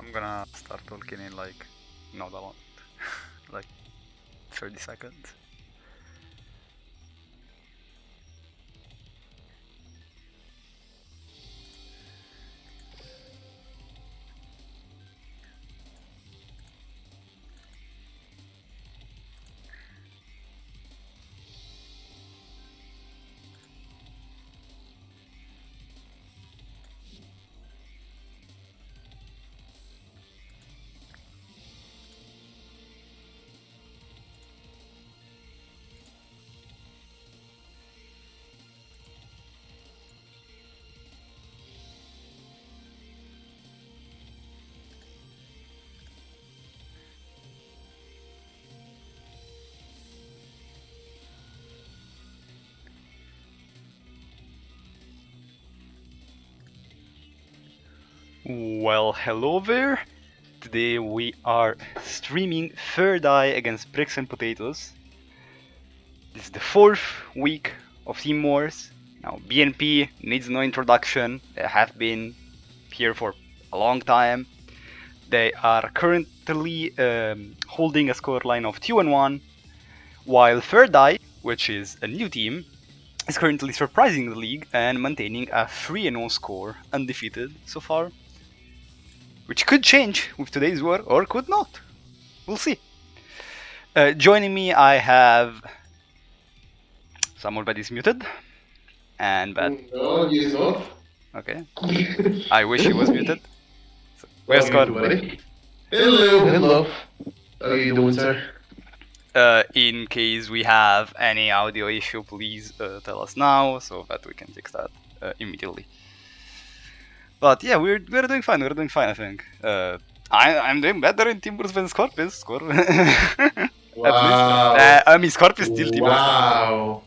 I'm gonna start talking in like not a lot, like 30 seconds. Well, hello there. Today we are streaming Third Eye against Bricks and Potatoes. This is the 4th week of Team Wars. Now, BNP needs no introduction. They have been here for a long time. They are currently holding a scoreline of 2-1, while Third Eye, which is a new team, is currently surprising the league and maintaining a 3-0 score, undefeated so far. Which could change with today's war, or could not. We'll see. Joining me, I have someone that is muted, and that. No, he's not. Okay. I wish he was muted. So, where's Well, Scott? you too, buddy. Hello. How you doing, sir? In case we have any audio issue, please tell us now so that we can fix that immediately. But yeah, we're doing fine. We're doing fine, I think. I'm doing better in Timbers than Scorp is. At least. I mean, Scorp is still Timbers. Wow.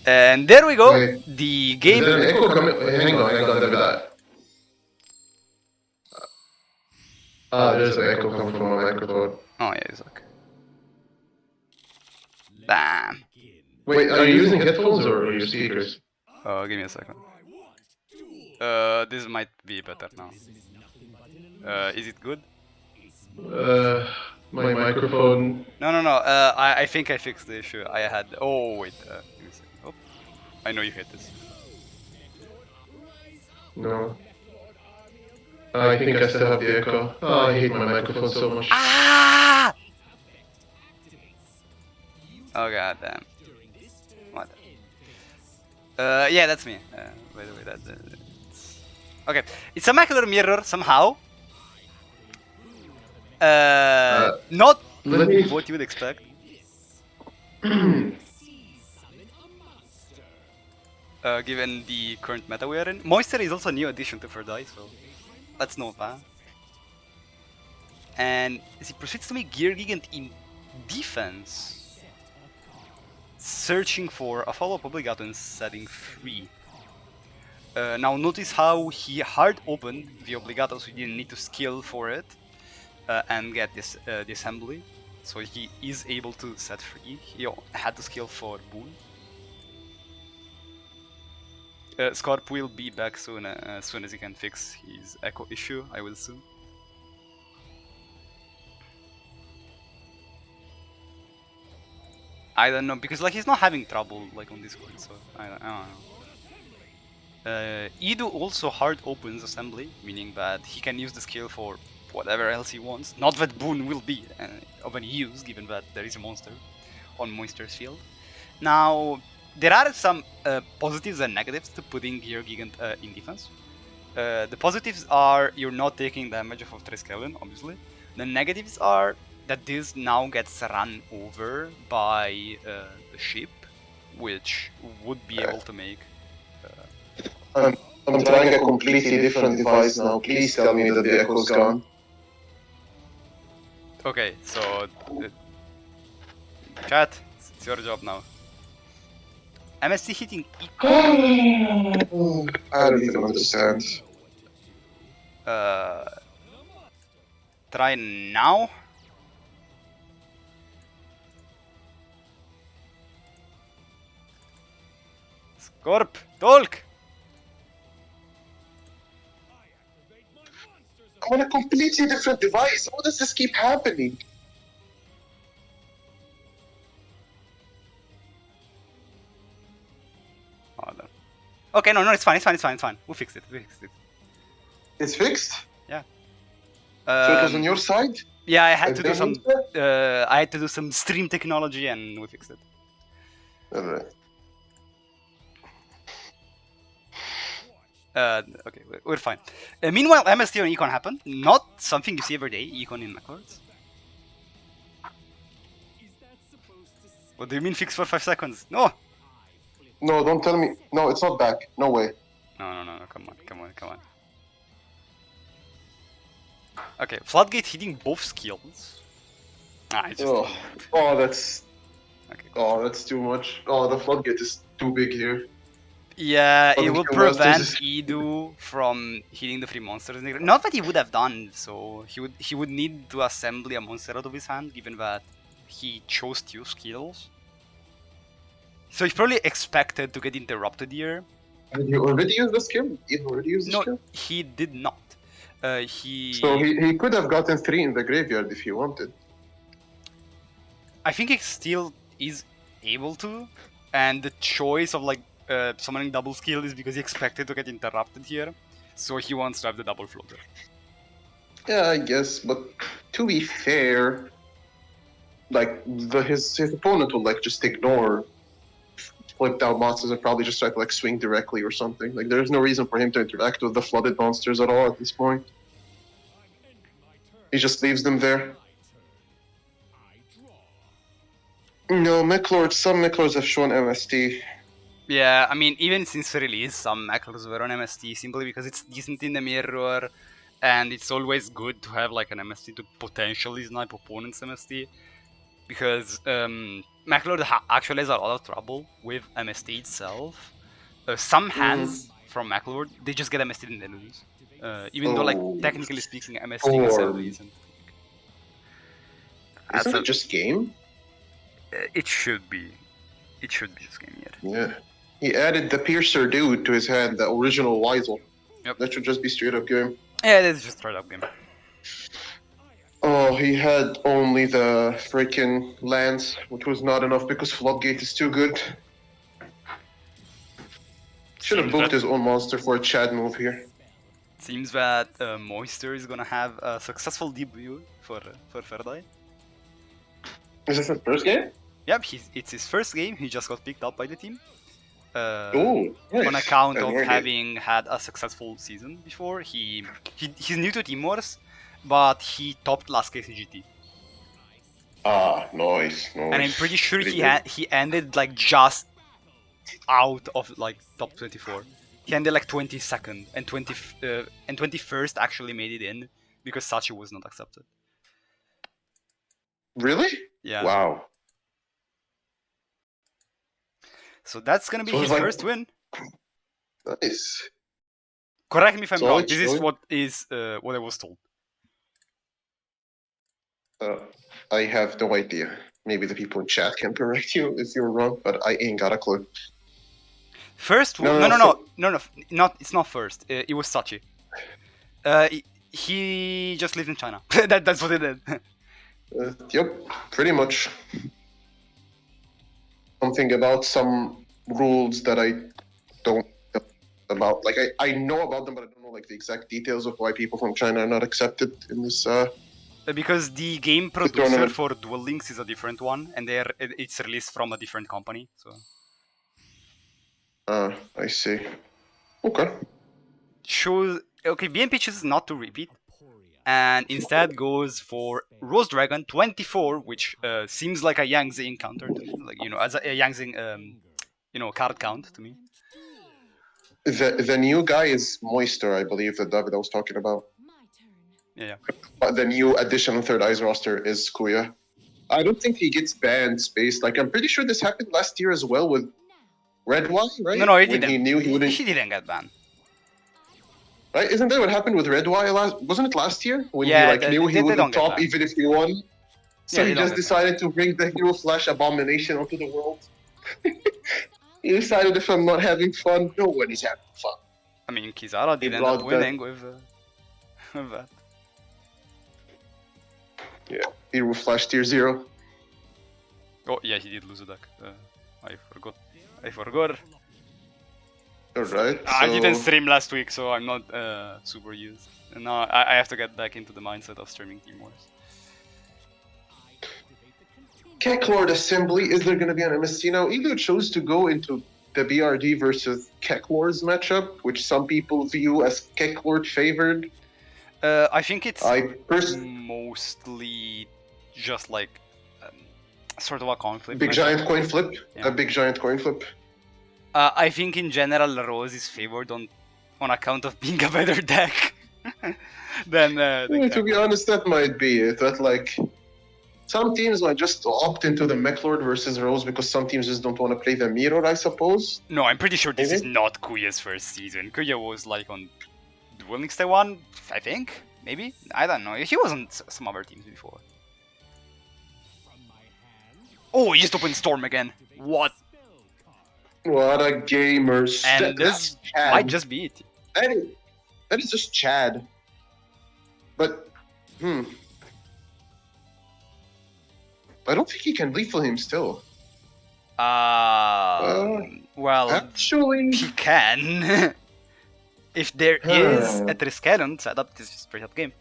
And there we go. Wait, The is game. there an echo coming? Hang on, Davide. There's an echo coming from my microphone. Oh yeah, it's okay. Damn. Wait, are you using headphones or your speakers? Give me a second. This might be better now. Is it good? My microphone. No. I think I fixed the issue. I had. Oh wait. Give me a second. Oh, I know you hate this. No. I think I still have the echo. Oh, I hate my microphone so much. Ah! Oh god damn. What? Yeah, that's me. By the way, that's... Okay, it's a macular mirror somehow. Not what you would expect. Given the current meta we are in. Moisture is also a new addition to Third Eye, so let's note that. And as he proceeds to make Gear Gigant in defense, searching for a follow-up Obligato in setting 3. Now notice how he hard opened the Obligato, so he didn't need to skill for it and get this the assembly. So he is able to set 3. He had to skill for Boon. Scorp will be back soon as he can fix his echo issue, I will assume. I don't know, because like he's not having trouble like on Discord, so I don't know. Edu also hard opens assembly, meaning that he can use the skill for whatever else he wants. Not that Boon will be of any use, given that there is a monster on Moisture's field. Now, there are some positives and negatives to putting Gear Gigant in defense. The positives are you're not taking damage of Triskelen, obviously. The negatives are that this now gets run over by the ship, which would be able to make... I'm trying a completely different device now. Please tell me that the echo's gone. Okay, so... chat, it's your job now. MSC hitting... I don't even understand. Try now. Scorp, talk! I'm on a completely different device. How does this keep happening? Oh, no. Okay, no, it's fine. We fixed it. It's fixed? Yeah. So it was on your side? Yeah, I had to do Then some. you I had to do some stream technology, and we fixed it. Alright. Okay, we're fine. Meanwhile, MST on Econ happened. Not something you see every day. Econ in Maclords. What do you mean fix for 5 seconds? No. No, don't tell me. No, it's not back. No way. No. Come on. Okay, Floodgate hitting both skills. It's just. Oh, that's. Okay. Oh, that's too much. Oh, the floodgate is too big here. Yeah, it will prevent Masters is- Edu from hitting the 3 monsters. Not that he would have done so. He would need to assemble a monster out of his hand, given that he chose 2 skills. So he's probably expected to get interrupted here. Did you already use the skill? No, he did not. So he could have gotten 3 in the graveyard if he wanted. I think he still is able to, and the choice of like summoning double skill is because he expected to get interrupted here, so he wants to have the double floater. Yeah, I guess, but to be fair, like his opponent will like just ignore flipped out monsters and probably just try to like swing directly or something. Like there's no reason for him to interact with the flooded monsters at all at this point. He just leaves them there. No, some Mechlords have shown MST. Yeah, I mean, even since release, some Macros were on MST simply because it's decent in the mirror, and it's always good to have like an MST to potentially snipe opponents' MST. Because Maclord actually has a lot of trouble with MST itself. Some hands from Maclord, they just get MST and they lose. Even though, like, technically speaking, MST assembly isn't. Isn't it just game? It should be. It should be just game yet. Yeah. He added the Piercer dude to his hand, the original Weisel. Yep. That should just be straight up game. Yeah, that's just straight up game. Oh, he had only the freaking lance, which was not enough because Floodgate is too good. Should have booked his own monster for a Chad move here. Seems that Moister is gonna have a successful debut for Ferdai. Is this his first game? Yep, it's his first game. He just got picked up by the team. Nice. On account of having had a successful season before. He's new to Team Wars, but he topped last case in GT. Ah, nice. And I'm pretty sure he ended like just out of like top 24. He ended like 22nd, and 21st actually made it in because Sachi was not accepted. Really? Yeah. Wow. So that's gonna be his first win. Nice. Correct me if I'm wrong. This is what I was told. I have no idea. Maybe the people in chat can correct you if you're wrong, but I ain't got a clue. First, no, it's not first. It was Sachi. He just lived in China. That's what he did. Yep, pretty much. Something about some rules that I don't know about. Like I know about them, but I don't know like the exact details of why people from China are not accepted in this. Because the game producer for Duel Links is a different one, and it's released from a different company. So. I see. Okay. BNP chooses not to repeat, and instead goes for Rose Dragon 24, which seems like a Yangtze encounter to me, like as a Yangtze card count to me. The new guy is Moister, I believe, that Davide was talking about. Yeah. But the new addition on Third Eye's roster is Kuya. I don't think he gets banned space. Like I'm pretty sure this happened last year as well with Red Y, right? No, he didn't. He knew he wouldn't. He didn't get banned. Right? Isn't that what happened with Red Y Wasn't it last year when he knew he wouldn't top even if he won? So he just decided to bring the Hero Flash abomination onto the world. He decided if I'm not having fun, nobody's having fun. I mean, Kizara did end up winning with that. Yeah, he will flash tier 0. Oh yeah, he did lose a deck. I forgot. I forgot. Alright, I didn't so... stream last week, so I'm not super used. And now I have to get back into the mindset of streaming Team Wars. Keklord Assembly, is there going to be an MSC now? Edo chose to go into the BRD versus Keklord's matchup, which some people view as Keklord favored. I think it's I mostly just like sort of a conflict. Big matchup. giant coin flip. Yeah. A big giant coin flip. I think in general Rose is favored on account of being a better deck than To be honest, that might be it. That like some teams might just opt into the Meklord versus Rose because some teams just don't want to play the mirror, I suppose. No, I'm pretty sure this Maybe? is not Kuya's first season. Kuya was like on Duel Links Taiwan, I think? Maybe? I don't know. He was on some other teams before. Oh, he just opened Storm again. What? What a gamer. And this might just be it. That is just Chad. But, I don't think he can lethal him still. Well, actually, he can. If there is a Triskelion setup, this is straight up game.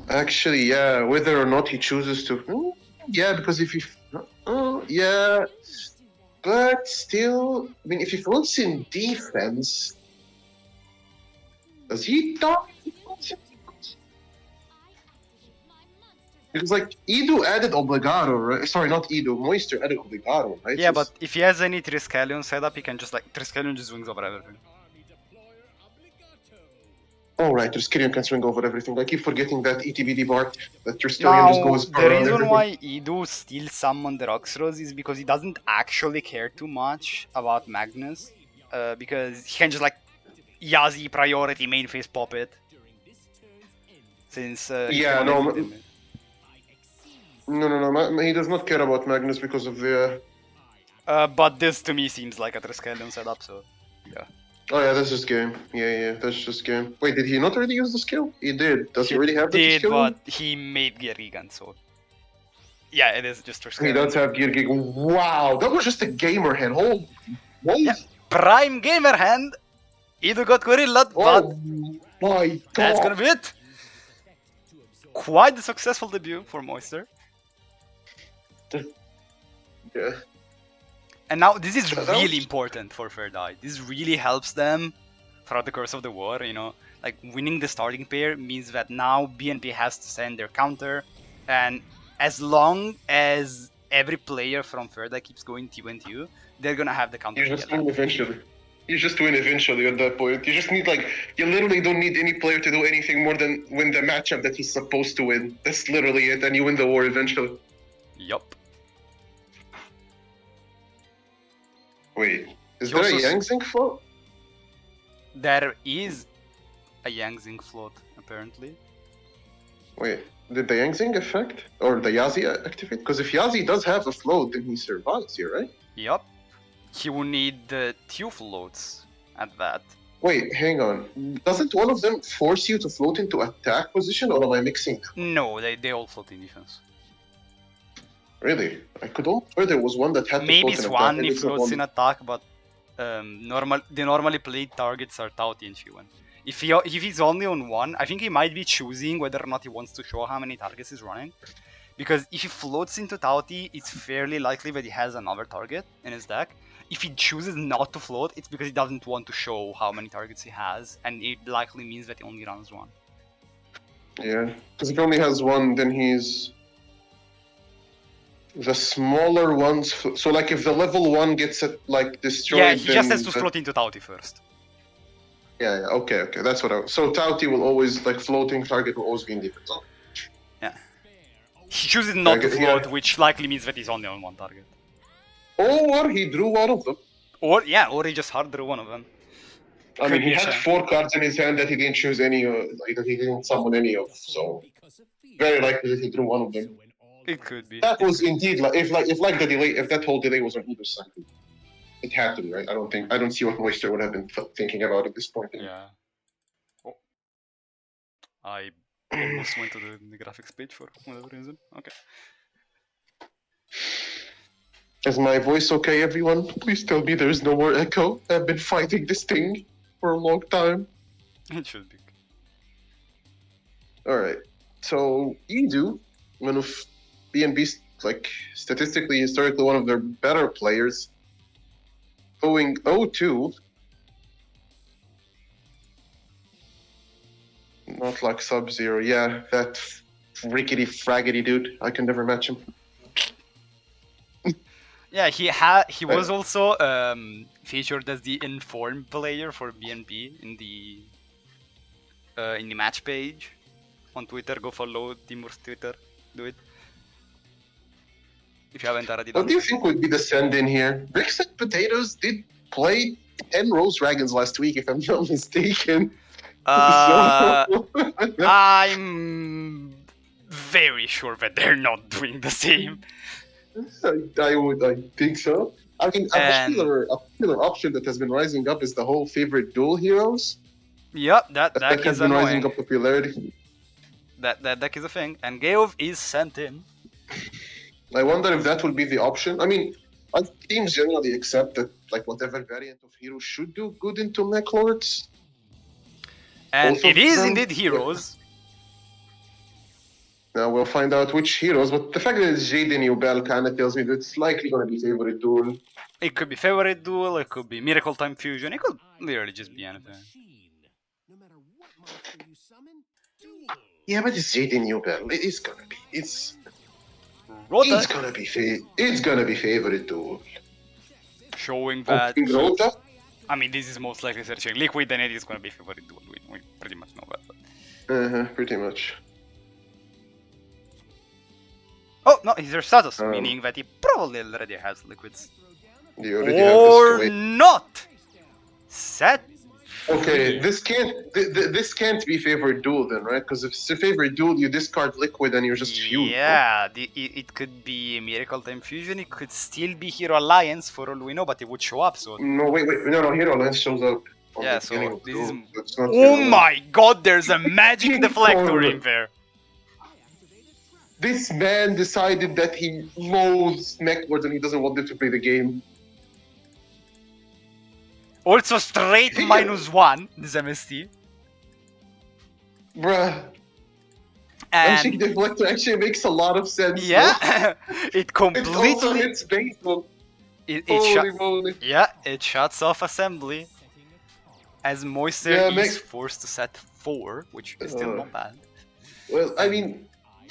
Actually, yeah. Whether or not he chooses to, yeah, because if he, yeah, but still, I mean, if he floats in defense, does he not? Because like Edu added Obligado, right? Sorry, not Edu. Moisture added Obligado, right? Yeah, but if he has any Triskelion setup, he can just like Triskelion just swings over everything. Oh right, Triskelion can swing over everything. I keep forgetting that ETBD bar that Triskelion just goes the reason why Edu still summoned the Roxros is because he doesn't actually care too much about Magnus, because he can just like Yazi priority main phase pop it. Since yeah, no, he does not care about Magnus because of the. But this to me seems like a Triskelion setup, so yeah. Oh yeah, that's just game. Yeah, that's just game. Wait, did he not already use the skill? He did. Does he already have the skill? But he made Gear so. Yeah, it is just Triskelion. He does have Gear Gig. Wow, that was just a gamer hand. Holy. Yeah, prime gamer hand. Edu got Gorilla, but my God. That's gonna be it. Quite a successful debut for Moisture. Yeah. And now this is really important for Third Eye. This really helps them throughout the course of the war, you know. Like winning the starting pair means that now BNP has to send their counter, and as long as every player from Third Eye keeps going T1-2, they're gonna have the counter. You just win eventually. You just win eventually at that point. You just need you literally don't need any player to do anything more than win the matchup that he's supposed to win. That's literally it, and you win the war eventually. Yup. Wait, is there a Yang Zing float? There is a Yang Zing float, apparently. Wait, did the Yang Zing affect? Or the Yazi activate? Because if Yazi does have a float, then he survives here, right? Yup. He will need the 2 floats at that. Wait, hang on. Doesn't one of them force you to float into attack position, or am I mixing them? No, they all float in defense. Really? I could almost swear there was one that had to float in attack. Maybe Swan if floats in attack, but the normally played targets are Tauti and Fuan. If he's only on one, I think he might be choosing whether or not he wants to show how many targets he's running. Because if he floats into Tauti, it's fairly likely that he has another target in his deck. If he chooses not to float, it's because he doesn't want to show how many targets he has, and it likely means that he only runs one. Yeah, because if he only has one, then he's... The smaller ones... So, like, if the level 1 gets, destroyed, yeah, he just has to float into Tauti first. Yeah, okay, that's what I... So Tauti will always, floating target will always be in defense. Yeah. He chooses not to float, which likely means that he's only on one target. Or he drew one of them. Or he just hard drew one of them. I mean, he had 4 cards in his hand that he didn't choose any, that he didn't summon any of, so... Very likely that he drew one of them. It could be. That was indeed, if the delay, if that whole delay was on either side. It had to be, right? I don't see what Moisture would have been thinking about at this point. Yeah. Oh. I Almost went to the graphics page for whatever reason. Okay. Is my voice okay, everyone? Please tell me there is no more echo. I've been fighting this thing for a long time. It should be. Alright. So, Edu, one of BNB's, like, statistically, historically, one of their better players, going 0-2. Not like Sub-Zero. Yeah, that rickety fraggedy dude. I can never match him. Yeah, he was also featured as the informed player for BNB in the match page on Twitter. Go follow Timur's Twitter. Do it if you haven't already done. What do you think would be the send-in here? Bricks and Potatoes did play 10 Rose Dragons last week, if I'm not mistaken. I'm very sure that they're not doing the same. I think so. I mean, a popular option that has been rising up is the whole favorite duel heroes. Yep, that deck has is been annoying. rising up popularity. That deck is a thing, and Geov is sent in. I wonder if that will be the option. I mean, teams generally accept that, like, whatever variant of hero should do good into mech lords. And Both it of is them? indeed heroes. Now we'll find out which heroes, but the fact that it's Jaden Ubel kind of tells me that it's likely going to be favorite duel. It could be favorite duel, it could be Miracle Time Fusion, it could literally just be anything. Yeah, but it's Jaden Ubel. It's gonna be. It's Rota gonna be favorite duel. showing that. Rota? I mean, this is most likely searching Liquid, and it is gonna be favorite duel. We pretty much know that. But... Pretty much. Oh no, he's their status, meaning that he probably already has liquids. Or not. Set. Okay, this can't be favorite duel then, right? Because if it's a favorite duel, you discard liquid and you're just fused. Yeah, it could be Miracle Time Fusion. It could still be Hero Alliance for all we know, but it would show up. So no, wait, no, Hero Alliance shows up. Yeah, so this is. Oh my God! There's a magic deflector in there. This man decided that he loathes mech lords and he doesn't want them to play the game. Also straight -1, this MST. Bruh. Magic deflector actually makes a lot of sense. Yeah, it completely. It also hits baseball. It shuts off assembly. As Moister is forced to set 4, which is still not bad. Well, I mean,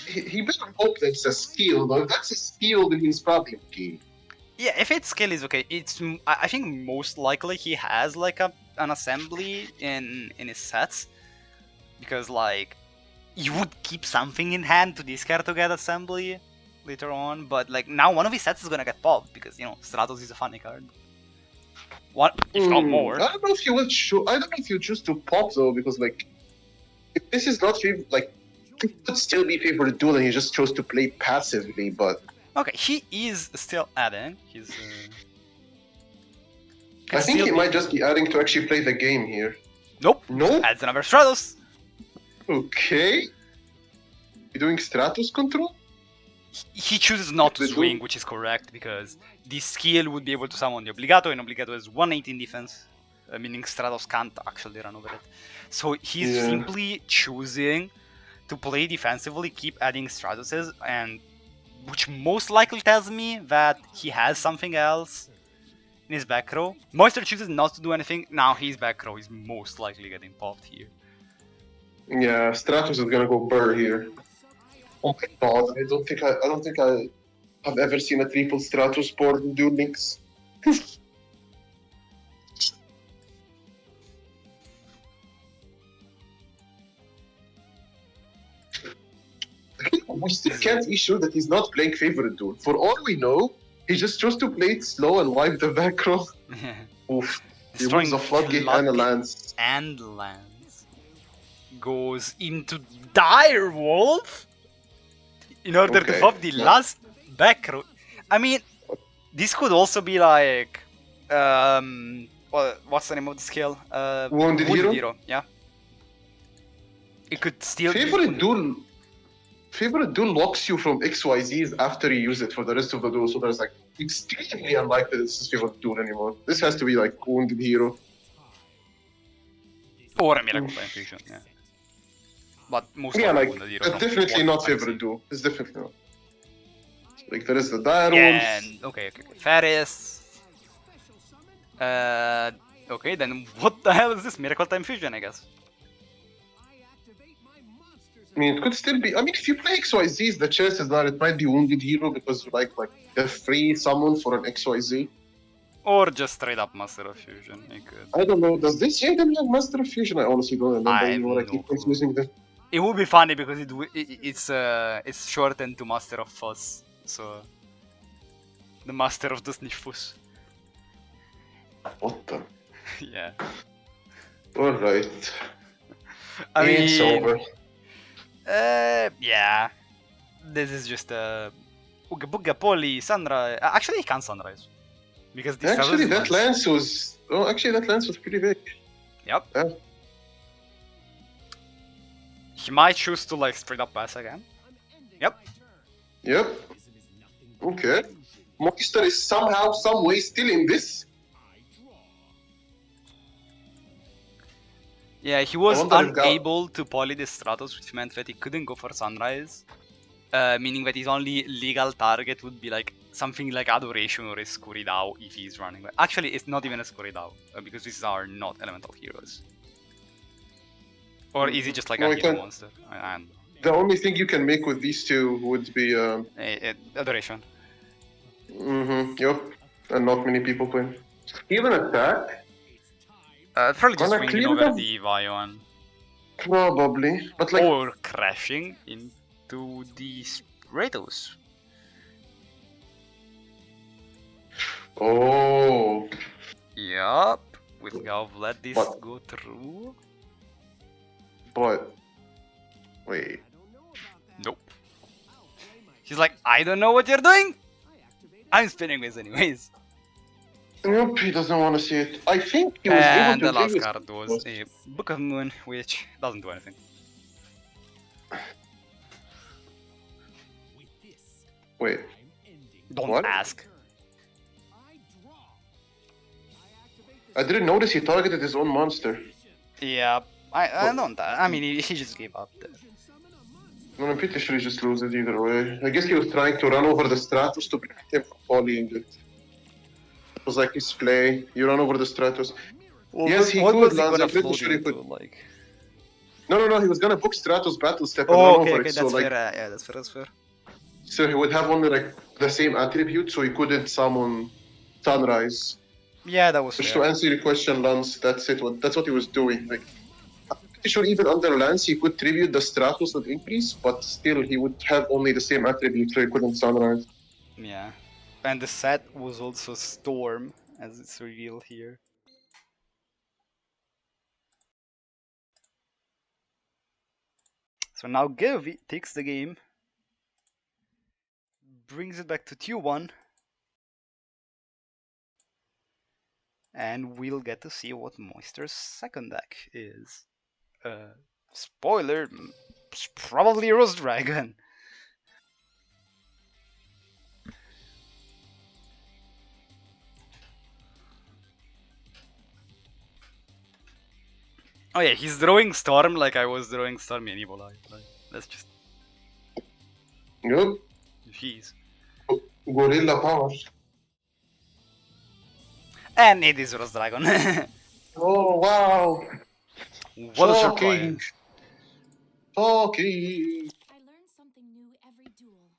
he better hope that's a skill, though. If that's a skill, then he's probably okay. Yeah, if its skill is okay, I think most likely he has like an assembly in his sets, because like you would keep something in hand to discard to get assembly later on, but like now one of his sets is gonna get popped because Stratos is a funny card. What if not more? I don't know if you will. I don't know if you choose to pop though, because like if this is not like. It could still be favorite duel and he just chose to play passively, but... Okay, he is still adding. He's... I think he might just be adding to actually play the game here. Nope. Adds another Stratos. Okay. You doing Stratos control? He chooses not to swing, which is correct, because this skill would be able to summon the Obligato, and Obligato has 118 defense, meaning Stratos can't actually run over it. So he's simply choosing to play defensively, keep adding Stratoses, and which most likely tells me that he has something else in his back row. Moister chooses not to do anything. Now his back row is most likely getting popped here. Yeah, Stratos is gonna go burr here. Oh my God! I don't think I have ever seen a triple Stratos board in Duel Links. We still can't be sure that he's not playing favorite duel. For all we know, he just chose to play it slow and wipe the back row. Oof. He moves a floodgate and a lance. And lance. Goes into Dire Wolf in order to pop the last back row. I mean, this could also be like... what's the name of the skill? Wounded Hero? Yeah. It could still Favorite duel locks you from XYZs after you use it for the rest of the duel, so there's like extremely unlikely this is favorite duel anymore. This has to be like wounded hero. Or a Miracle Time Fusion, yeah. But most Yeah, likely like Wounded Hero that's from definitely what not I've favorite seen. duel. It's definitely not. Like there is the Dire Yeah, Wolf. and okay. Faris. Okay, then what the hell is this? Miracle Time Fusion, I guess. I mean, it could still be. I mean, if you play XYZs, the chance is that it might be wounded hero because you like the free summon for an XYZ. Or just straight up Master of Fusion. You could. I don't know. Does this Yandem have Master of Fusion? I honestly don't remember I have anymore. I no keep clue. confusing them. It would be funny because it's shortened to Master of Fuss, so the Master of the Sniffus. What the? Yeah. Alright. I mean, It's over. yeah. This is just a Bugga Poli Sunrise. Actually, he can Sunrise because this Actually, that lance. lance was. Oh, actually, that lance was pretty big. Yep. Yeah. He might choose to like straight up pass again. Yep. Yep. Okay. Moisture is somehow, some way still in this. Yeah, he was wonder if unable to poly the Stratos, which meant that he couldn't go for Sunrise. Meaning that his only legal target would be like something like Adoration or a Skuridao if he's running. Actually, it's not even a Skuridao, because these are not elemental heroes. Or is he just like a hero monster? I don't know. The only thing you can make with these two would be Adoration. Yep. And not many people play. Even attack? Probably just Gonna swinging clear over them? the Vion. Probably. But like, Or crashing into the Stratos. oh. Yup. Will Gav let this What? go through? But wait. Nope. He's like, I don't know what you're doing. I'm spinning this anyways. Nope, he doesn't want to see it. I think he was able And to the last previous- card was a Book of Moon, which doesn't do anything. Wait. Don't What? ask. I didn't notice he targeted his own monster. Yeah, I don't. I mean, he just gave up. Well, I'm pretty sure he just loses either way. I guess he was trying to run over the Stratos to prevent him from polying it. It was like his play. You run over the Stratos. Well, Yes, he what could, was he Lance. gonna I'm pretty float sure he into, could. like? No. He was gonna book Stratos Battle Step and Oh, run okay, over okay, it. that's So like, fair. Yeah, that's fair. That's fair. so he would have only like the same attribute, so he couldn't summon Sunrise. Yeah, that was Just fair. to answer your question, Lance, that's it. That's what he was doing. Like, I'm pretty sure even under Lance, he could tribute the Stratos with increase, but still he would have only the same attribute, so he couldn't Sunrise. Yeah, and the set was also Storm, as it's revealed here. So now Gavi takes the game, brings it back to 2-1, and we'll get to see what Moister's second deck is. Spoiler, it's probably Rose Dragon. Oh yeah, he's drawing Storm like I was drawing Storm in Evil Eye. Like, that's just... Yep. Jeez. Gorilla power. And it is Rose Dragon. Oh, wow. What a Shocking. surprise. Shocking. I learn something new every duel.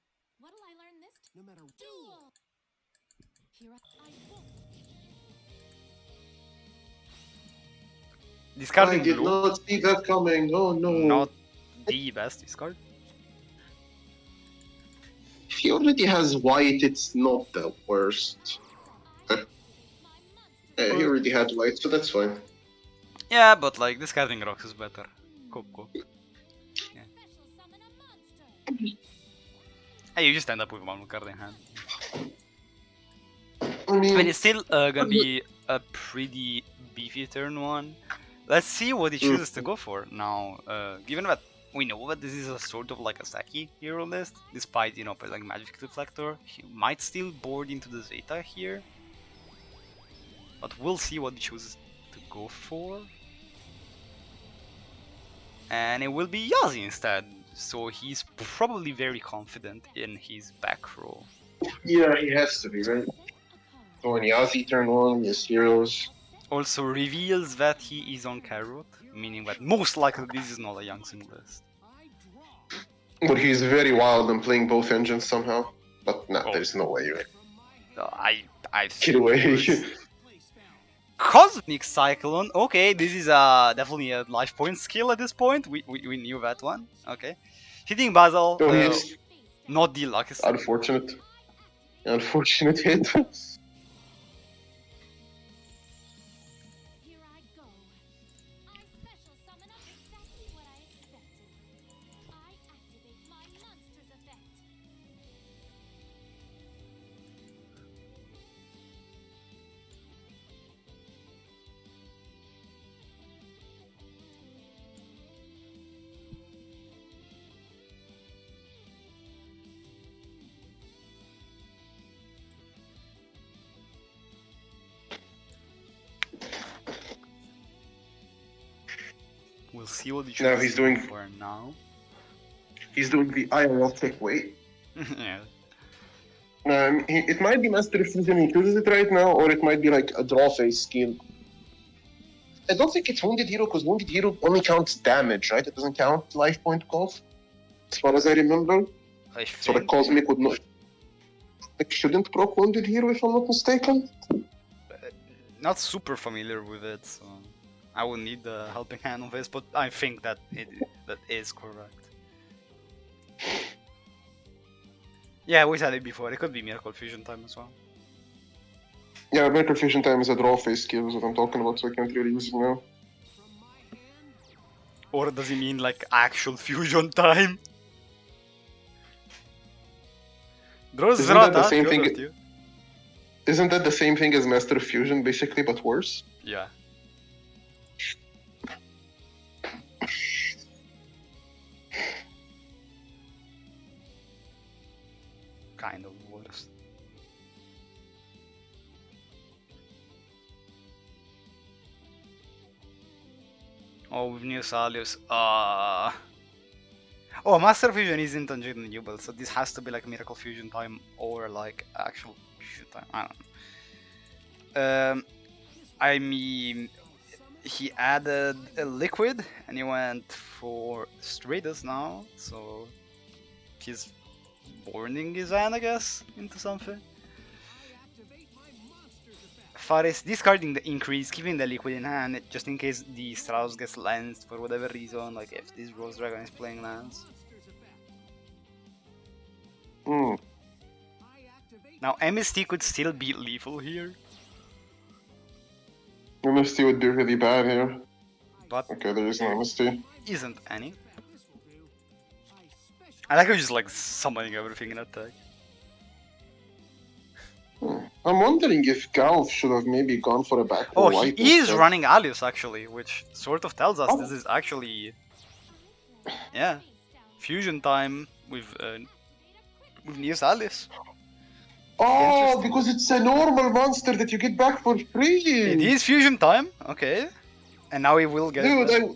What'll I learn this? No matter duel. Here I go. I Discarding did blue, not see that coming. Oh no. not the best discard. If he already has white, it's not the worst. He already had white, so that's fine. Yeah, but like discarding rocks is better. Coco. Yeah. Hey, you just end up with one card in hand. I I mean, mean, it's still gonna be a pretty beefy turn one, Let's see what he Mm. chooses to go for now. Given that we know that this is a sort of like a Saki hero list, despite like Magic Deflector, he might still board into the Zeta here. But we'll see what he chooses to go for. And it will be Yazi instead, so he's probably very confident in his back row. Yeah, he has to be, right? So when Yazi turn 1, his heroes. Also reveals that he is on Carrot, meaning that most likely this is not a Youngsin list. But he's very wild and playing both engines somehow. But nah, Oh. there's no way. I Get away. Cosmic Cyclone. Okay, this is definitely a life point skill at this point. We knew that one. Okay, hitting Basil. No, he's Not the luckiest. unfortunate. Unfortunate hit. Here I go. I special summon up exactly what I expected. I activate my monster's effect. We'll see what he Now chooses he's doing- for now. He's doing the IRL take weight. Yeah. It might be Master Fusion, he chooses it right now, or it might be like a draw phase skill. I don't think it's Wounded Hero, because Wounded Hero only counts damage, right? It doesn't count life point calls, as far as I remember. I So the think Cosmic would not. It shouldn't proc Wounded Hero, if I'm not mistaken. not super familiar with it, so I would need the helping hand on this, but I think that that is correct. Yeah, we said it before. It could be Miracle Fusion time as well. Yeah, Miracle Fusion time is a draw phase skill, is what I'm talking about, so I can't really use it now. Or does he mean like actual fusion time? Draws Isn't that the Zrata, same thing- kudos to you. Isn't that the same thing as Master Fusion, basically, but worse? Yeah. Kind of worse. Oh, with new Salius. Oh, Master Fusion isn't ungenable, so this has to be like Miracle Fusion time or like actual fusion time. I don't know. I mean, he added a liquid and he went for Stratus now, so he's burning his hand, I guess, into something. Faris discarding the increase, keeping the liquid in hand just in case the Strauss gets lanced for whatever reason, like if this Rose Dragon is playing lands. Hmm. Now MST could still be lethal here, MST would be really bad here. but Okay, there is no MST. isn't any. I like how he's just like summoning everything in attack. I'm wondering if Galv should have maybe gone for a back Oh, row white he is instead. running Alius actually, which sort of tells us Oh. this is actually, yeah, fusion time with Neos Alius. Oh, Interesting. because it's a normal monster that you get back for free. It is fusion time, okay, and now we will get Dude, it.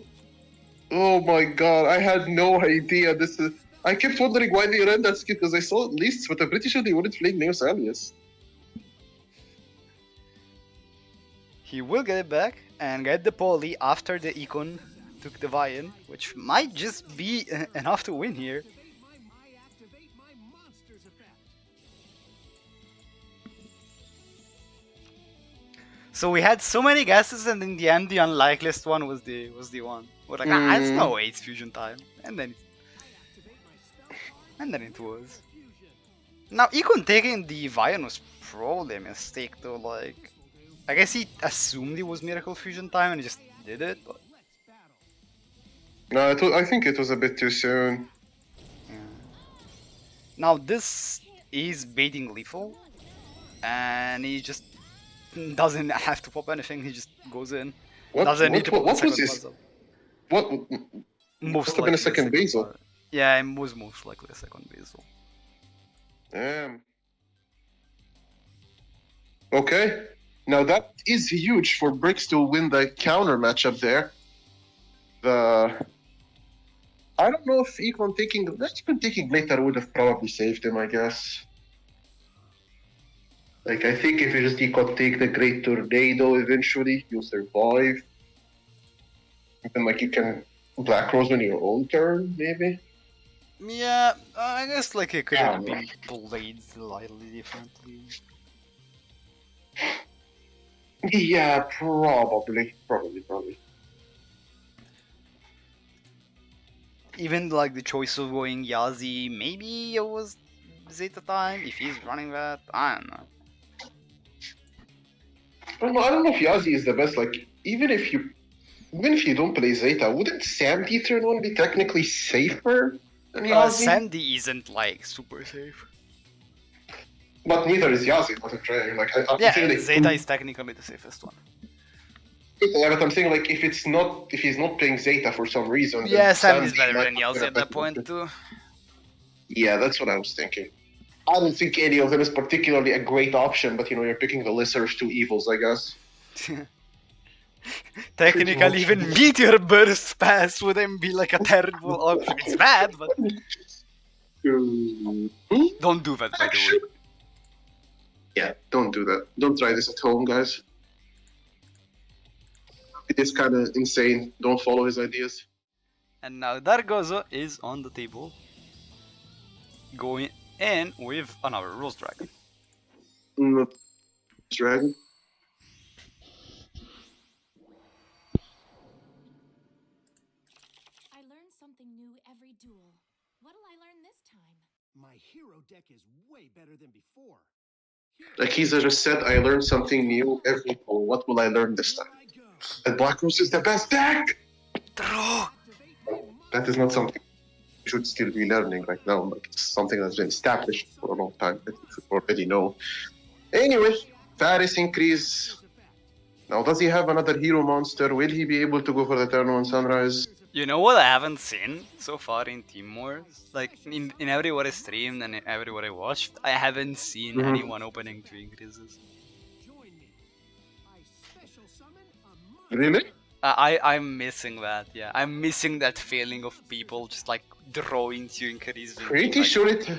oh my god, I had no idea. This is. I kept wondering why they ran that skill because I saw lists, but I'm pretty sure they wouldn't play Neos Alias. He will get it back and get the poly after the Econ took the Vian, which might just be enough to win here. So we had so many guesses, and in the end, the unlikeliest one was the one. We're like, it's no way it's fusion time, and then it was. Now Econ taking the Vian was probably a mistake, though. Like, I guess he assumed it was Miracle Fusion time and he just did it. But No, I think it was a bit too soon. yeah. Now this is baiting lethal, and he just doesn't have to pop anything. He just goes in. Doesn't need to put the what was second this? puzzle. What Most must have been a second basil. part. Yeah, it was most likely a second basil. Damn. Okay. Now that is huge for Bricks to win the counter matchup there. I don't know if Econ taking later would have probably saved him, I guess. Like, I think if you just Econ take the Great Tornado eventually, you'll survive. And like you can Black Rose on your own turn, maybe? Yeah, I guess like it could Yeah, have been played slightly differently. Yeah, probably. Even like the choice of going Yazi, maybe it was Zeta time if he's running that. I don't know. I don't know if Yazi is the best. Like, even if you don't play Zeta, wouldn't Sandy turn one be technically safer than Yazi? Sandy isn't like super safe. But neither is Yazi. What I'm trying. Like, Yeah, saying, like, Zeta is technically the safest one. Yeah, but I'm saying like if he's not playing Zeta for some reason. then Yeah, Sandy's Sandy better might than have been Yazi a at that better point option. too. Yeah, that's what I was thinking. I don't think any of them is particularly a great option, but you're picking the lesser of two evils, I guess. Technically, even Meteor Burst Pass wouldn't be like a terrible option. It's bad, but don't do that, by the way. Yeah, don't do that. Don't try this at home, guys. It is kind of insane. Don't follow his ideas. And now Dargozo is on the table, going in with another Rose Dragon. Dragon. I learn something new every duel. What'll I learn this time? My hero deck is way better than before. Like Kiza just said, I learned something new every poll. What will I learn this time? And Black Rose is the best deck! Draw! That is not something you should still be learning right now. Like, it's something that's been established for a long time that you should already know. Anyway, Faris increase. Now, does he have another hero monster? Will he be able to go for the turn one Sunrise? You know what I haven't seen so far in Team Wars? Like, in everywhere I streamed and in everywhere I watched, I haven't seen anyone opening 2 increases. Really? I'm missing that, yeah. I'm missing that feeling of people just like drawing 2 increases. Pretty sure it.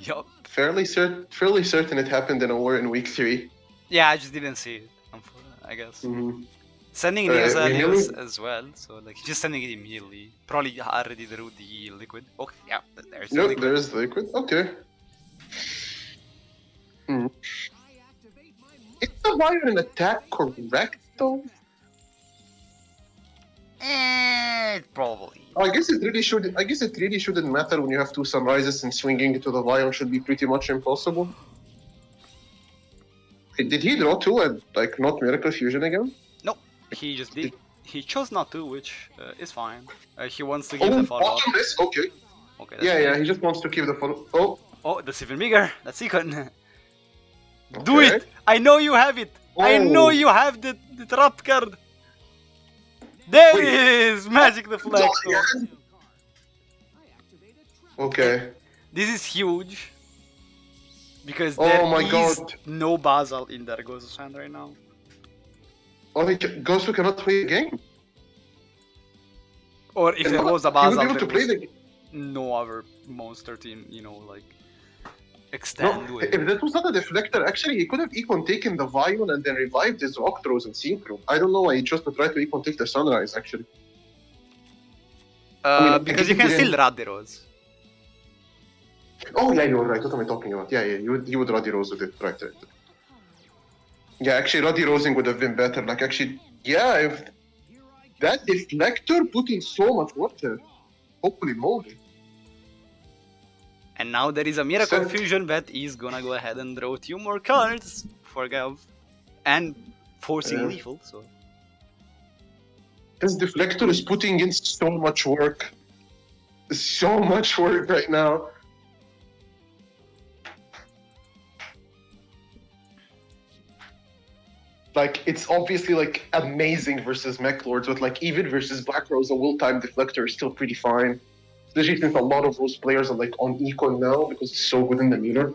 Yup. Fairly certain it happened in a war in week 3. Yeah, I just didn't see it, I guess. Mm-hmm. Sending Alright, Neos we Alios really- as well, so like just sending it immediately. Probably already drew the liquid. Okay, yeah, there's the No, liquid. there is liquid. Okay. Is the Wyvern attack correct though? Probably. I guess it really should. I guess it really shouldn't matter when you have 2 sunrises and swinging into the Lion should be pretty much impossible. Did he draw 2 and like not Miracle Fusion again? Nope, he just did. He chose not to, which is fine. He wants to give the follow up. bottom is okay. Okay, that's Yeah, big. he just wants to keep the follow. Oh, Oh, that's even bigger. That's Econ. Do okay. it! I know you have it! I know Oh. you have the trap card! There Wait. it is! Magic Deflector! Yeah. Okay. This is huge. Because Oh there my is God. no Basal in Dargozo's hand right now. Oh, Gosu cannot play the game. Or if there was a He would Basal, be able there to play was the. no other monster team, like, No, extend with. if that was not a deflector, actually, he could have Econ taken the Vion and then revived his Rock Throws and Synchro. I don't know why he chose to try to Econ take the Sunrise, actually. I Because guess you he can didn't- still Rad the Rose. Oh, yeah, you're right. What am I talking about? Yeah, you would Ruddy Rose with it. Right. Yeah, actually, Ruddy Rosing would have been better. Like, actually, yeah, if that deflector put in so much water. Holy moly. And now there is a Miracle Set. Fusion that is gonna go ahead and draw 2 more cards for Gav. And forcing Yeah. lethal, so. This deflector is putting in so much work. So much work right now. Like, it's obviously like amazing versus Mech Lords, but like even versus Black Rose, a will time deflector is still pretty fine. Especially since a lot of those players are like on Econ now because it's so good in the meter.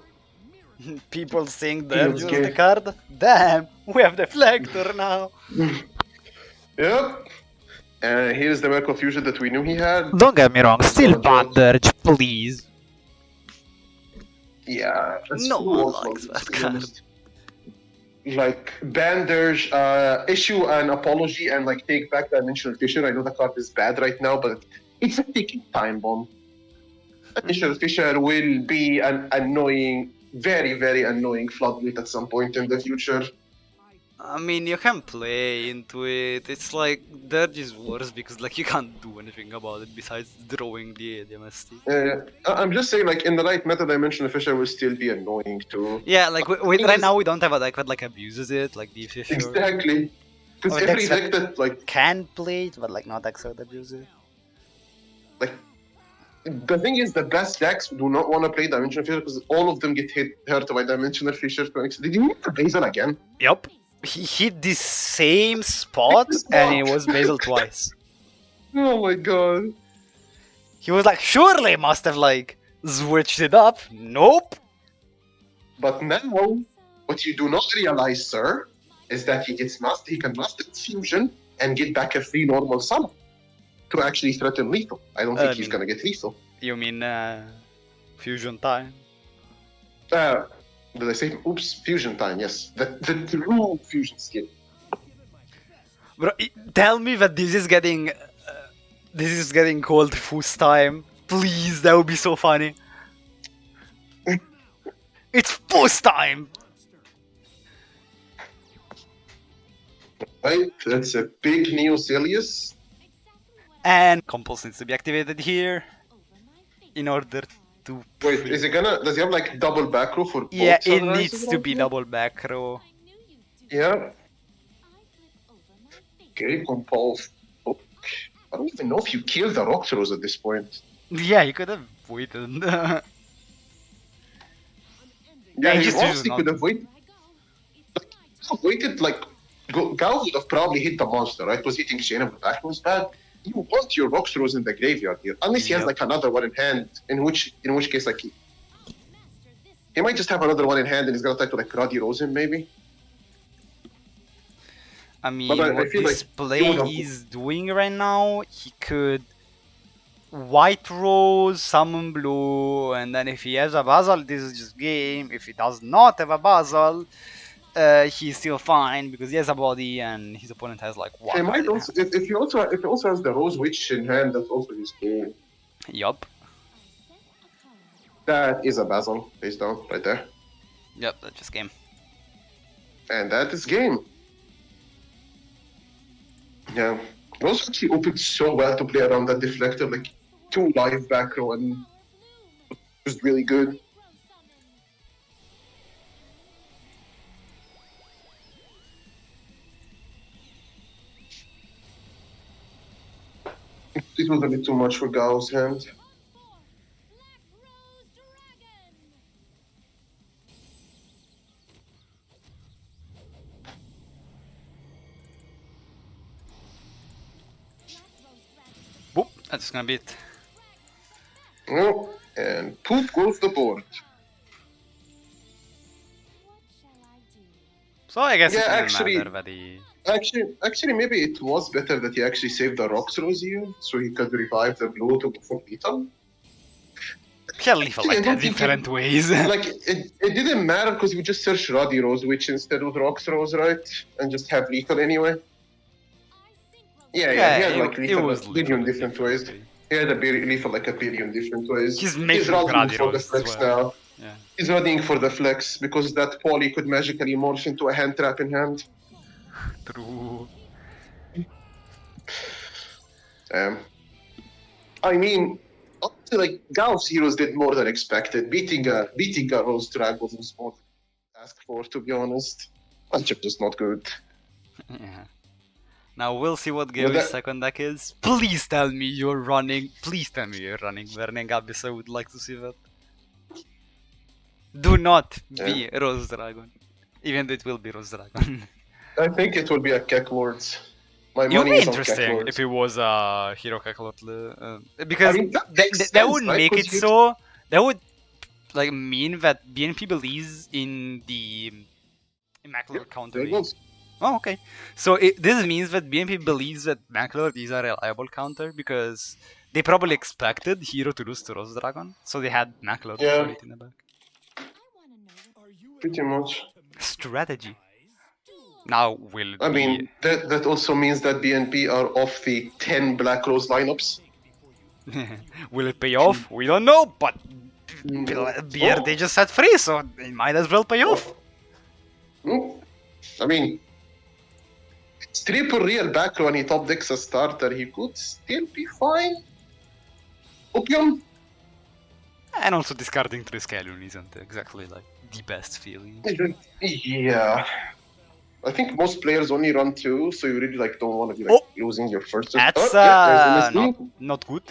People think Feels Dirge was good. the card. Damn, we have Deflector now. Yep. And here's the Mech Fusion that we knew he had. Don't get me wrong, still Gonna draw. ban Dirge, please. Yeah, that's No who one else likes loves that it, to be card. honest. Like Bander's issue an apology and like take back Dimensional Fissure. I know the card is bad right now, but it's a ticking time bomb. Dimensional Fissure will be an annoying, very, very annoying floodgate at some point in the future. I mean, you can play into it. It's like Dirge is worse because like you can't do anything about it besides drawing the ADMST. I'm just saying, like in the right meta, Dimensional Fissure will still be annoying too. Yeah, like right now we don't have a deck that like abuses it, like the Fisher. Exactly. Because Oh, every that's deck that like Can play it, but like not decks that abuse it. like the thing is, the best decks do not want to play Dimensional Fissure because all of them get hurt by Dimensional Fissure. Did you need to Basil again? Yup. He hit the same spot and it was Basil twice. Oh my god. He was like, surely must have like switched it up. Nope. But now, what you do not realize, sir, is that he can master fusion and get back a free normal summon to actually threaten lethal. I don't think he's gonna get lethal. You mean fusion time? Did I say? Oops, fusion time. Yes, the true fusion skill. Bro, tell me that this is getting called Fus time. Please, that would be so funny. It's Fus time. Right, that's a big Neocilius. And Compulse needs to be activated here in order to. Wait, is it gonna? Does he have like double back row for both? Yeah, it Sunrises needs to be right? double back row. Yeah. Okay, compulse. Oh, I don't even know if you kill the rock throws at this point. Yeah, you could have waited. Yeah, he he just honestly chooses could not have waited like Gao would have probably hit the monster, right? Was hitting Shane of the back was bad. You want your rock throws in the graveyard here, unless he has Yep. like another one in hand. In which case, like he might just have another one in hand, and he's gonna try to like Roddy Rosen maybe. I mean, But I what feel this like play he would have- is doing right now, he could White Rose, Summon Blue, and then if he has a Basil, this is just game. If he does not have a Basil, he's still fine because he has a body and his opponent has like one. He might also if he also has the Rose Witch in hand, that's also his game. Yup. That is a Basil face down right there, Yep, that's just game. and that is game. Yeah, Rose actually opened so well to play around that deflector, like 2 live back row, and it was really good. It was a bit too much for Gao's hand. Boop, that's gonna be it. Oh, and poof goes the board. So I guess Yeah, it doesn't actually- matter that he... Actually, maybe it was better that he actually saved the rock throws here, so he could revive the blue to go for lethal. He'll leave it I like don't think different ways. Like it didn't matter because we just search Roddy Rose Witch instead of rock throws, right? And just have lethal anyway. Yeah, he had like it lethal was a billion literally different ways. He had a lethal like a billion different ways. He's making running Roddy for the Rose as flex well. now. Yeah. He's running for the flex because that poly could magically morph into a hand trap in hand. True. I mean, honestly, like Gao's heroes did more than expected. Beating a Rose Dragon was more than asked for, to be honest. Matchup just not good. Yeah. Now we'll see what Well, Gary's that- second deck is. Please tell me you're running. Please tell me you're running Burning Abyss. I would like to see that. Do not be Rose Dragon. Even though it will be Rose Dragon. I think it will be a Kek Lords. My It would money be is on Kek interesting Lords. if it was a Hero Kakarot, I because mean, that that, makes that, sense, that would right? make 'Cause it you so. That would like mean that BNP believes in the Immaculate counter there it being. goes. Oh, okay. So this means that BNP believes that Immaculate is a reliable counter because they probably expected Hero to lose to Rose Dragon, so they had Immaculate Yeah. for it in the back. I want to know what Are you Pretty much. Strategy. Now will it I be? mean, that also means that BNP are off the 10 Black Rose lineups. Will it pay off? We don't know, but beer Oh, they just set free, so it might as well pay off. oh. I mean, it's triple real back when he top decks a starter. He could still be fine. Opium? And also discarding Triskelion isn't exactly like the best feeling. Yeah. I think most players only run two, so you really like don't want to be like Oh! losing your first. That's Yeah, there's MSD. not good.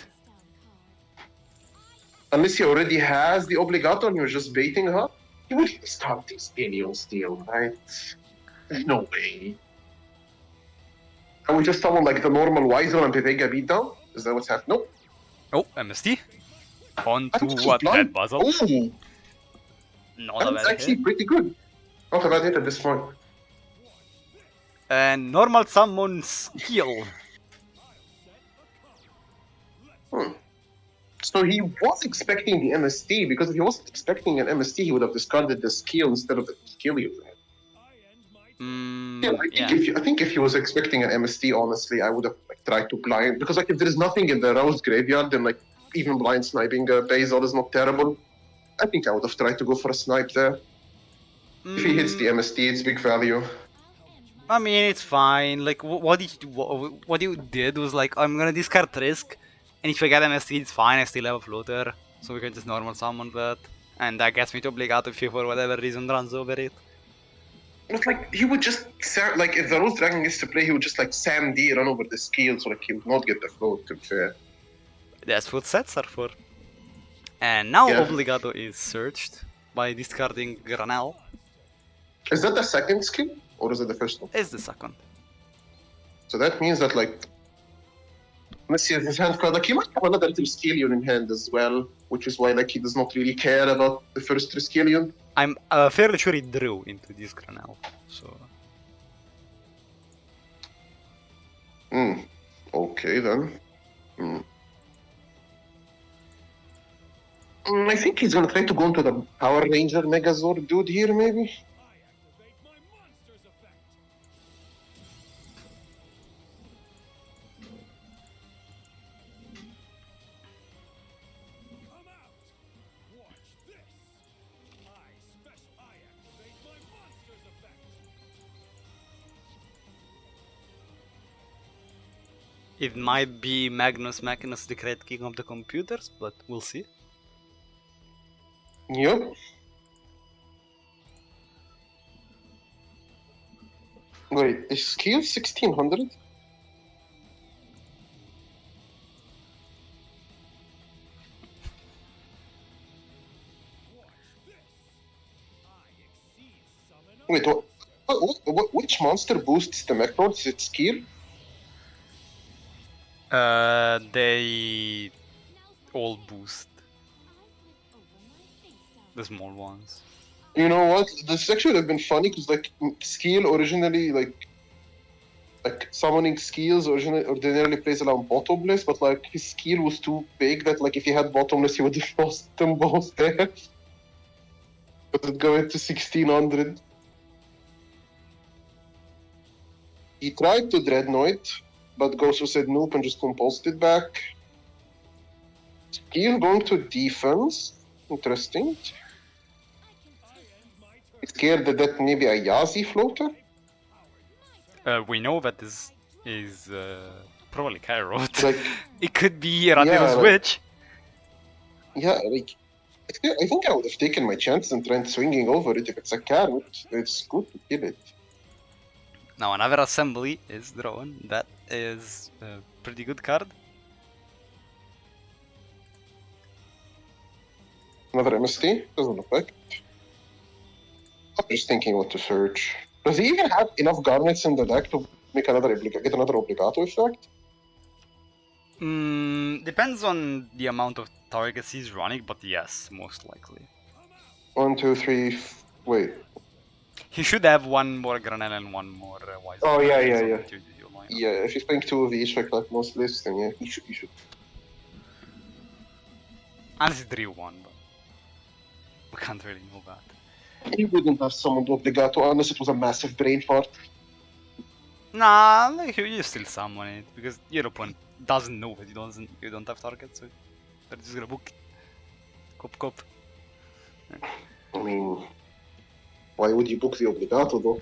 Unless he already has the obligato and you're just baiting her, he will start this alien steal, right? There's no way. And we just summon like the normal Wiser and Pepega beatdown? Is that what's happening? Nope. Oh, MST. On I to think it's what? blind. Red Puzzle. Oh, Not a that's bad actually hit. pretty good. Not a bad hit at this point. And normal summons heal. So he was expecting the MST, because if he wasn't expecting an MST, he would have discarded the skill instead of the skill. Yeah, I think if he was expecting an MST, honestly, I would have like tried to blind, because like if there is nothing in the Rose graveyard, then like even blind sniping Basil is not terrible. I think I would have tried to go for a snipe there. If he hits the MST, it's big value. I mean, it's fine. Like, what you did was like, I'm gonna discard Risk, and if I get MST, it's fine. I still have a floater, so we can just normal summon that, and that gets me to Obligato if he for whatever reason runs over it. But like he would just like if the Rose Dragon gets to play, he would just like Sam D run over the skill, so like he would not get the float. To be fair. That's what sets are for. And now Yeah. Obligato is searched by discarding Granel. Is that the second skill, or is it the first one? Is the second. So that means that like, let's see his hand card. Like he might have another Triskelion in hand as well, which is why like he does not really care about the first Triskelion. I'm fairly sure he drew into this Granel, so. Okay then. I think he's gonna try to go into the Power Ranger Megazord dude here, maybe. It might be Magnus Machinus, the great king of the computers, but we'll see. Yep. Wait, is skill 1600? Wait, which monster boosts the Mechron? Is it skill? They all boost the small ones. You know what? This actually would have been funny because like skill originally like summoning skills ordinarily plays around bottomless, but like his skill was too big that like if he had bottomless he would have lost them both there. But it go into 1600. He tried to Dreadnought, but Gosu said nope and just composed it back. Skill going to defense. Interesting. Scared that maybe a Yazi floater? We know that this is probably Kairos. Like, it could be Randiro's like- Witch. Yeah, like I think I would have taken my chances and tried swinging over it. If it's a carrot, it's good to kill it. Now another assembly is drawn. That is a pretty good card. Another MST doesn't affect. I'm just thinking what to search. Does he even have enough garnets in the deck to make get another obligato effect? Depends on the amount of targets he's running, but yes, most likely. 1, 2, 3. Wait. He should have one more Granel and one more Wise. Oh, yeah, Opponent, yeah, so yeah. that you line up. Yeah, if he's playing 2 of each, like most lists, then yeah, he should. Unless he drew one, but we can't really know that. He wouldn't have summoned obligato unless it was a massive brain fart. Nah, like you still summon it because your opponent doesn't know that you don't have targets, so they're just gonna book. Cop. I mean, why would you book the obligato though?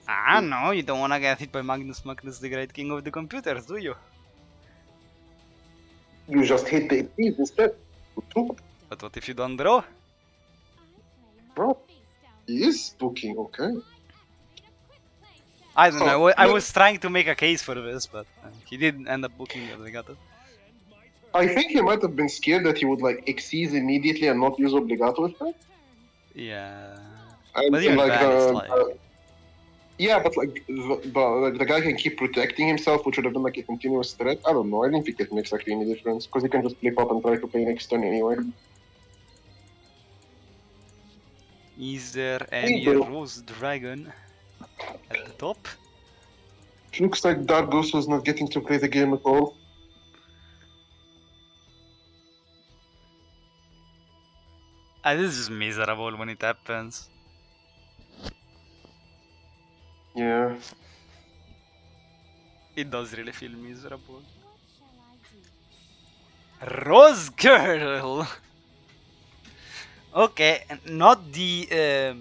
I don't know, you don't wanna get hit by Magnus the Great King of the Computers, do you? You just hit the keys instead. But what if you don't draw? Bro, he is booking, okay. I don't know, I no. was trying to make a case for this, but he did end up booking the obligato. I think he might have been scared that he would like exceed immediately and not use obligato effect. Yeah. And But even like, then, it's like... yeah, but like the guy can keep protecting himself, which would have been like a continuous threat. I don't know. I didn't think it makes actually any difference because he can just flip up and try to play next turn anyway. Is there any bro. Rose Dragon at the top? Looks like Dark Ghost was not getting to play the game at all. This is just miserable when it happens. Yeah. It does really feel miserable. Rose Girl! Okay, not the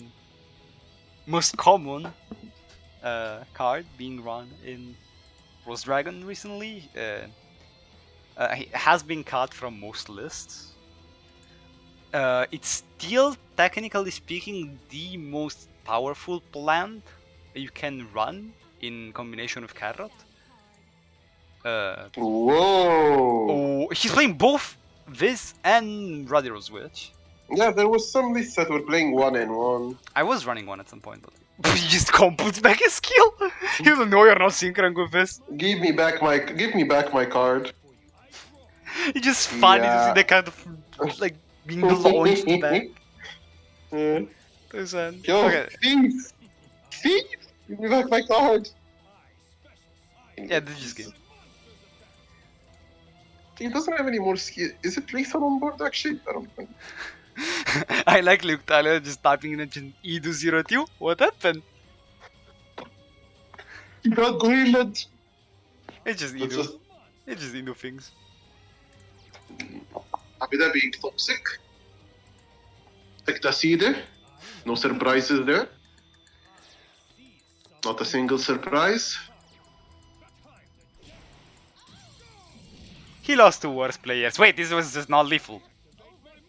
most common card being run in Rose Dragon recently. It has been cut from most lists. It's still, technically speaking, the most powerful plant you can run in combination with Carrot. Whoa! Oh, he's playing both this and Radiro's Witch. Yeah, there was some lists that were playing 1-1. I was running one at some point, but he just puts back his skill. He was like, no, you're not synchronized with this. Give me back my card. It's just funny to see Yeah. the kind of like being launched back. Yeah. Yo, Okay. thief! Thief! Give me back my card. Yeah, this is just game. He doesn't have any more skill. Is it lethal on board actually? I don't think. I like Luke Tyler just typing in engine Edu02. What happened? He got greenland. It's just That's Edu. just- It's just Edu things. Abida being toxic. Tectacide. No surprises there. Not a single surprise. He lost to worse players. Wait, this was just not lethal.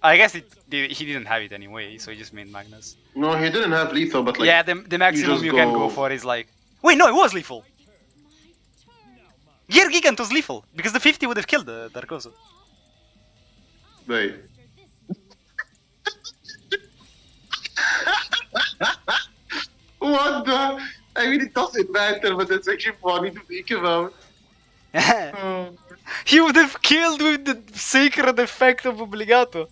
I guess he didn't have it anyway, so he just made Magnus. No, he didn't have lethal, but like Yeah, the maximum just you can go go- for is like... Wait, no, it was lethal! Gear Gigant was lethal, because the 50 would have killed the Darkoso. Wait. What the? I mean, it doesn't matter, but it's actually funny to think about. He would have killed with the sacred effect of Obligato.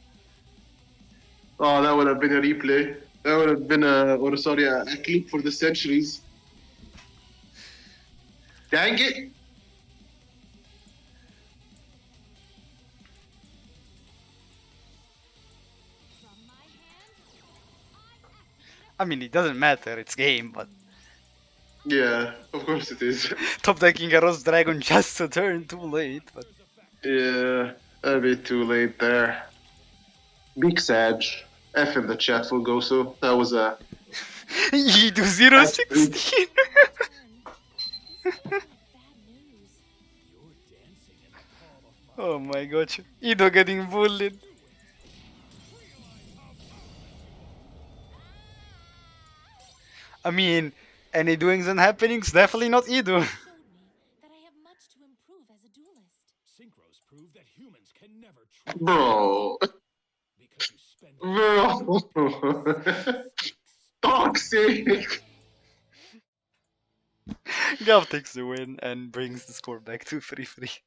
Oh, that would have been a replay. That would have been a clip for the centuries. Dang it! I mean, it doesn't matter, it's game, but... Yeah, of course it is. Top decking a Rose Dragon just a turn too late, but... Yeah, a bit too late there. Big Sage. F in the chat will go so. That was a... You do 0-16! Oh my gosh, Ido getting bullied. I mean, any doings and happenings, definitely not Ido. Showed me that I have much to improve as a duelist. Synchros prove that humans can never truly Bro. because you spend Bro. Toxic! Gav takes the win and brings the score back to 3-3.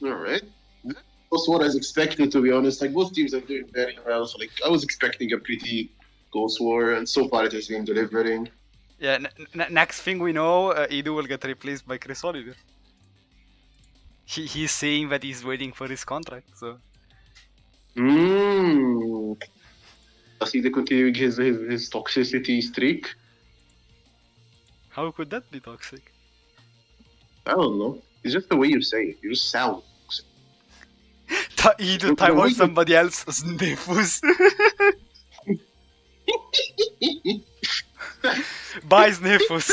Alright. That was what I was expecting, to be honest. Like, both teams are doing very well. So, like, I was expecting a pretty close war, and so far it has been delivering. Yeah, next thing we know, Edu will get replaced by Chris Oliver. He's saying that he's waiting for his contract, so... Does he continuing his toxicity streak? How could that be toxic? I don't know. It's just the way you say it. You just sound toxic. Edu The time way out you- somebody else, Snifus. Bye, Snifus.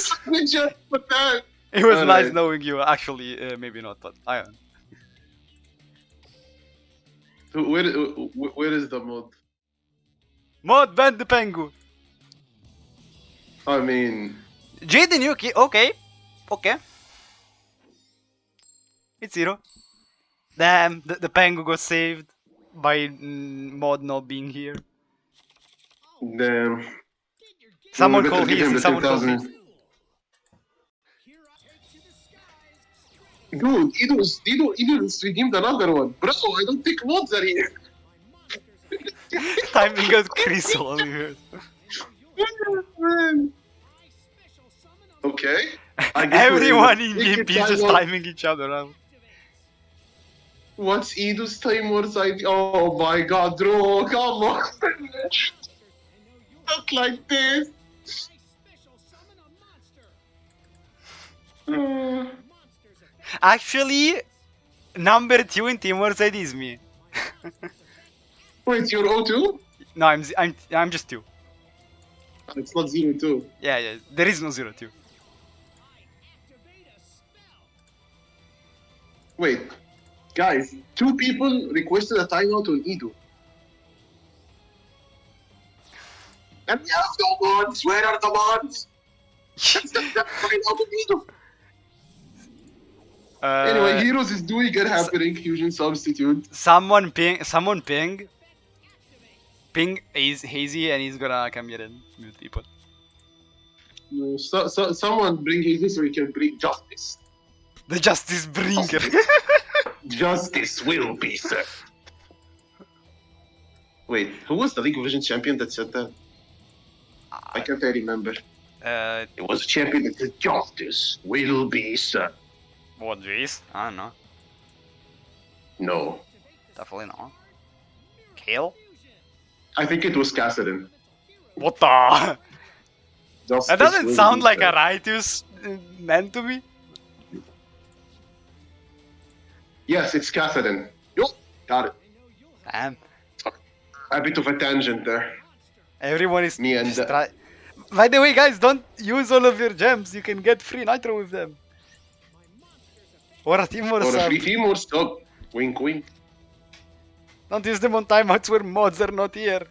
Just put that. It was nice Alright. knowing you. Actually, maybe not, but I am. Where is the mod? Mod ban the pengu. I mean, Jaden Yuki, okay. Okay. It's 0. Damn, the pengu got saved by Mod not being here. damn. Someone We better call give him Hazy, the someone call 10,000. Hazy. Here I take to the skies. Dude, Edo just redeemed another one. Bro, I don't think mods are here. My monsters Timing got Chris Oliver. Man. I special summon a Okay. I guess we're Everyone in in the GP ticket just timeout. timing each other out. What's Edo's time wars ID? Oh my god, bro, come on. Not like this. I special summon a monster. Uh, Monsters of Actually, number 2 in Team Wars ID is me. Wait, you're O2? No, I'm just 2. It's not 0-2. Yeah, there is no 0-2. activate a spell. Wait, guys, 2 people requested a timeout on Edo. And we have no mods! Where are the mods? That's the timeout on Edo. Anyway, Heroes is doing it happening. Fusion substitute. someone ping is Hazy and he's gonna come here and mute people. Someone bring Hazy so we can bring justice. The Justice Bringer. Justice will be served. Wait, who was the League of Legends champion that said that? I can't remember. It was a champion that said justice will be served. What, Jace? I don't know. No, Definitely not. Kale? I think it was Kassadin. What the? Justice That doesn't will sound be like a served. righteous man to me. Yes, it's Kassadin. Yo, got it. Damn. A bit of a tangent there. Everyone is Me and just try. By the way, guys, don't use all of your gems. You can get free nitro with them. Or a team or Or a sub. free team or stop. Wink, wink. Don't use them on timeouts where mods are not here.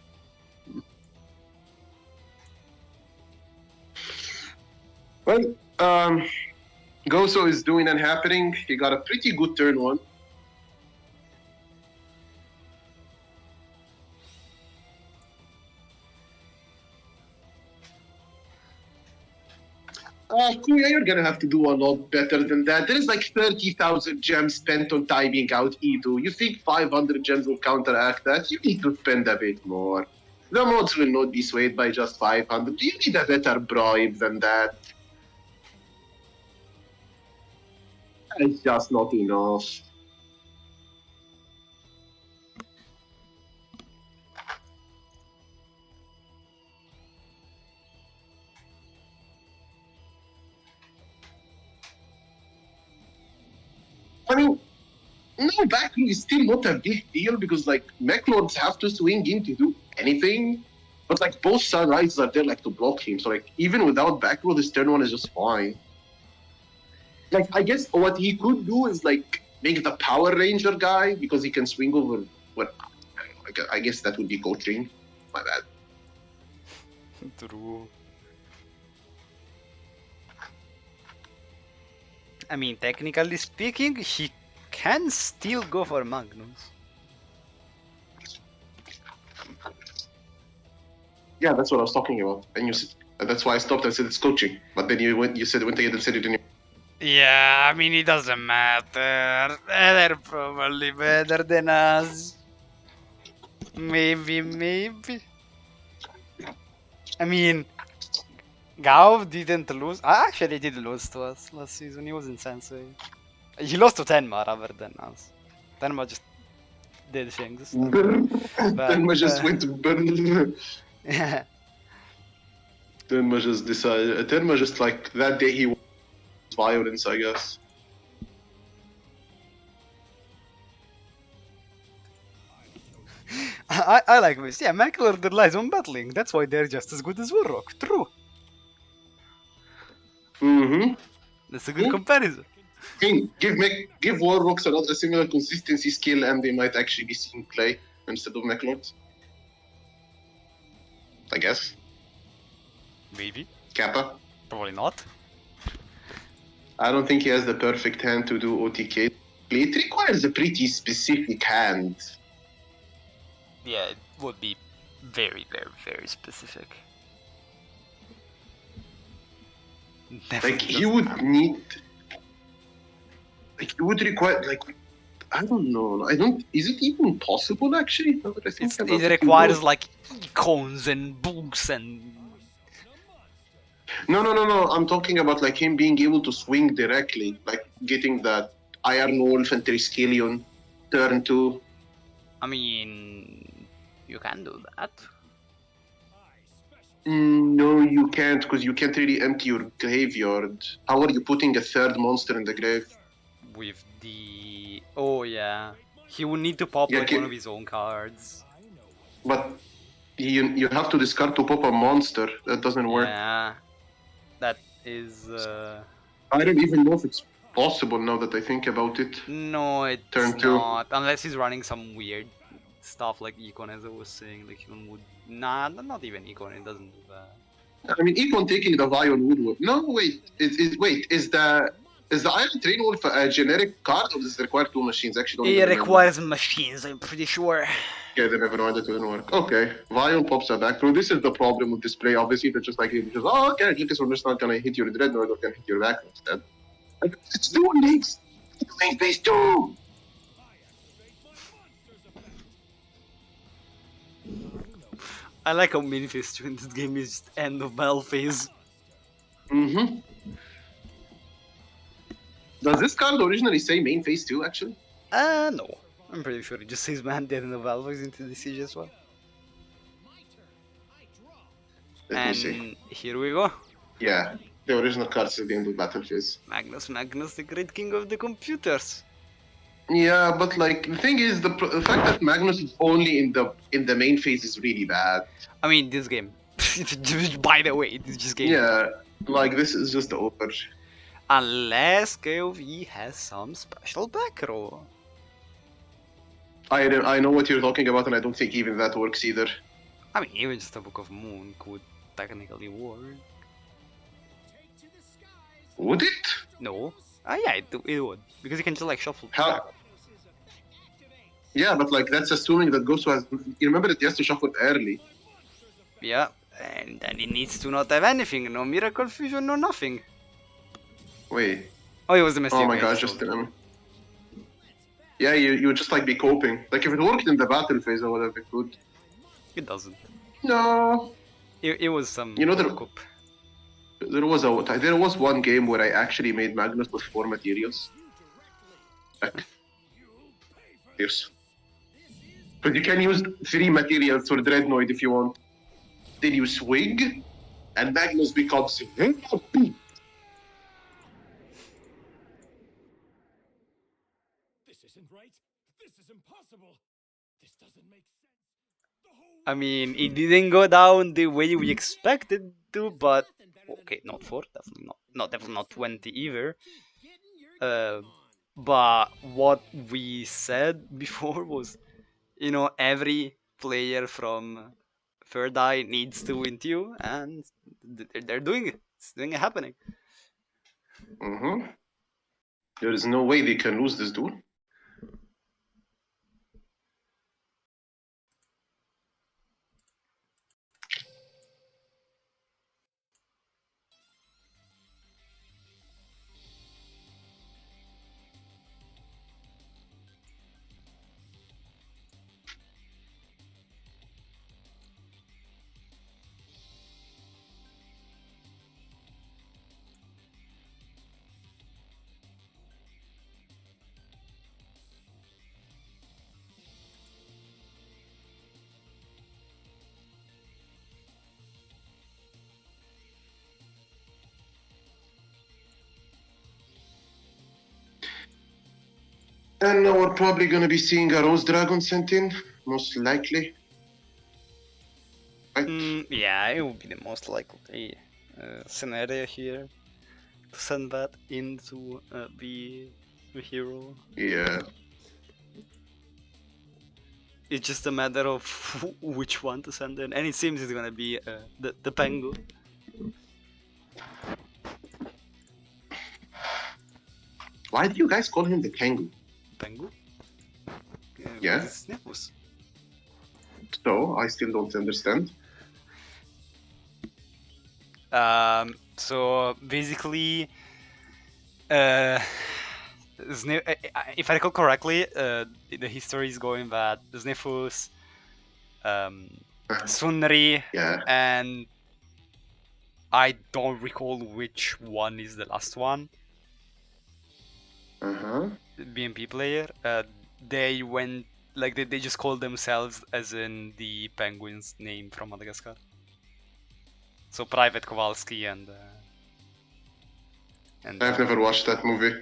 Well, Goso is doing and happening. He got a pretty good turn one. Kuya, you're gonna have to do a lot better than that. There is like 30,000 gems spent on timing out Edo. You think 500 gems will counteract that? You need to spend a bit more. The mods will not be swayed by just 500. You need a better bribe than that. It's just not enough. I mean, no, backroom is still not a big deal because, like, mech lords have to swing in to do anything. But, like, both sunrises are there, like, to block him. So, like, even without backroom, this turn one is just fine. Like, I guess what he could do is, like, make the Power Ranger guy because he can swing over. What? I guess that would be coaching. My bad. True. I mean, technically speaking, he can still go for Magnus. Yeah, that's what I was talking about. And you said that's why I stopped and said it's coaching. But then you went ahead and said it in your. Yeah, I mean, it doesn't matter. They're probably better than us. Maybe. I mean, Gao didn't lose. Actually, he did lose to us last season. He was in Sensei. He lost to Tenma rather than us. Tenma just did things. Tenma just uh, went. Tenma just decided. Tenma just like that day he was violence, I guess. I like this. Yeah, Macular relies on battling. That's why they're just as good as Warrock. True. Mm-hmm. That's a good comparison. Give Warrocks another similar consistency skill, and they might actually be seeing play instead of Mechlords. I guess. Maybe. Kappa. Probably not. I don't think he has the perfect hand to do OTK. It requires a pretty specific hand. Yeah, it would be very, very, very specific. Like he would need. Like you would require like. I don't know. I don't. Is it even possible actually? Now that I think about It requires like icons and books and. No. I'm talking about like him being able to swing directly, like getting that Iron Wolf and Triskelion turn 2. I mean, you can do that. No, you can't, because you can't really empty your graveyard. How are you putting a third monster in the grave? With the. Oh, yeah. He would need to pop Yeah, like one of his own cards. But you have to discard to pop a monster. That doesn't work. Yeah. That is. I don't even know if it's possible now that I think about it. No, it's Turn 2. not. Unless he's running some weird stuff like Econ, as I was saying. Like, Econ would. Nah, not even Econ, it doesn't do that. I mean, Econ taking the Vion would work. No, wait. Is the Iron Train Wolf a generic card, or does it require 2 machines? Actually, don't It even remember. requires machines, I'm pretty sure. Yeah, they never mind, that didn't work. Okay, Vion pops are back. So this is the problem with this play. Obviously, they're just like, oh, okay, Atlantis, we're just not gonna hit your Dreadnought, or can hit your back instead. It's Duel Links! Duel Links phase 2! I like how mini phase 2 in this game is just end of battle phase. Mm-hmm. Does this card originally say main phase 2, actually? No. I'm pretty sure it just says man dead in the battle phase into the siege as well. Let me see. And here we go. Yeah, the original card says the end of battle phase. Magnus, the great king of the computers. Yeah, but like the thing is, the fact that Magnus is only in the main phase is really bad. I mean, this game. By the way, this just game. Yeah, like this is just over. Unless KOV has some special back row. I know what you're talking about, and I don't think even that works either. I mean, even just a Book of Moon could technically work. Would it? No. Yeah, it would. Because you can just like shuffle How? back. Yeah, but like that's assuming that Ghost has. You remember that he has to shuffle early. Yeah, and then it needs to not have anything. No Miracle Fusion, no nothing. Wait. Oh, it was a mistake. Oh my gosh, just yeah, you would just like be coping. Like if it worked in the battle phase, I would have been good. It doesn't. No. It was some. You know, coup. there was one game where I actually made Magnus with 4 materials. Like, yes. But you can use 3 materials for Dreadnought if you want. Then you swing, and Magnus becomes happy. This isn't right. This is impossible. This doesn't make sense. I mean, it didn't go down the way we expected to, but okay, not 4, definitely not. Definitely not 20 either. But what we said before was, you know, every player from Third Eye needs to win 2, and they're doing it. It's doing it happening. Mm-hmm. There is no way they can lose this duel. And now we're probably gonna be seeing a Rose Dragon sent in, most likely. Right? Yeah, it would be the most likely scenario here to send that into be the hero. Yeah. It's just a matter of which one to send in, and it seems it's gonna be the Pengu. Why do you guys call him the Tengu? Pengu? Yeah. It's Nimbus. So, I still don't understand. So basically, if I recall correctly, the history is going that Snifus, Sunri, Yeah. and I don't recall which one is the last one. Uh-huh. BMP player. They went like they just called themselves as in the penguin's name from Madagascar. So Private Kowalski and I've never watched that movie.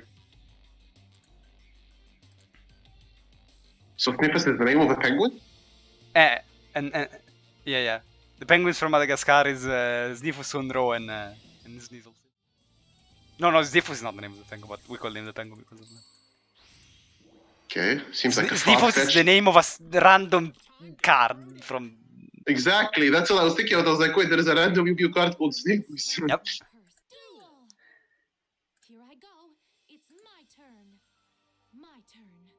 So Sniffus is the name of a penguin? and yeah. The penguins from Madagascar is Snifus Sunro and Sneasel. No, Snifus is not the name of the penguin, but we call him the penguin because of that. Okay, seems like a Snifus is far-fetched... the name of a random card from. Exactly, that's what I was thinking of. I was like, wait, there is a random Yu-Gi-Oh card called Sniffus. Yep. Duel. Here I go. It's my turn. My turn.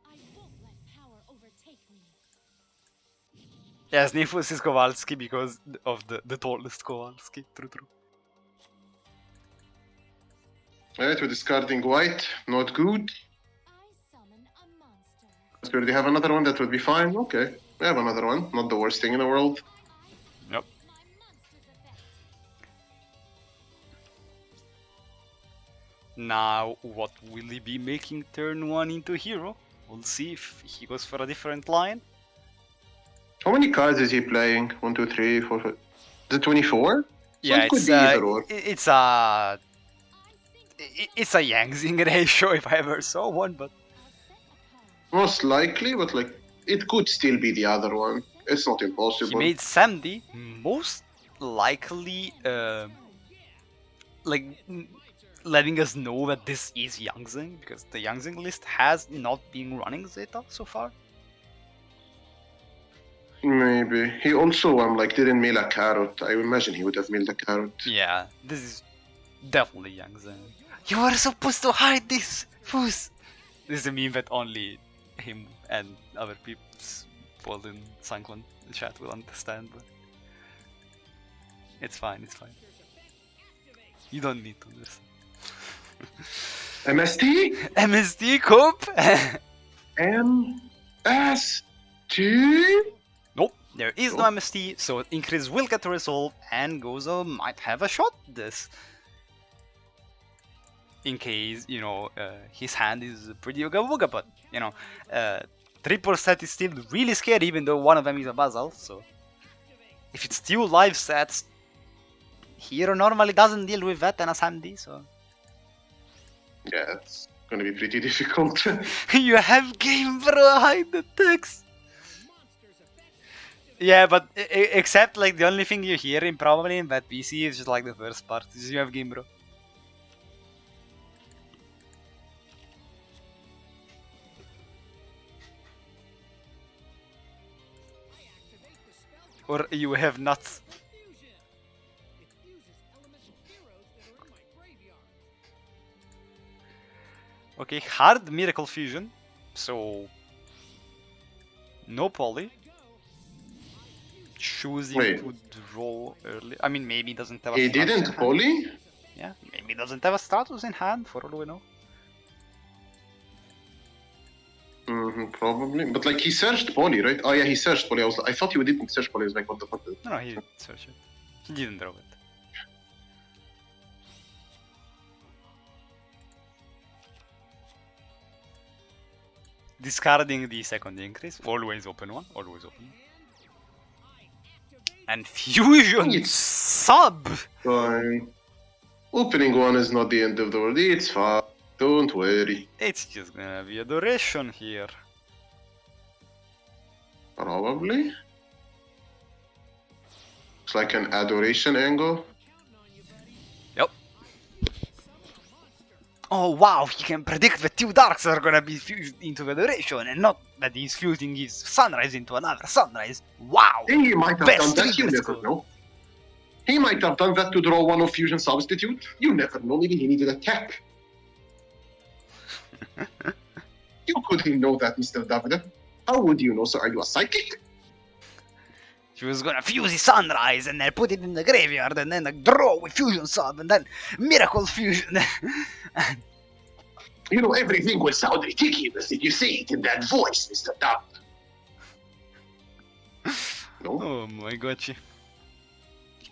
I won't let power overtake me. Yeah, Snifus is Kowalski because of the tallest Kowalski. True. Alright, we're discarding white, not good. I summon a monster. So we already have another one, that would be fine. Okay, we have another one, not the worst thing in the world. Yep. My monster's effect. Now, what will he be making turn 1 into hero? We'll see if he goes for a different line. How many cards is he playing? 1, 2, 3, 4, 5... Is it 24? Yeah, it could be either or. It's a Yangzing ratio if I ever saw one, but Most likely, but like, it could still be the other one. It's not he impossible. made Sandy most likely letting us know that this is Yangzing, because the Yangzing list has not been running Zeta so far. Maybe. He also didn't mail a carrot. I imagine he would have mailed a carrot. Yeah, this is definitely Yangzing. You were supposed to hide this, Foos! This is a meme that only him and other people's Golden Sunklon chat will understand, but it's fine. You don't need to understand. MST? MSD Coop! MST? Nope, there is no MST, so Increase will get resolved and Gozo might have a shot this. In case, his hand is pretty Uga Wuga, but, triple set is still really scary even though one of them is a Basal, so... If it's 2 live sets, Hero normally doesn't deal with that and a Sandy, so... Yeah, it's gonna be pretty difficult. You have game, bro, hide the text! Yeah, but except the only thing you hear probably in that PC is just the first part, is you have game, bro. Or you have nuts. Okay, hard Miracle Fusion, so no poly. Choosing to draw early. I mean, maybe doesn't have a He status didn't in hand. poly? Yeah, maybe doesn't have a status in hand, for all we know. Probably. But he searched poly, right? Oh yeah, he searched poly. I thought he didn't search poly. I was like, what the fuck? No, he didn't search it. He didn't draw it. Discarding the second increase, always open one, And fusion It's sub! Fine. Opening one is not the end of the world. It's fine. Don't worry. It's just gonna be a duration here. Probably. It's like an adoration angle. Yep. Oh wow, he can predict that two darks are gonna be fused into the duration and not that he's fusing his sunrise into another sunrise. Wow! He might have Best done that, you trigger never score. know. He might have done that to draw one of Fusion Substitute. You never know, maybe he needed a tech. You couldn't know that, Mr. Davide. How would you know, sir? Are you a psychic? She was gonna fuse his sunrise and then put it in the graveyard and then like, draw with fusion sub and then miracle fusion. You know, everything will sound ridiculous if you say it in that voice, Mr. Davide. No? Oh my god. He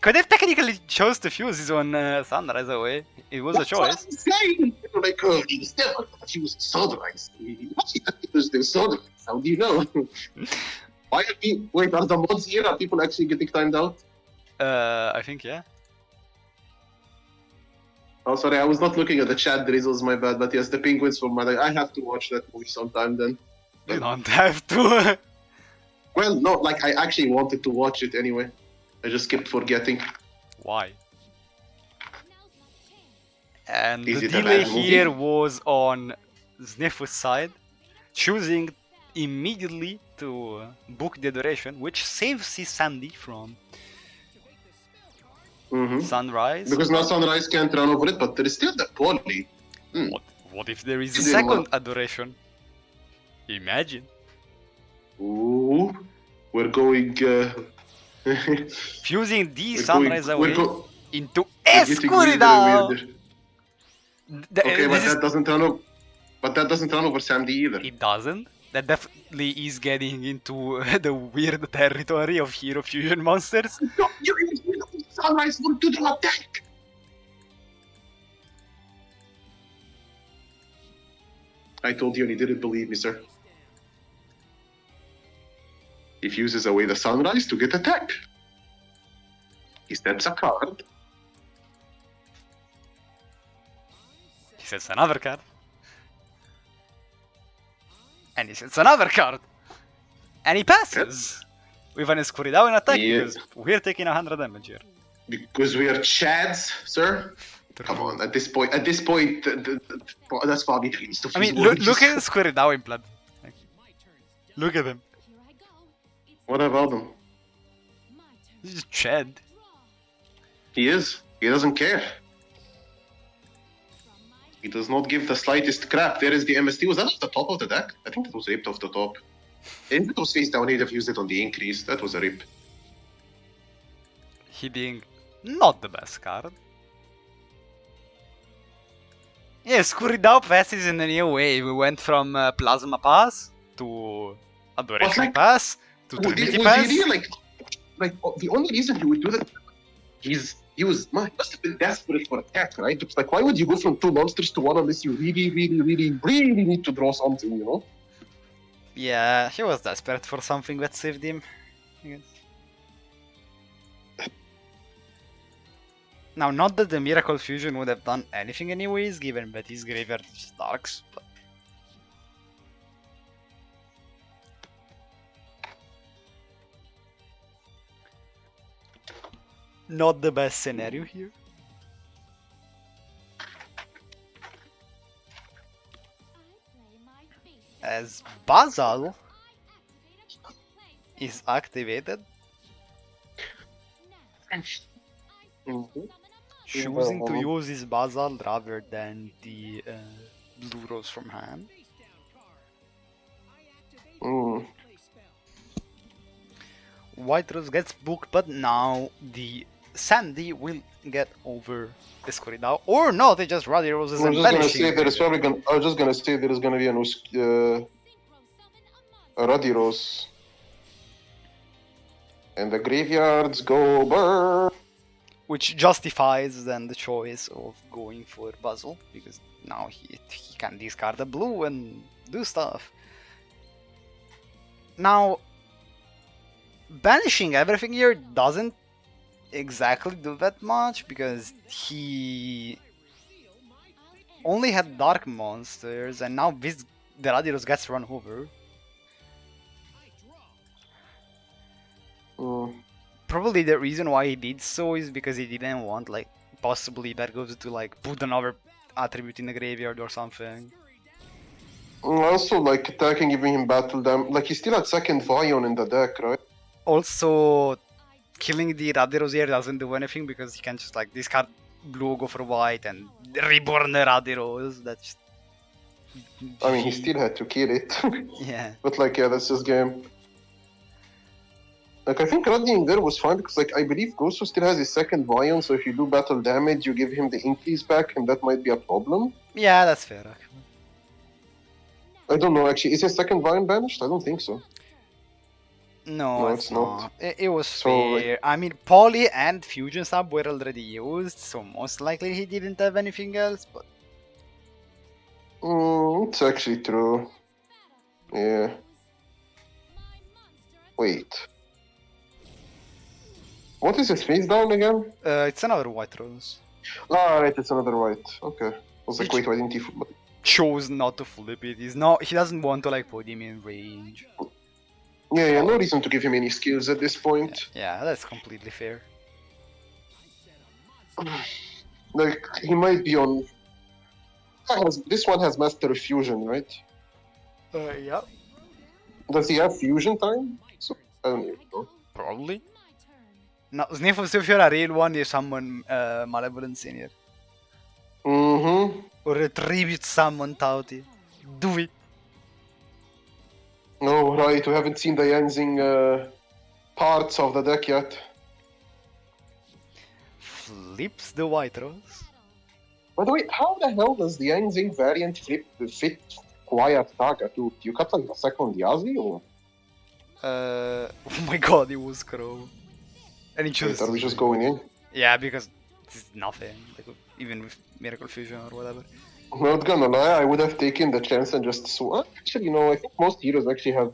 could have technically chose to fuse his own sunrise away. It was a That's what choice. I'm saying. You're like, he's never gonna use sunrise. What's he gonna use the sunrise? How do you know? Why are people... Wait, are the mods here? Are people actually getting timed out? I think, yeah. Oh, sorry, I was not looking at the chat drizzles, my bad. But yes, the Penguins from Mother. I have to watch that movie sometime then. You don't have to. Well, no, like I actually wanted to watch it anyway. I just kept forgetting. Why? Now's my chance. And Is the it a delay bad movie? here was on Snifus' side, choosing immediately to book the duration, which saves his Sandy from Mm-hmm. sunrise. Because now Sunrise can't run over it, but there is still the poly. What if there is a Didn't second work. adoration? Imagine. Ooh, we're going. Fusing the we're sunrise going, away into we're getting weirder Escuridao! and weirder. Okay, but that doesn't run over. But that doesn't run over Sandy either. It doesn't. That definitely is getting into the weird territory of hero fusion monsters. No, you Sunrise will do the attack. I told you and you didn't believe me, sir. He fuses away the sunrise to get attacked. He steps a card. He sets another card. And he sets another card. And he passes! With an Escuridao in attack Yeah. because we're taking 100 damage here. Because we are Chads, sir. Come on, at this point, that's probably the least of I mean, his look worries. at Escuridao in blood. Like, look at him. Here I go. It's What about him? my turn. He's just Chad. Draw. He is. He doesn't care. From my He does not give the slightest crap. There is the MST. Was that off the top of the deck? I think that was ripped off the top. If it was face down, he'd have used it on the increase. That was a rip. Hitting not the best card. Yeah, Escuridao passes in a new way. We went from Plasma Pass to Adoration like- Pass to Was Trinity he Pass. really like the only reason he would do that? He must have been desperate for attack, right? It's like, why would you go from two monsters to one unless you really need to draw something, you know? Yeah, he was desperate for something that saved him. I guess. Now, not that the Miracle Fusion would have done anything anyways, given that his graveyard is darks, but... Not the best scenario here. I play my basic. As Basal I activate a place. is activated, Now, I Mhm. summon a monster. choosing to Well, use his Basal rather than the Blue Rose from hand. Mm. White Rose gets booked, but now the Sandy will get over Escuridao. Or no, they just Ruddy Roses I and was just gonna banishing. say there is probably gonna. I was just gonna say there is gonna be Synchro summon a a Ruddy Rose, and the graveyards go burr. Which justifies then the choice of going for Basil, because now he can discard a blue and do stuff. Now, banishing everything here doesn't exactly do that much because he only had dark monsters, and now this the Radiros gets run over. Mm. Probably the reason why he did so is because he didn't want like possibly that goes to like put another attribute in the graveyard or something. Also, like attacking, giving him battle damage. Like he still had second Vion in the deck, right? Also, killing the Radiros here doesn't do anything because he can just like discard blue, go for white, and reborn the Radiros. That's I mean, he GG. still had to kill it. Yeah. But like, yeah, that's his game. Like, I think Raddying there was fine because, like, I believe Gosu still has his second Vion, so if you do battle damage, you give him the increase back, and that might be a problem. Yeah, that's fair. Actually. I don't know, actually. Is his second Vion banished? I don't think so. No, No, it's it's not. not. It was So, like- fair. I mean, Poly and Fusion Sub were already used, so most likely he didn't have anything else. But It's actually true. Yeah. Wait. What is his face down again? it's another white rose. Ah, right, it's another white. Okay. I was like, Which- wait, why didn't he... Chose not to flip it. He's not. He doesn't want to like put him in range. Yeah, no reason to give him any skills at this point. Yeah, that's completely fair. Like, he might be on... This one has Master of Fusion, right? Yeah. Does he have fusion time? So, I don't even know. Probably. No, Sniffles, if you're a real one, you summon Malevolent Senior. Mm-hmm. Or retribute summon Tauti. Do it. Oh, right, we haven't seen the Yanzing parts of the deck yet. Flips the white rose. By the way, how the hell does the Yanzing variant fit Quiet Saga too? Do you cut like a second Yazi or? Oh my god, it was Crow. And he chose. Wait, are we just going in? Yeah, because it's nothing. Like, even with Miracle Fusion or whatever. Not gonna lie, I would have taken the chance and just actually, no, I think most heroes actually have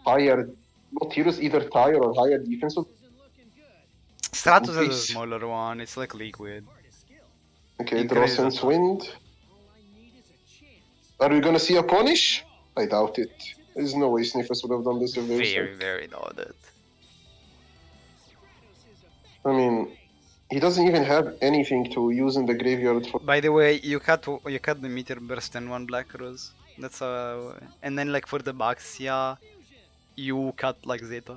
higher. Most heroes either tire or higher defense. Stratos is a Please. smaller one, it's like liquid. Okay, draw Increase sense attack. wind. Are we gonna see a punish? I doubt it. There's no way Sniffers would have done this if they were Very, very loaded. I mean, he doesn't even have anything to use in the graveyard for. By the way, you cut the meteor burst and one black rose. That's and then like for the Baxia, you cut like Zeta.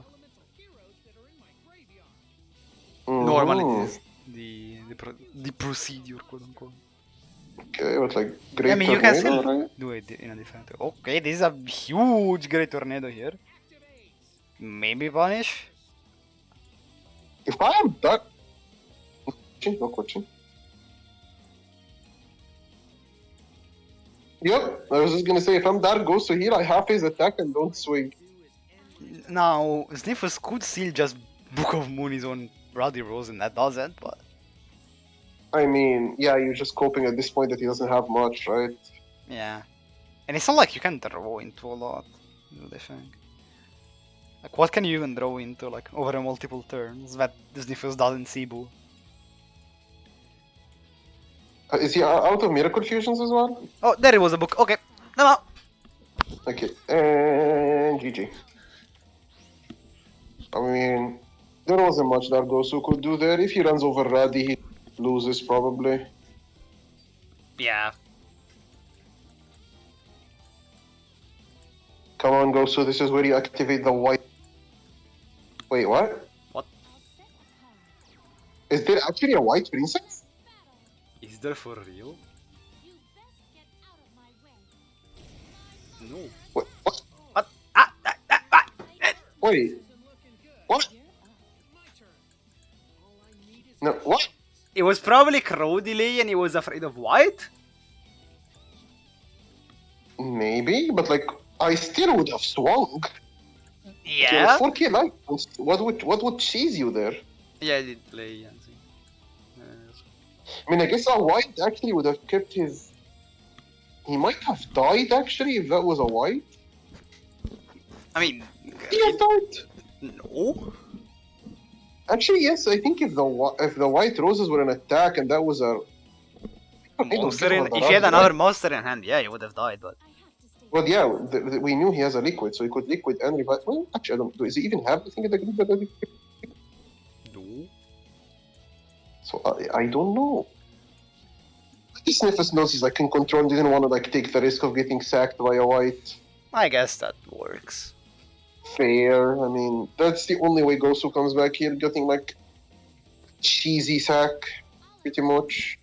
Normally Mhm. this is the procedure, quote unquote. Okay, but like great I mean, you can tornado, still right? do it in a different way. Okay, this is a huge great tornado here. Maybe punish. If I am that, no question. Yep, I was just gonna say if I'm Dark Ghost to heal, I half his attack and don't swing. Now, Sniffles could still just Book of Moon his own Bloody Rose and that doesn't, but I mean, yeah, you're just coping at this point that he doesn't have much, right? yeah. And it's not like you can draw into a lot, do they think? Like, what can you even draw into, like, over a multiple turns that Sniffles doesn't see Boo? Is he out of Miracle Fusions as well? Oh, there it was a book. Okay, no. Okay, and GG. I mean, there wasn't much that Gosu could do there. If he runs over Raddy, he loses probably. Yeah. Come on, Gosu, this is where you activate the white. Wait, what? Is there actually a white princess? Is there for real? No. What? What? What? Wait. What? No, what? It was probably Crow delay and he was afraid of white? Maybe, but like, I still would have swung. Yeah. 4K life. What would cheese you there? Yeah, I did play Yanzi. I mean, I guess a white actually would have kept his. He might have died actually if that was a white. I mean, He have died. no. Actually, yes. I think if the white roses were an attack and that was a Monster in. If he had another monster in hand, yeah, he would have died. But I have to stay. Well, yeah, we knew he has a liquid, so he could liquid and revive. Well, actually, I don't. Does he even have anything in the group? no. So I don't know. Sniffus knows he's like in control. Didn't want to like take the risk of getting sacked by a white. I guess that works. Fair. I mean, that's the only way Gosu comes back here, getting like cheesy sack, pretty much.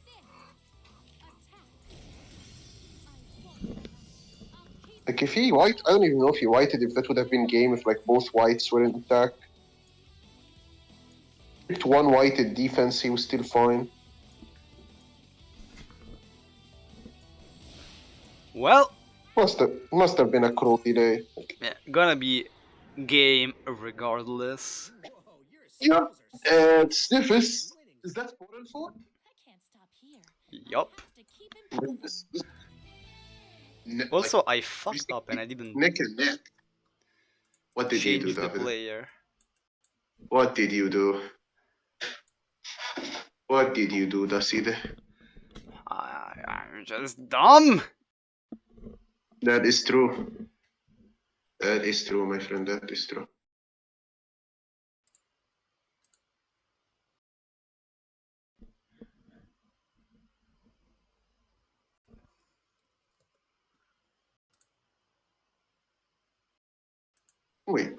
Like if he white, I don't even know if he whited. If that would have been game if like both whites were in attack. Picked one whited defense, he was still fine. Well, Must have been a cruelty day. yeah, gonna be game regardless. Whoa, your Yeah. skills are Sniffus. Is that 4-4? I can't stop here. Yup. I have to keep improving. Also, I fucked up and I didn't Neck and neck. What did you do, change the Davide? player. What did you do? What did you do, Davide? I'm just dumb. That is true. That is true, my friend. That is true. Wait.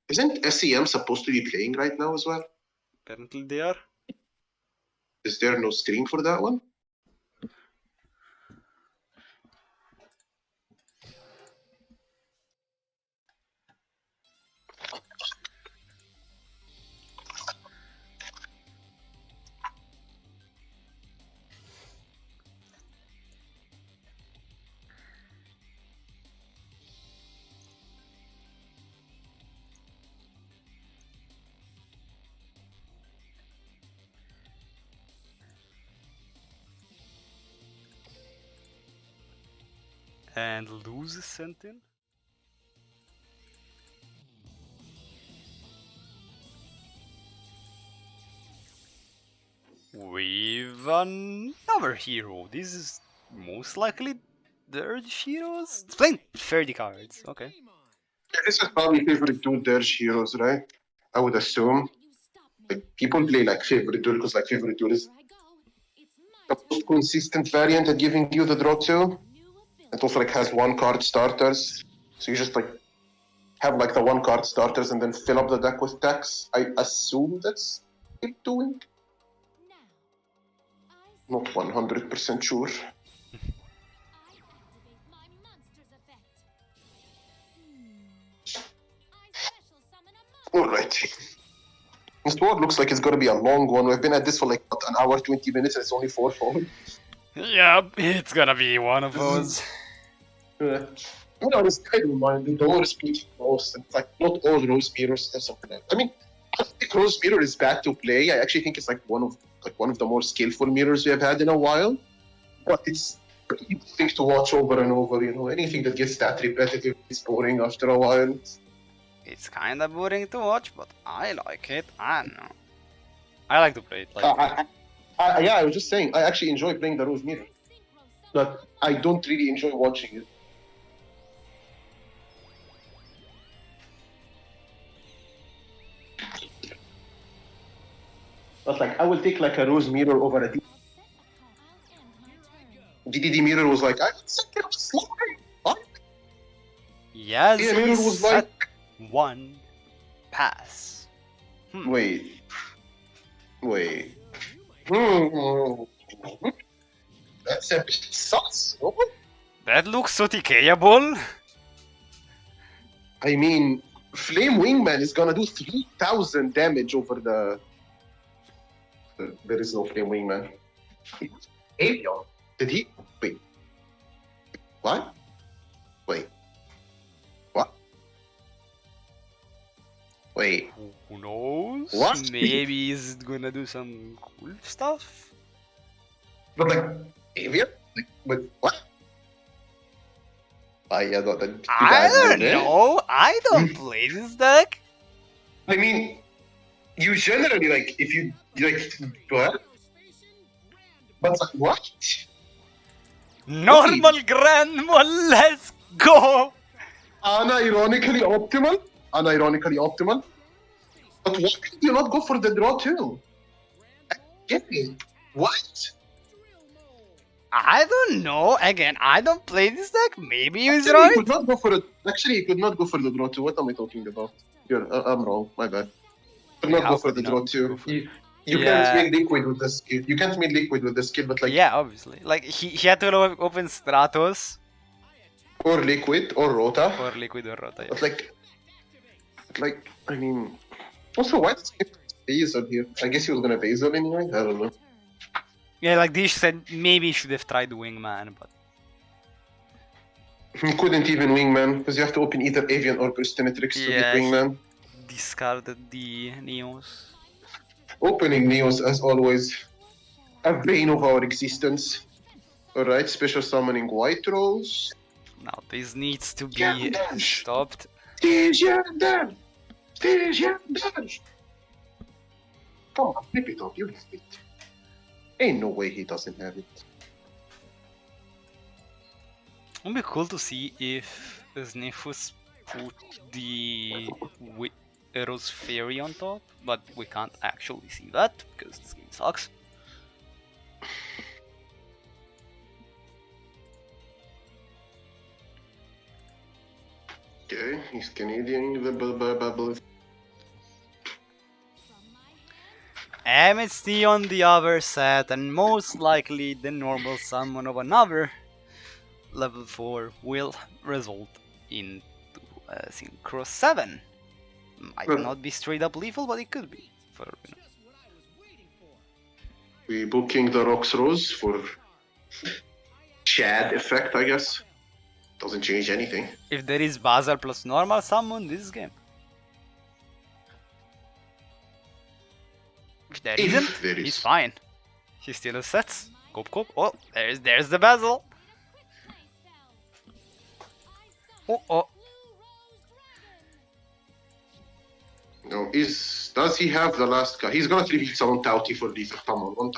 Isn't SEM supposed to be playing right now as well? Apparently they are. Is there no stream for that one? And lose sent in. With another hero. This is most likely third heroes. It's playing 30 cards. Okay. Yeah, this is probably favorite duel Dirge heroes, right? I would assume. You stop me. Like people play like favorite duel because like favorite duel is Here I go. It's my the turn. most consistent variant at giving you the draw two. New It also like has one card starters, so you just like have like the one card starters and then fill up the deck with decks. I assume that's what you're doing. Now, Not 100% sure. I activate my monster's effect. I special summon a monster. Alright. This war looks like it's gonna be a long one. We've been at this for like what, an hour 20 minutes and it's only 4-4. Yep, it's gonna be one of those. You know, this I don't mind. The door is pretty close. It's like not all rose mirrors have something like I mean, I don't think rose mirror is bad to play. I actually think it's like one of the more skillful mirrors we have had in a while. But it's pretty thing to watch over and over, you know. Anything that gets that repetitive is boring after a while. It's kinda boring to watch, but I like it. I don't know. I like to play it. Like, Yeah, I was just saying, I actually enjoy playing the rose mirror, but I don't really enjoy watching it. But like, I will take like a rose mirror over a I'll set a card. I'll end my turn. DDD mirror was like, I would set it slowly. What? yes, Yeah, mirror was set like, one pass. wait. That's a bit sus. No? That looks so TKable. I mean, Flame Wingman is gonna do 3,000 damage over the. There is no Flame Wingman. Avion. Did he? Wait. What? Wait. What? Wait. Who knows? What? Maybe he's gonna do some cool stuff. But like, Avion? Like, but what? I don't know. I don't know. I don't play this deck. I mean, you generally like if you like what? But like, what? Normal Grandma, let's go! Unironically optimal. Unironically optimal. But why did you not go for the draw too? Get me. What? I don't know. Again, I don't play this deck. Maybe he's Actually, he right. could not go for it. Actually, he could not go for the draw too. What am I talking about? I'm wrong. My bad. Could Wait, not how go for could the he draw not too. go for it? You can't Yeah. main liquid with the skill. You can't main liquid with the skill, but like Yeah, obviously. Like, he had to open Stratos or liquid or rota. or Liquid or Rota. But like I mean, also why does he Basil here? I guess he was gonna Basil anyway. I don't know. Yeah, like Dish said, maybe he should have tried Wingman, but He couldn't even wingman because you have to open either Avian or Burstinatrix to get yeah, he wingman. discarded the Neos. Opening Neos as always. A bane of our existence. Alright, special summoning White Rose. Now this needs to be Yeah. stopped. Station! Come on, flip it up, you have it. Ain't no way he doesn't have it. It would be cool to see if Sniffus put the Eros Fairy on top, but we can't actually see that because this game sucks. Okay, he's Canadian, the bubble. MHD on the other set, and most likely the normal summon of another level 4 will result into Synchro 7. Might not be straight up lethal, but it could be. For, you know. We booking the Rox Rose for Chad effect, I guess. Doesn't change anything. If there is Bazaar plus normal summon, this is game. If there If isn't, there he's is. fine. He still has sets. Cop cop. Oh, there's the Basil. Oh. No, does he have the last guy? He's gonna leave someone touty for lethal. Come on, one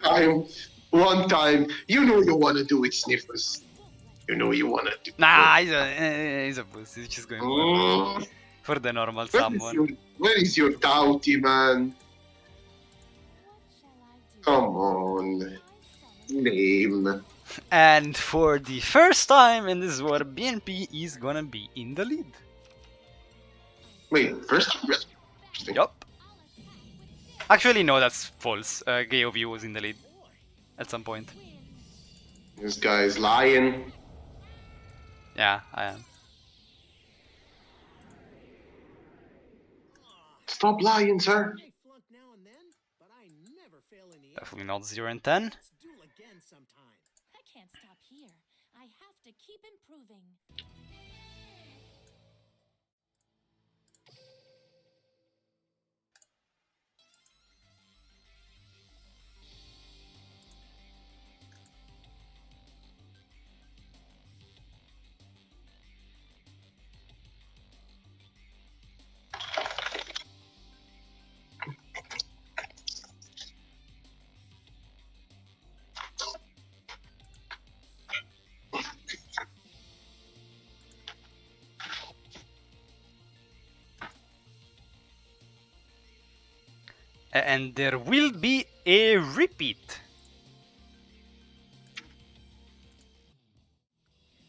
time. One time. You know you wanna do it, Sniffers. You know you wanna do it. Nah, he's a pussy. He's just going for the normal summon. Where is your touty, man? Come on. Lame. And for the first time in this war, BNP is gonna be in the lead. Wait, first time? Interesting. Yup. Actually, no, that's false. GOV was in the lead at some point. This guy's lying. Yeah, I am. Stop lying, sir. Definitely not 0 and 10. I can't stop here. I have to keep improving. And there will be a repeat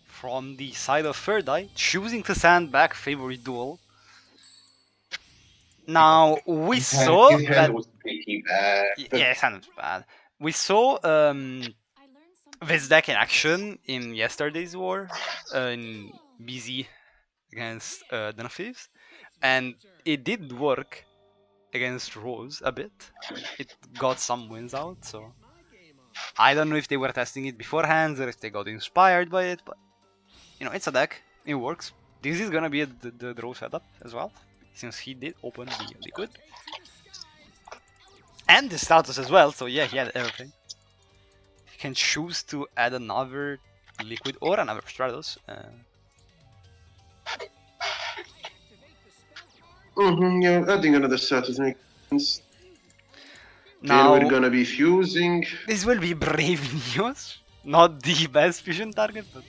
from the side of Third Eye, choosing to send back favorite duel. Now we saw His that hand was pretty bad. yeah, his hand was bad. We saw this deck in action in yesterday's war in BZ against Den of Thieves, and it did work against Rose a bit. It got some wins out, so I don't know if they were testing it beforehand or if they got inspired by it, but you know, it's a deck. It works. This is gonna be the draw setup as well, since he did open the liquid and the status as well. So yeah, he had everything. He can choose to add another liquid or another Stratos. Yeah, adding another set is making sense. Then Now, we're gonna be fusing. this will be brave news. Not the best fusion target, but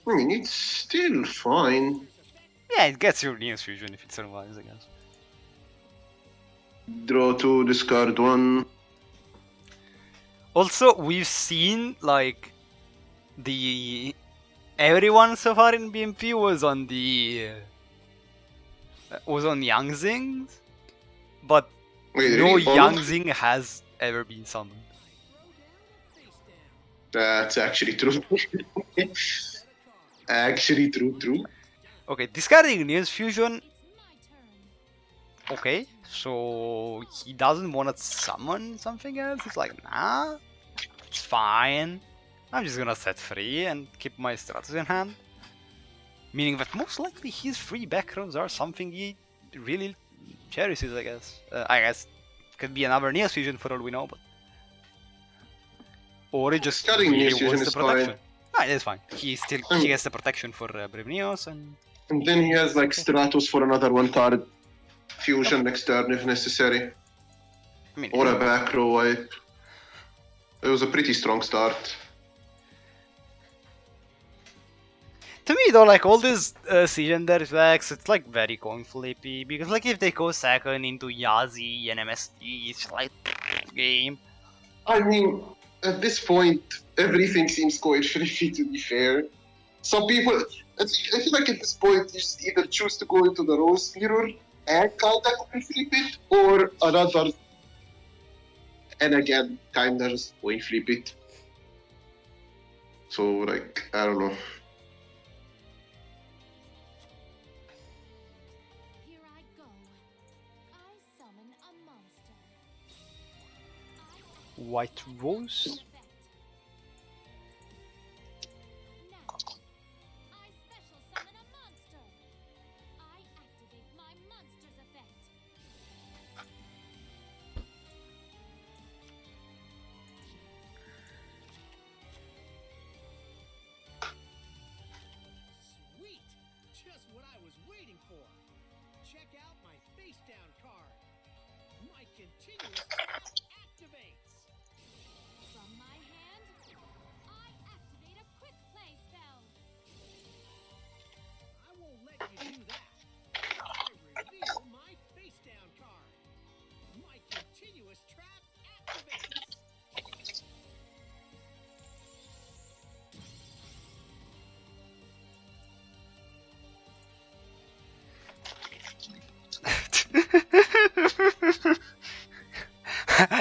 I mean, it's still fine. yeah, it gets your news fusion if it survives, I guess. Draw 2, discard 1. Also, we've seen like everyone so far in BMP was on the Yangzing, but Wait, no really? All of- Yangzing has ever been summoned. That's actually true. Actually true. Okay, discarding news fusion. It's my turn. Okay, so he doesn't want to summon something else. He's like, nah, it's fine. I'm just gonna set free and keep my strategy in hand. Meaning that most likely his free backgrounds are something he really cherishes, I guess. I guess could be another Neos fusion for all we know, but or it just Discarding really Neos fusion wants the is fine. protection. No, it's fine. He gets the protection for Brave Neos, and And then he has like Stratos for another 1 card fusion next turn if necessary. I mean, Or a back row wipe. It was a pretty strong start. to me though, like all these Legendary decks, it's like very coin flippy because like if they go second into Yazi and MST, it's like game. I mean, at this point, everything seems coin flippy to be fair. Some people, I feel like at this point, you just either choose to go into the Rose Mirror and kinda coin flip it, or another, and again, kinda just coin flip it. So, like, I don't know. Here I go. I summon a monster. White Rose. Now, I special summon a monster. I activate my monster's effect. Sweet! Just what I was waiting for. Check out my face down card. My continuous activates. From my hand, I activate a quick play spell. I won't let you do that. I reveal my face down card. My continuous trap activates.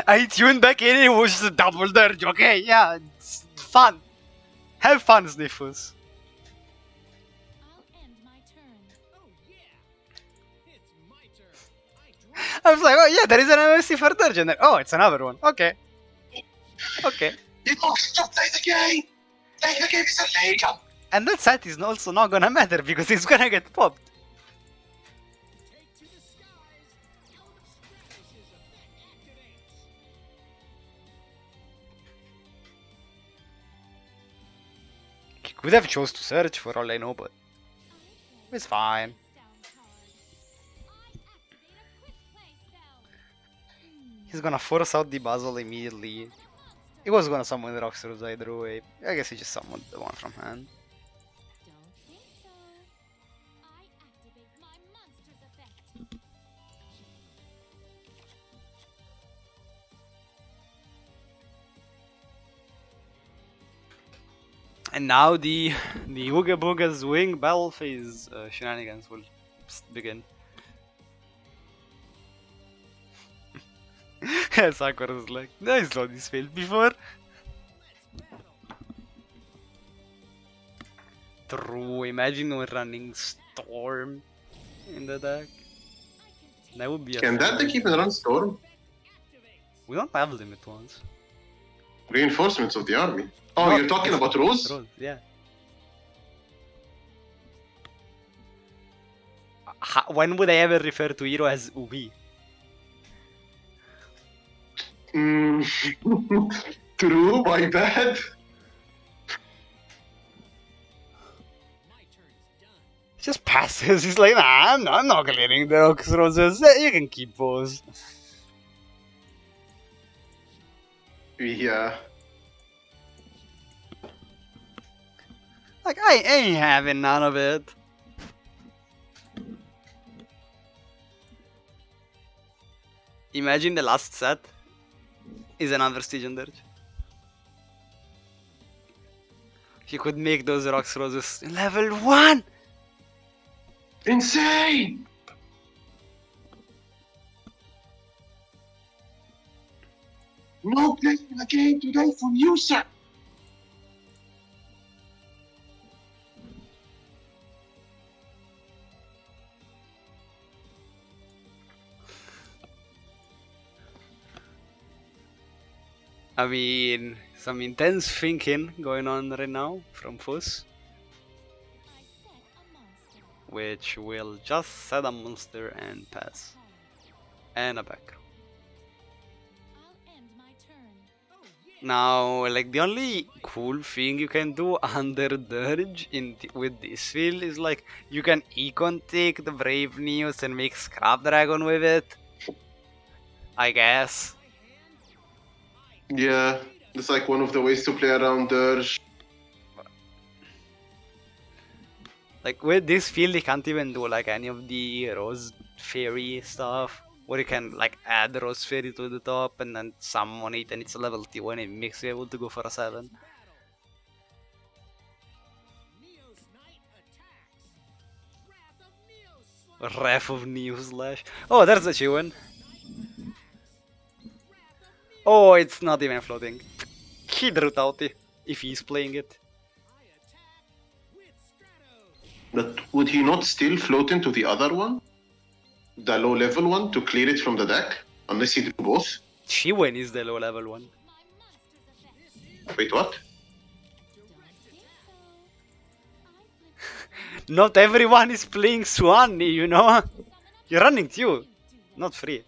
I tuned back in, it was just a double dirge, okay? Yeah, it's fun. Have fun, Sniffles. I'll end my turn. Oh yeah! It's my turn. I draw. I was like, oh yeah, there is an MSC for dirge, and then, oh, it's another one. Okay. Okay. You don't stop play the game! Play the game is illegal! And that set is also not gonna matter because it's gonna get popped. Take to the skies. Stratus's effect activates. He could have chose to search for all I know, but I it's fine. face down card. I activate a quick play spell. He's gonna force out the Basil immediately. He was gonna summon the Rockstars either way. I guess he just summoned the one from hand. Don't think so. I activate my monster's effect. And now the Ooga Booga's Wing Battle Phase shenanigans will begin. Sakura's like, I saw this failed before. True, imagine we're running Storm in the deck. That would be a Can that fun- deck even run Storm? We don't have limit ones. Reinforcements of the army. Oh, No, you're talking it's about Rose? yeah. When would I ever refer to Hero as Ubi? Mm. True, my bad. My turn is done. Just passes. He's like, nah, I'm not clearing the Rox Roses. You can keep those. Yeah. Like, I ain't having none of it. Imagine the last set is another Stygian Dirge. If you could make those Rox Roses level 1! Insane! No playing the game today from you, sir! I mean, some intense thinking going on right now from Fuss, I set a monster. which will just set a monster and pass. And a back row. I'll end my turn. Now, like, the only cool thing you can do under Dirge with this field is, like, you can econ take the Brave Neos and make Scrap Dragon with it. I guess. Yeah, it's like one of the ways to play around Dirge. Like, with this field, you can't even do, like, any of the Rose Fairy stuff. Or you can, like, add Rose Fairy to the top and then summon it and it's a level 2 and it makes you able to go for a 7. Neos Knight attacks. Wrath of Neos Wrath Slash. of Neo Slash. Oh, there's a Chewin. Oh, it's not even floating. He drew Tauti, if he's playing it. I attack with Stratos. But would he not still float into the other one? The low level one to clear it from the deck? Unless he drew both? Chewin is the low level one. My monster's effect. Wait, what? Don't think so. I flip Not everyone is playing Swanee, you know? You're running two, not free.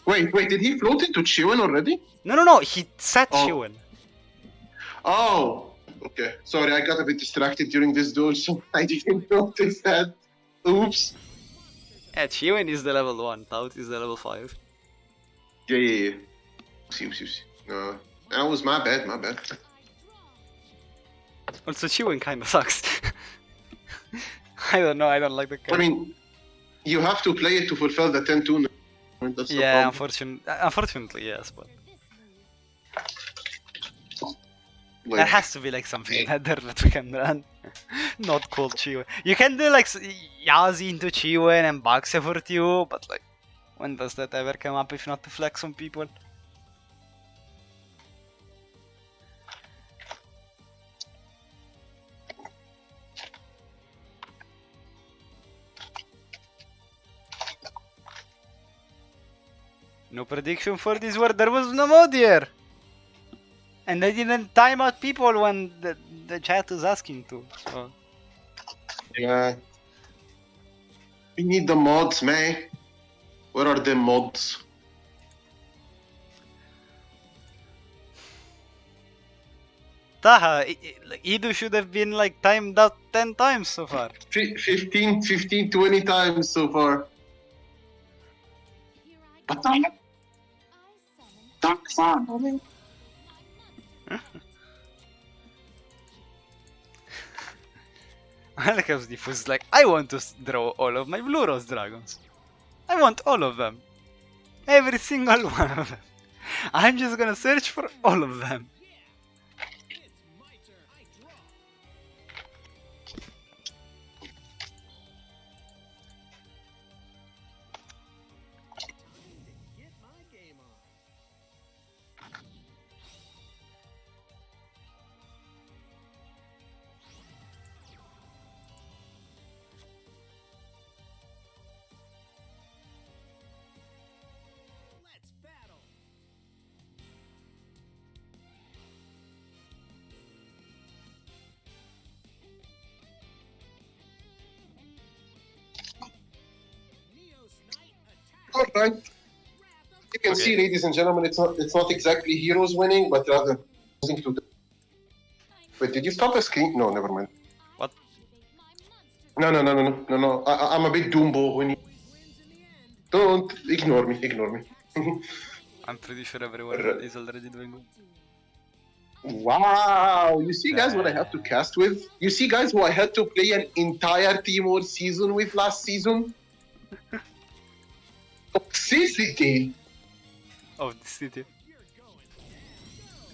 Wait, did he float into Chiwen already? No, he set Oh. Chewin. Oh, okay. Sorry, I got a bit distracted during this duel, so I didn't notice that. Oops. Yeah, Chewin is the level 1, Tout is the level 5. Yeah. Oops. That was my bad. Also, Chewin kinda sucks. I don't know, I don't like the I card. mean, you have to play it to fulfill the 10-2. That's the Yeah, problem. unfortunately, yes, but Like, there has to be like something better that we can run. Not called Chewin. You can do like Yazi into Chewin and Baxia for you, but like, when does that ever come up if not to flex on people? No prediction for this where there was no mod here! And I didn't time out people when the chat was asking to, so... yeah. We need the mods, man. Where are the mods? Taha, Idu should have been like timed out 10 times so far. 15, 20 times so far. Here I But go. I I summon Dark Sun. my monster's I like how Stiff was like, I want to draw all of my Blue Rose Dragons. I want all of them. Every single one of them. I'm just gonna search for all of them. It's my turn. I draw. Time to get my game on. Let's battle. Neos Knight attack. Alright. You can see, ladies and gentlemen, it's not exactly heroes winning, but rather losing to the. Wait, did you stop the screen? No, never mind. What? activate my monster's No. I'm a big Doombo when you don't ignore me. Ignore me. I'm pretty sure everyone is already doing good. Wow, you see guys what I have to cast with? You see guys who I had to play an entire team or season with last season? Toxicity! Of the city.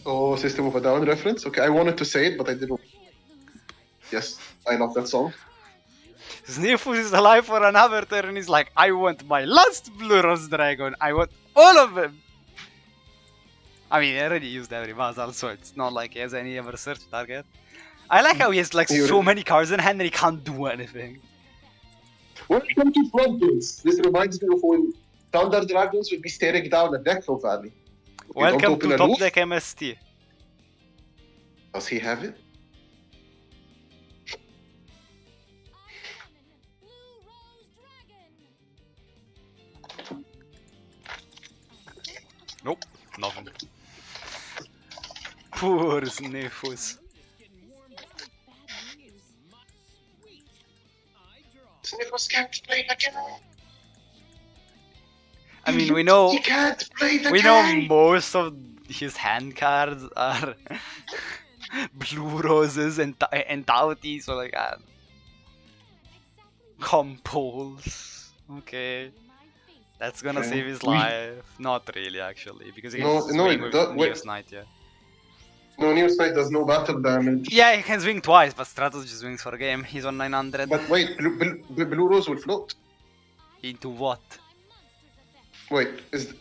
Oh, System of a Down reference? Okay, I wanted to say it, but I didn't. Yes, I love that song. Sniffus is alive for another turn. He's like, I want my last Blue Rose Dragon. I want all of them. I mean, he already used every Mazal, so it's not like he has any other search target. I like how he has like so many cards in hand and he can't do anything. Welcome to Floodgates. This reminds me of when Thunder Dragons would be staring down at Necro Valley. Okay, don't Welcome open to a Top roof. Deck MST. Does he have it? Nope, nothing. Poor Sniffus. Sniffles can't play the game. I mean, we know He can't play the we know game. most of his hand cards are Blue Roses and Tauti, so like Compulse. Okay. That's gonna save his life. Not really, actually, because he can swing with Neos Knight, yeah. No, Neos Knight does no battle damage. Yeah, he can swing twice, but Stratos just swings for a game. He's on 900. But wait, Blue Rose will float. Into what? Wait,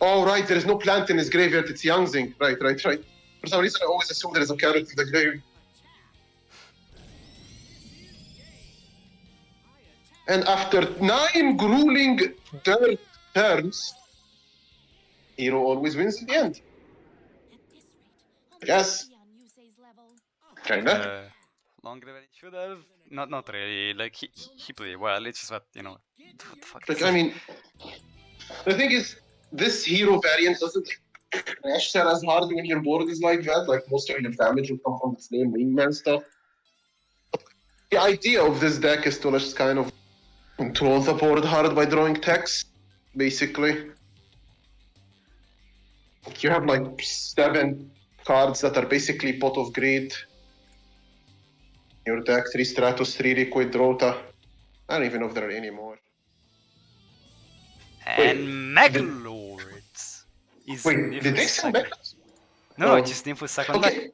oh right, there is no plant in his graveyard, it's Yangzing. Right. For some reason I always assume there is a carrot in the grave. And after 9 grueling dirt turns, hero always wins in the end. Yes. Kinda. Longer than he should have. Not really. Like he played well. It's just what what the fuck. Like I mean, the thing is, this hero variant doesn't crash set as hard when your board is like that. Like most of your damage will come from the flame wingman stuff. The idea of this deck is to just kind of control the board hard by drawing text, basically. You have like 7 cards that are basically pot of greed. Your deck 3 Stratos, 3 Liquid Rota. I don't even know if there are any more. And Megalords is Wait, did they sell Megalords? No, it's just Nymphus second Okay.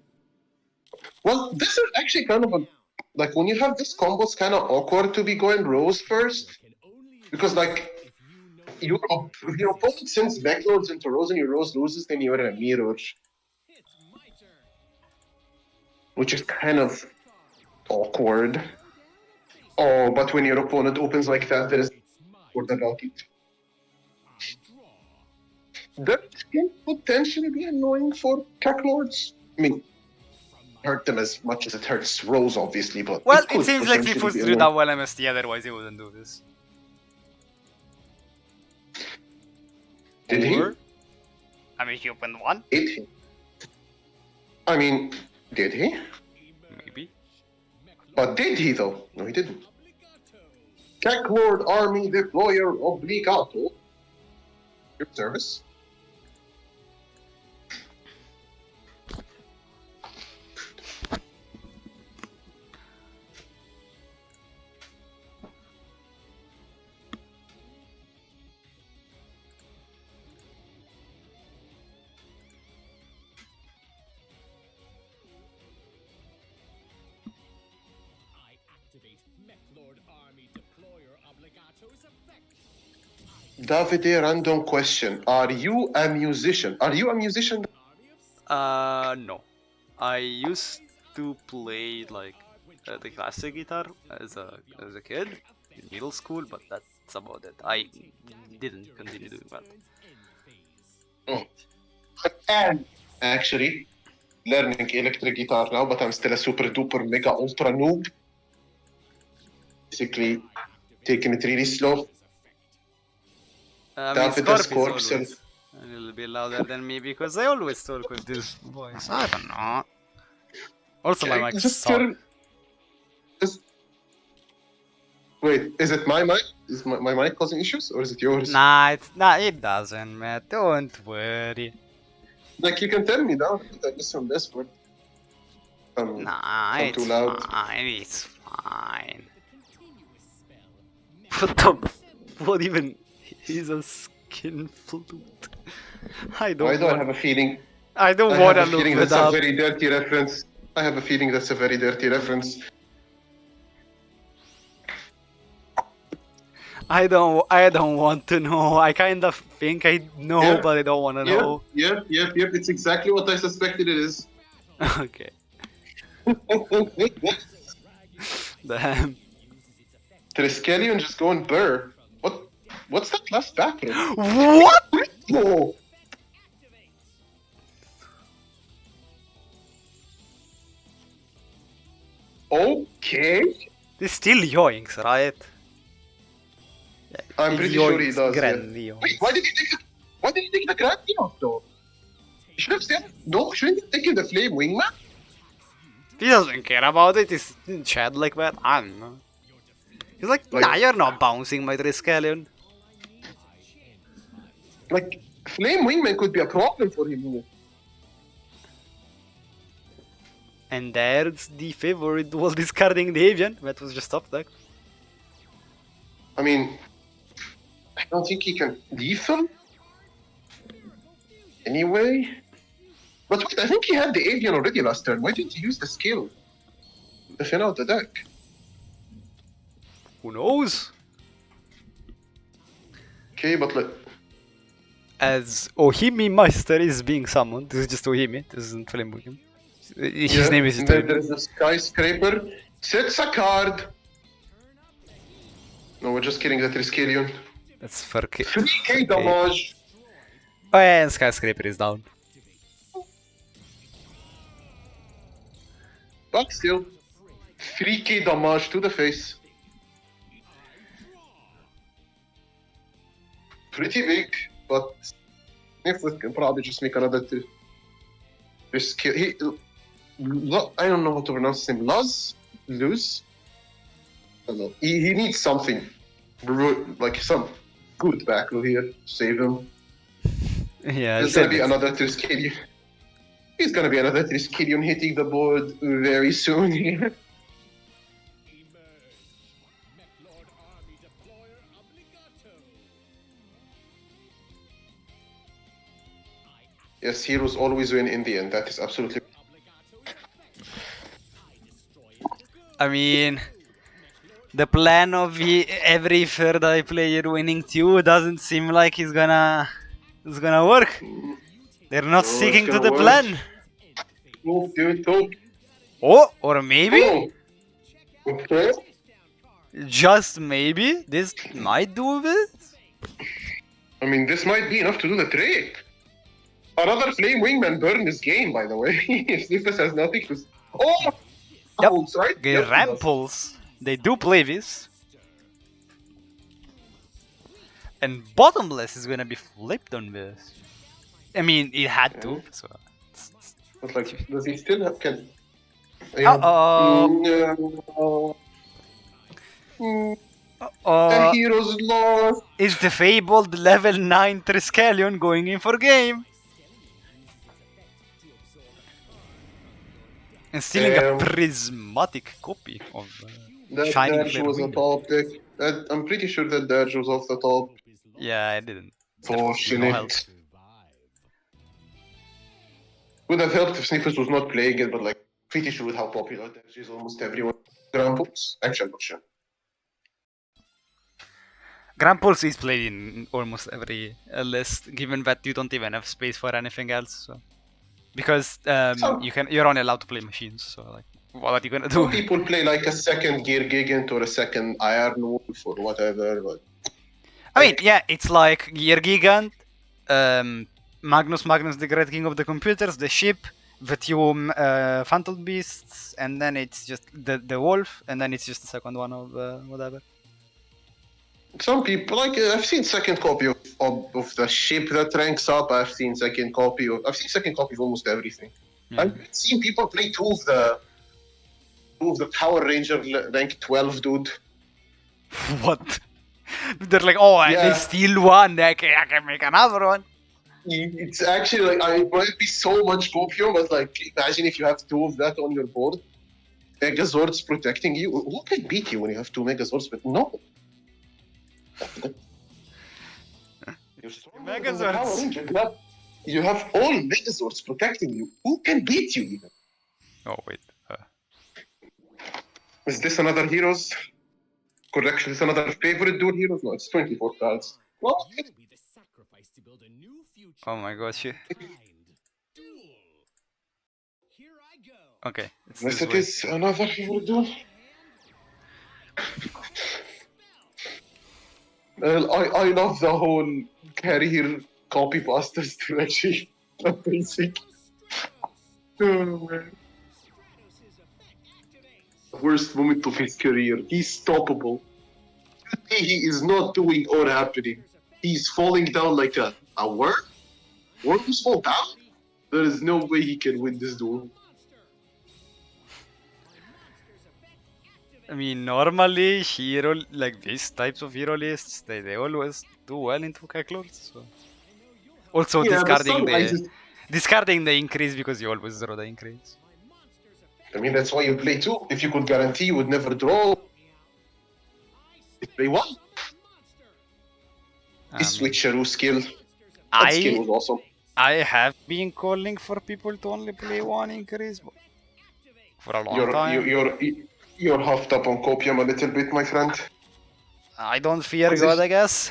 Well, this is actually kind of a like when you have this combo, it's kind of awkward to be going Rose first because like your opponent sends Backlords into Rose and your Rose loses, then you're in a mirror, which is kind of awkward. Oh, but when your opponent opens like that, there is awkward about it. That can potentially be annoying for Backlords. I mean, hurt them as much as it hurts Rose, obviously, but well, it could seems like potentially Nymphus be drew annoying. that well MST, otherwise he wouldn't do this. Did he? I mean, he opened one. Did he? I mean, did he? Maybe. But did he though? No, he didn't. Tech Lord Army Deployer Obligato. Your service. Davide, random question. Are you a musician? Are you a musician? No. I used to play like the classic guitar as a kid in middle school, but that's about it. I didn't continue doing that. And actually, learning electric guitar now, but I'm still a super duper mega ultra noob. Basically, taking it really slow. I mean, Davide Scorp is Scorps always a little bit louder than me because I always talk with this voice. I don't know. Also, my mic sucks. Wait, is it my mic? Is my mic causing issues, or is it yours? Nah, it doesn't, man. Don't worry. Like, you can tell me now that I listen on Discord. Nah, I'm too it's loud. fine. It's fine. What the? What even? He's a skin flute. I Why don't do I want. have a feeling? I I don't have want a to look feeling it that's a up. very dirty reference. I have a feeling that's a very dirty reference. I don't want to know. I kind of think I know, Yeah. but I don't want to know. Yep. It's exactly what I suspected it is. Okay. Damn. Triskelion just going burr. What's that last bathroom? What? No. Okay. This still yoinks, right? I'm pretty sure he Yoinks, does. Yeah. Grand yoinks. Wait, why did he take the Grand off though? He should have said no. Shouldn't he have taken the Flame Wingman? He doesn't care about it. He's in chat like that. I don't know. He's like, Like- nah, you're not bouncing my Triskelion. Like, Flame Wingman could be a problem for him. And there's the favorite while discarding the avian. That was just top deck. I mean, I don't think he can lethal. Anyway. But wait, I think he had the avian already last turn. Why didn't he use the skill to thin out the deck? Who knows? Okay, but like, As Ohimi Meister is being summoned. This is just Ohimi. This isn't Flame William. His name is and then Hitori. there's the skyscraper. Sets a card. No, we're just kidding. That is Triskelion. That's for 3k damage. Oh yeah, and Skyscraper is down. But still, 3k damage to the face. Pretty big, but Niflet can probably just make another I don't know how to pronounce his name. Luz? I don't know. He needs something. Like some good back row here to save him. Yeah, There's gonna be another Triskelion. He's gonna be another Triskelion hitting the board very soon here. Lord Army Deployer Obligato. Yes, heroes always win in the end. That is absolutely. I mean, the plan of every third eye player winning 2 doesn't seem like it's gonna work. They're not No, sticking it's to gonna the work. plan. Oh, dude, oh. Oh, or maybe, Oh. Okay. just maybe, this might do this. I mean, this might be enough to do the trick. Another Flame Wingman burn this game, by the way. If Sniffus has nothing to. Oh! Yep. Holds, right? Okay, Yep, he does. Ramples, they do play this. And Bottomless is gonna be flipped on this. I mean, it had to. So. But like, does he still have can? Uh-oh. No. The hero's lost. Is the fabled level 9 Triskelion going in for game? And stealing Damn. a prismatic copy of That Shining dash Flare was a Window. top pick. I'm pretty sure that dash was off the top. Yeah, I didn't. Fortunate. Would have helped if Sniffus was not playing it, but like, pretty sure with how popular dash is, almost everyone. Grampus? Actually, I'm not sure. Gramples is played in almost every list, given that you don't even have space for anything else. So. Because you're only allowed to play machines, so like, what are you gonna do? Some people play like a second Gear Gigant or a second Iron Wolf or whatever, but I mean, yeah, it's like Gear Gigant, Magnus the Great King of the Computers, the ship, the two Phantom Beasts, and then it's just the wolf, and then it's just the second one of whatever. some people like I've seen second copy of the ship that ranks up. I've seen second copy of almost everything. Yeah. I've seen people play two of the Power Ranger rank 12 dude. What? They're like, oh, they Yeah. steal one. I can make another one. It's actually like it might be so much copium, but like imagine if you have two of that on your board. Megazords protecting you. Who can beat you when you have two Megazords? But no. You're stronger than the Power Megazords. Ranger. You have all Megazords protecting you. Who can beat you even? Oh wait. Is this another Heroes? Correction, is another favorite Duel Heroes? No, it's 24 cards. Well, You will be the sacrifice to build a new future. Oh my gosh. Kind. Duel. Here I go. Okay. It's yes, this it way. is another favorite Duel. I love the whole carrier copy pasta strategy. Basic. Oh, man. Stratos' effect activates. Worst moment of his career. He's stoppable. He is not doing or happening. He's falling down like a worm? Worms fall down? There is no way he can win this duel. Monster. My monster's effect I activates. mean, normally hero like these types of hero lists, they always do well into Kaklords. So. Also Yeah, but discarding discarding the increase because you always draw the increase. My monster's effect. I mean, that's why you play two. If you could guarantee you would never draw, you play one. I His mean, switcheroo skill. That skill was awesome. I have been calling for people to only play one increase for a long time. You're huffed up on copium a little bit, my friend. I don't fear Because God, if- I guess.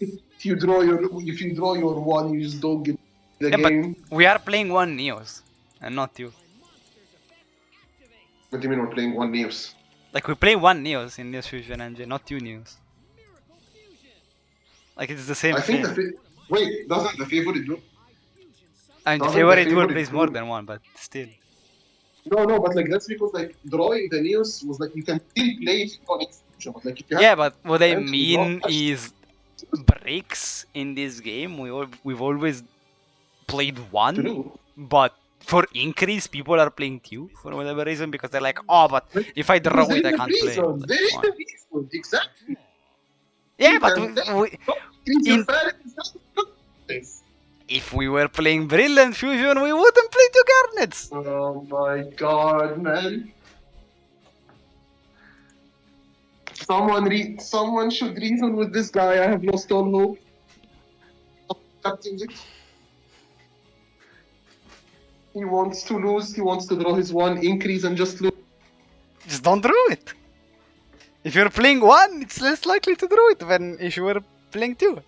If you draw your one, you just don't get the Yeah, but game. we are playing one Neos and not you. What do you mean we're playing one news? Like we play one Neos in Neos Fusion Engine, not two Neos. Like it's the same I think thing. wait, doesn't the favorite do? And the doesn't the favorite duel favorite plays more duel- than one, but still. No, but like that's because like drawing the news was like you can still play it on execution, but like if you have Yeah, but what I time to mean draw- is breaks in this game. We've always played to one, do. but for increase people are playing two for whatever reason because they're like, oh, but if I draw Because it, there I is a can't play. reason. Like, There is why? a reason, exactly. Yeah, but can- Increase In- your parents. if we were playing Brilliant Fusion, we wouldn't play two Garnets. Oh my god, man. Someone should reason with this guy. I have lost all hope. Accepting it. He wants to lose. He wants to draw his one increase and just lose. Just don't draw it. If you're playing one, it's less likely to draw it than if you were playing two.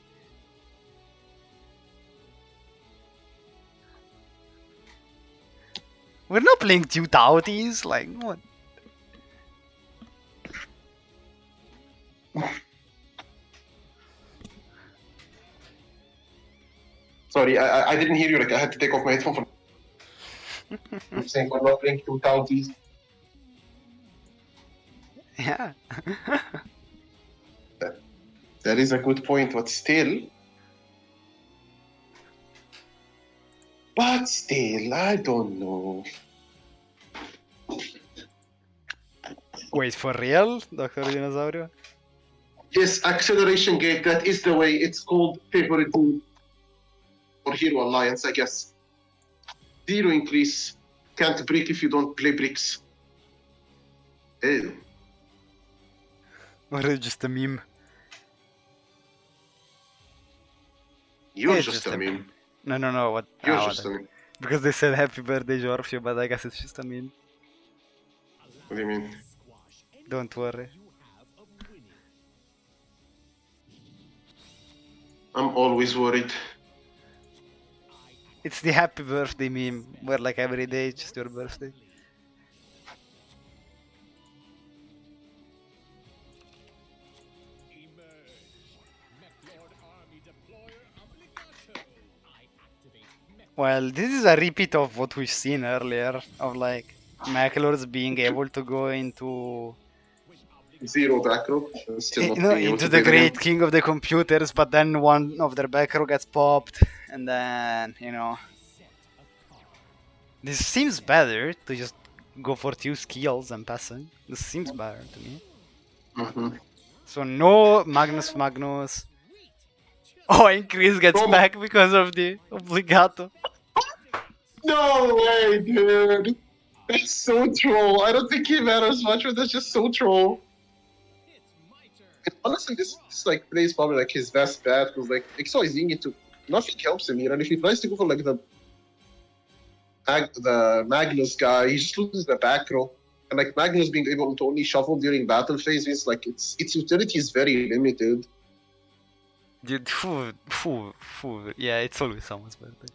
We're not playing two Tauties, like what? Sorry, I didn't hear you. Like I had to take off my headphone. For... I'm saying we're not playing two counties. Yeah. That is a good point, but still. But still, I don't know. Wait, for real, Dr. Dinosaurio? Yes, acceleration gate. That is the way. It's called favorite tool or hero alliance, I guess. Zero increase. Can't break if you don't play bricks. Ew. Or is it just a meme? You're It's just just a a- meme. No, what? You're ah, just a whatever. meme. Because they said happy birthday, Jorfio, but I guess it's just a meme. What do you mean? Don't worry. I'm always worried. It's the happy birthday meme, where like every day it's just your birthday. Well, this is a repeat of what we've seen earlier, of like Maclords being able to go into Zero back row. Still not you know, being able into to the play great game. king of the computers, but then one of their back row gets popped, and then you know, this seems better to just go for two skills and passing. This seems better to me. Mhm. So no Magnus. Oh, and Chris gets Oh my- back because of the obligato. No way, dude. That's so troll. I don't think he matters much, but that's just so troll. It's my turn. And honestly, this like plays probably like his best bet because like XO is using it to nothing helps him here, and if he tries to go for like the Magnus guy, he just loses the back row. And like Magnus being able to only shuffle during battle phase means like its utility is very limited. Dude, yeah, it's always someone's birthday.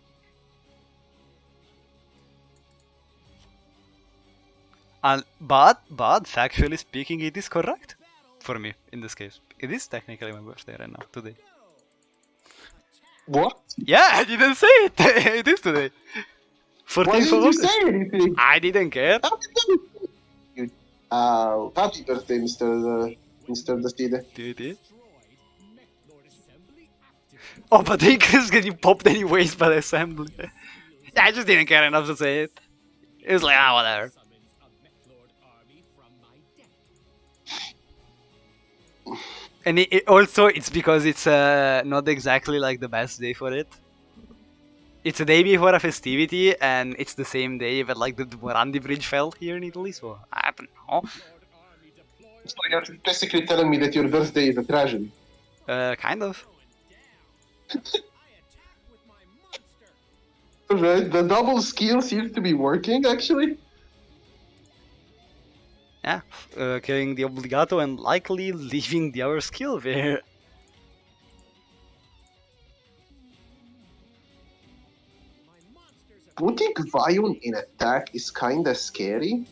And but factually speaking, it is correct for me in this case. It is technically my birthday right now, today. What? Yeah, I didn't say it. It is today. Why 14th didn't of you August. say anything? I didn't care. Happy birthday, Mr. Davide. Dude. Oh, but he is getting popped anyways by the assembly. Yeah, I just didn't care enough to say it. It was like, whatever. Summons a Mechlord army from my deck. And also, it's because it's not exactly like the best day for it. It's a day before a festivity, and it's the same day that like the Morandi Bridge fell here in Italy, so I don't know. Lord army deployed. So you're basically telling me that your birthday is a tragedy. Kind of. I attack with my monster. Right, the double skill seems to be working actually. Yeah, killing the Obligato and likely leaving the other skill there. My monsters have Putting Vion in attack is kinda scary.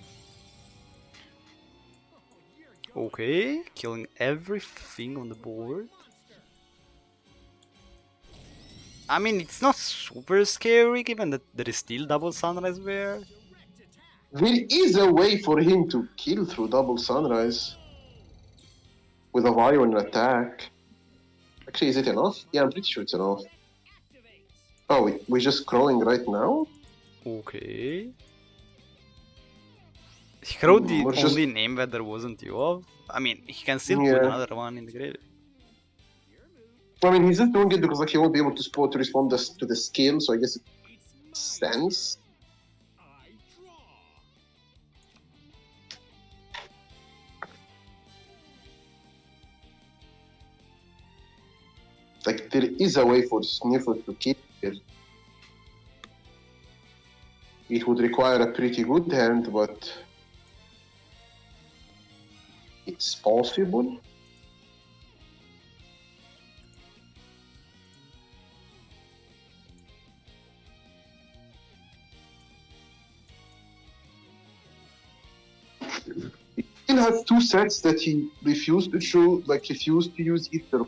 Okay, killing everything on the board. I mean, it's not super scary given that there is still double sunrise there. There is a way for him to kill through double sunrise with a Vion attack. Actually, is it enough? Yeah, I'm pretty sure it's enough. Oh, we're just crawling right now? Okay. He wrote the We're just- only name that there wasn't you of. I mean, he can still put Yeah. another one in the grave. I mean, he's just doing it because like he won't be able to respond to the skill, so I guess it makes sense. I draw. Like there is a way for Sniffer to kill it. It would require a pretty good hand, but it's possible. He still has two sets that he refused to show, like refused to use either.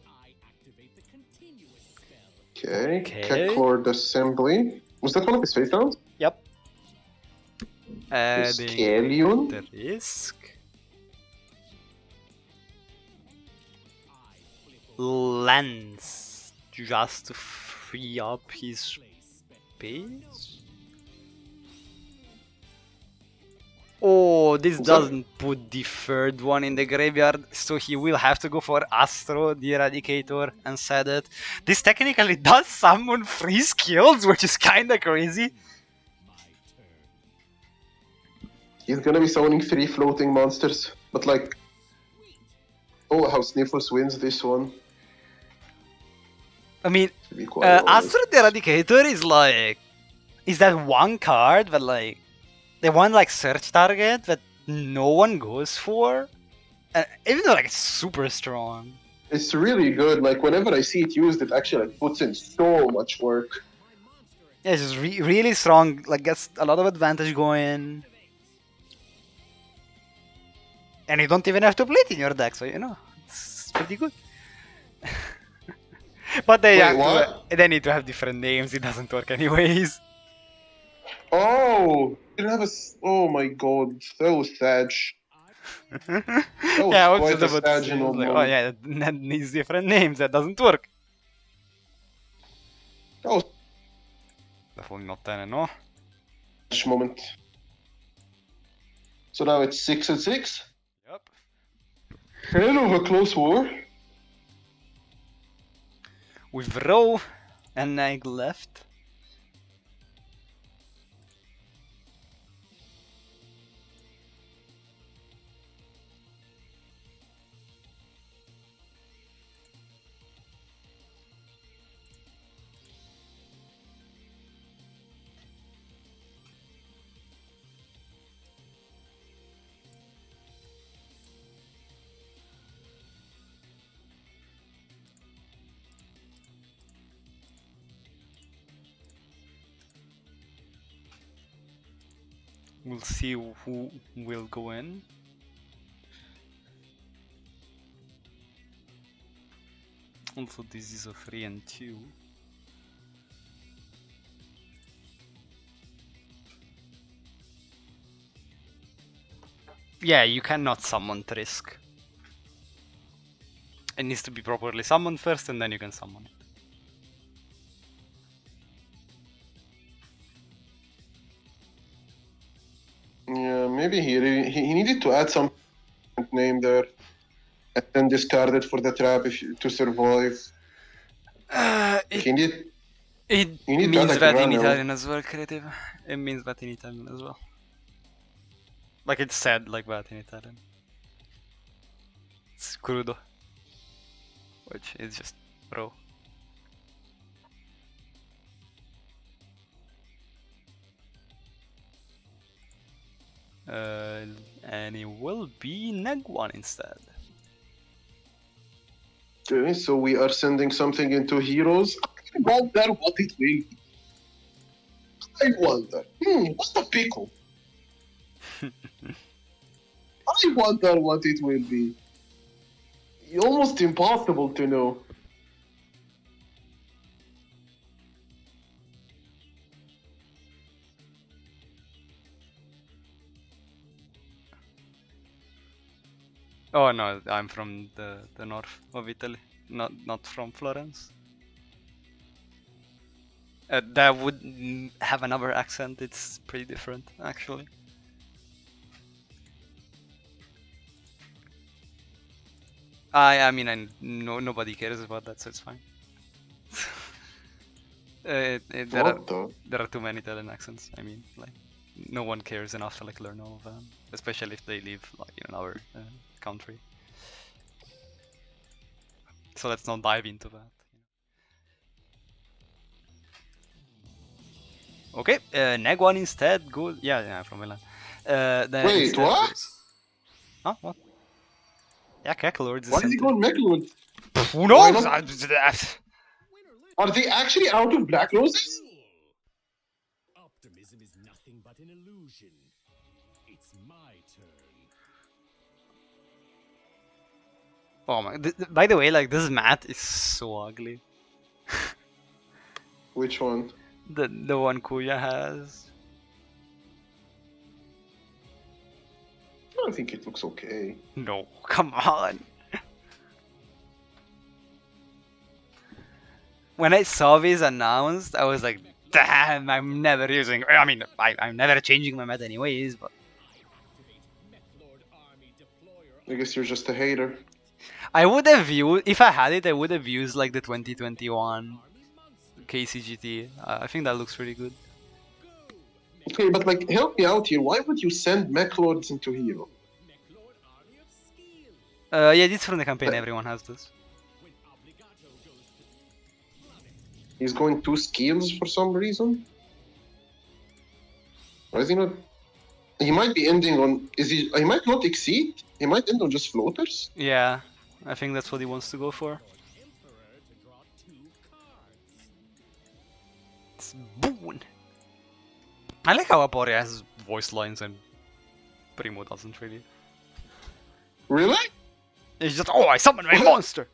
I activate the continuous spell. Okay, Okay. Kecklord Assembly. Was that one of his face rounds? Yep. Adding Scallion? the risk. I flip Lens. Just to free up his place spell. space. Oh, this that- doesn't put the third one in the graveyard, so he will have to go for Astro, the Eradicator, and set it. This technically does summon 3 skills, which is kinda crazy. My turn. He's gonna be summoning 3 floating monsters, but like, oh, how Sniffles wins this one. I mean, To be quite honest. Astro the Eradicator is that one card that like, the one like search target that no one goes for? Even though like it's super strong. It's really good. Like whenever I see it used, it actually like puts in so much work. My monster Yeah, it's just really strong, like gets a lot of advantage going. And you don't even have to play it in your deck, so you know, it's pretty good. But they Wait, have what? they need to have different names, it doesn't work anyways. Oh, didn't have a. Oh my god, that was sad. was Yeah, I was quite just a about to sad say, I was old like, oh moment. yeah, that needs different names. That doesn't work. That was Det får vi not ännu. a sad moment. So now it's 6-6. Yep. Hell of a close war. With Row and Egg left. We'll see who will go in. Also, this is a 3 and 2. Yeah, you cannot summon Trisk. It needs to be properly summoned first, and then you can summon it. Yeah, maybe he needed to add some name there, and then discard it for the trap to survive. He need It You need means better that in grammar. Italian as well, creative. It means that in Italian as well. Like it's said like that in Italian. It's crudo. Which is just raw. And it will be Neg1 instead. Okay, so we are sending something into heroes. I wonder what it will be. I wonder. What a pickle. I wonder what it will be. Almost impossible to know. Oh no, I'm from the north of Italy, not from Florence. That would have another accent. It's pretty different, actually. I mean, nobody cares about that, so it's fine. There are too many Italian accents. I mean, like, no one cares enough to like learn all of them, especially if they live like in our country. So let's not dive into that. Okay, Neg1 instead. Good. Yeah, from Milan. Then Wait, instead what? goes- Huh? What? Yeah, Keklord is Why is he going Megalod? Who Why knows? not? Are they actually out of Black Roses? Optimism is nothing but an illusion. It's my turn. Oh my! By the way, like this mat is so ugly. Which one? The one Kuya has. I think it looks okay. No, come on. When I saw this announced, I was like, damn, I'm never using. I mean, I'm never changing my meta anyways, but. I guess you're just a hater. I would have used, if I had it, I would have used like the 2021 KCGT. I think that looks pretty good. Okay, but like, help me out here. Why would you send mech lords into hero? Yeah, this from the campaign, everyone has this. He's going 2 skills for some reason. Why is he not? He might be ending on. He might not exceed. He might end on just floaters. Yeah, I think that's what he wants to go for. It's Boon. I like how Aporia has voice lines and Primo doesn't really. Really? It's just, oh, I summoned my monster!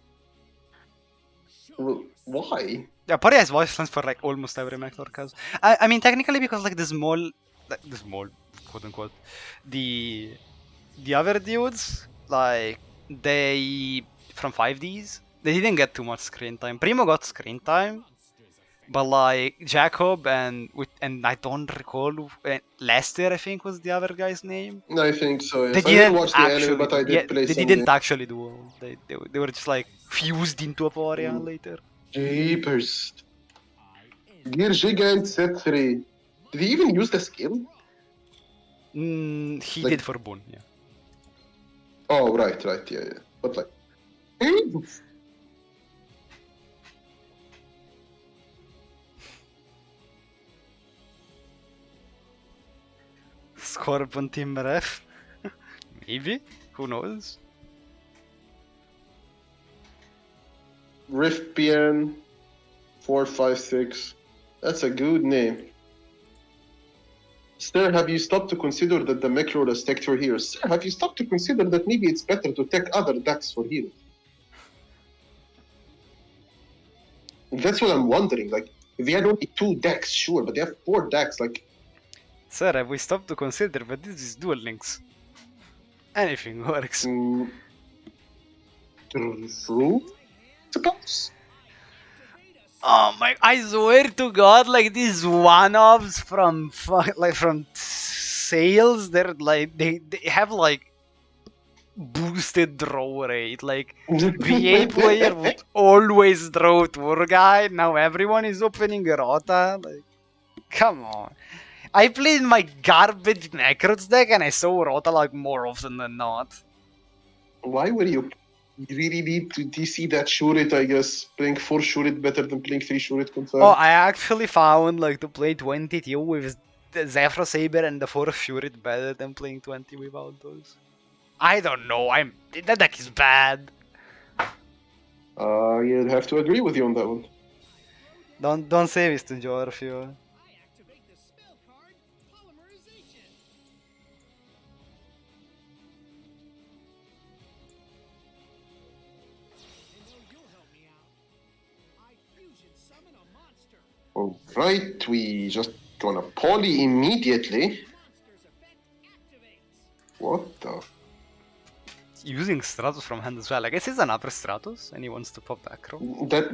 Well, why? Yeah, Pori has voice lines for like almost every mech Lord has. I mean, technically, because like the small, quote unquote, the other dudes, like they from 5Ds, they didn't get too much screen time. Primo got screen time, but like Jacob and I don't recall Lester, I think was the other guy's name. I think so. They Yes, I didn't didn't watch the anime, actually but I do. Yeah, did play they some didn't games. actually duel. They were just like fused into Aporia later. Jeepers. Gear Gigant set 3. Did he even use the skill? He Like- did for Boon, yeah. Oh, right, yeah. But like. Scorpion Team Ref. Maybe? Who knows? Rift PN 456. That's a good name. Sir, have you stopped to consider that the mech lord has tech for heroes? Sir, have you stopped to consider that maybe it's better to tech other decks for heroes? That's what I'm wondering. Like, if they had only 2 decks, sure, but they have 4 decks. Like, Sir, have we stopped to consider, but this is Duel Links. Anything works. true? Suppose. Oh my! I swear to God, like these one-offs from from sales, they're like they have like boosted draw rate. Like VA player would always draw tour guide. Now everyone is opening Rota. Like, come on. I played my garbage Necrots deck and I saw Rota like more often than not. Why were you really need to DC that Shurit, I guess? Playing 4 Shurit better than playing 3 Shurit confirmed. Oh, I actually found like to play 22 with the Zephyr Saber and the 4 Fury better than playing 20 without those. I don't know. That deck is bad. You'd have to agree with you on that one. Don't say this to Jorfio. I activate the spell card, Polymerization. I know you'll help me out. I fusion summon a monster. Alright, we just gonna poly immediately. Monster's effect activates. What the? Using Stratos from hand as well. I guess it's an upper Stratos and he wants to pop back row. That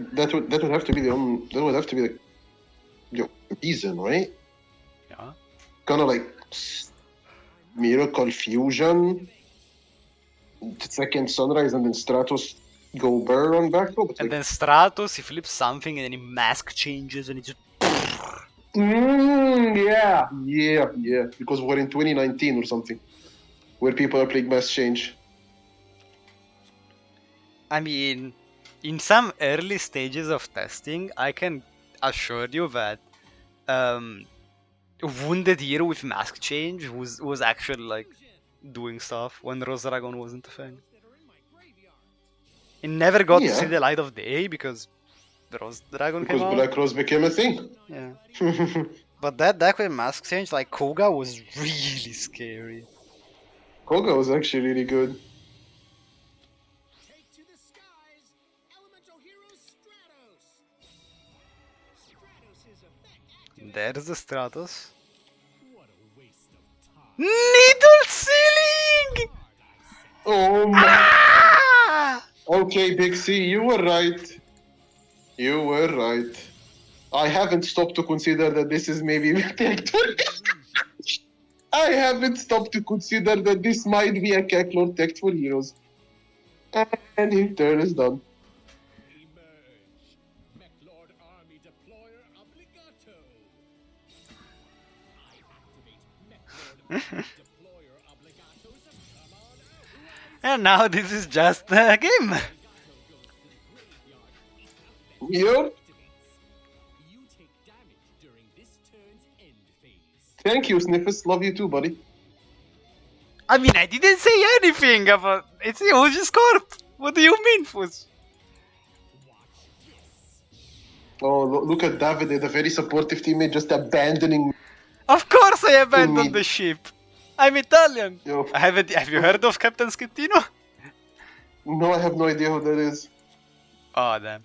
would have to be that would have to be the reason, right? Yeah. Gonna like Miracle Fusion, second Sunrise, and then Stratos go burr on back row. But And like, then Stratos, he flips something and then he mask changes and he just. yeah, because we're in 2019 or something, where people are playing mass change. I mean, in some early stages of testing, I can assure you that Wounded Hero with mask change was actually like doing stuff when Rose Dragon wasn't a thing. That are in my graveyard. It never got to Yeah. see the light of day because the Rose Dragon Because came out. Black Rose became a thing. Yeah. But that deck with mask change, like Koga, was really scary. Koga was actually really good. Take to the skies, elemental hero Stratos. Stratos' effect activates. There's the Stratos. What a waste of time. Needle Ceiling! Oh my. Ah! Okay, Big C, you were right. You were right. I haven't stopped to consider that this is maybe I haven't stopped to consider that this might be a Kaklor tech for heroes. And his turn is done. Emerge. Mechlord Army Deployer Obligato. I activate Mechlord Army Deployer Obligatos of Command. And now this is just a game. Yep. You take damage during this turn's end phase. Thank you, Sniffus. Love you too, buddy. I mean, I didn't say anything about it. Was just Corp. What do you mean, Fuzz? Oh, look at Davide, the very supportive teammate, just abandoning. Of course I abandoned me. the ship. I'm Italian. Yo. Have you heard of Captain Schettino? No, I have no idea who that is. Oh damn.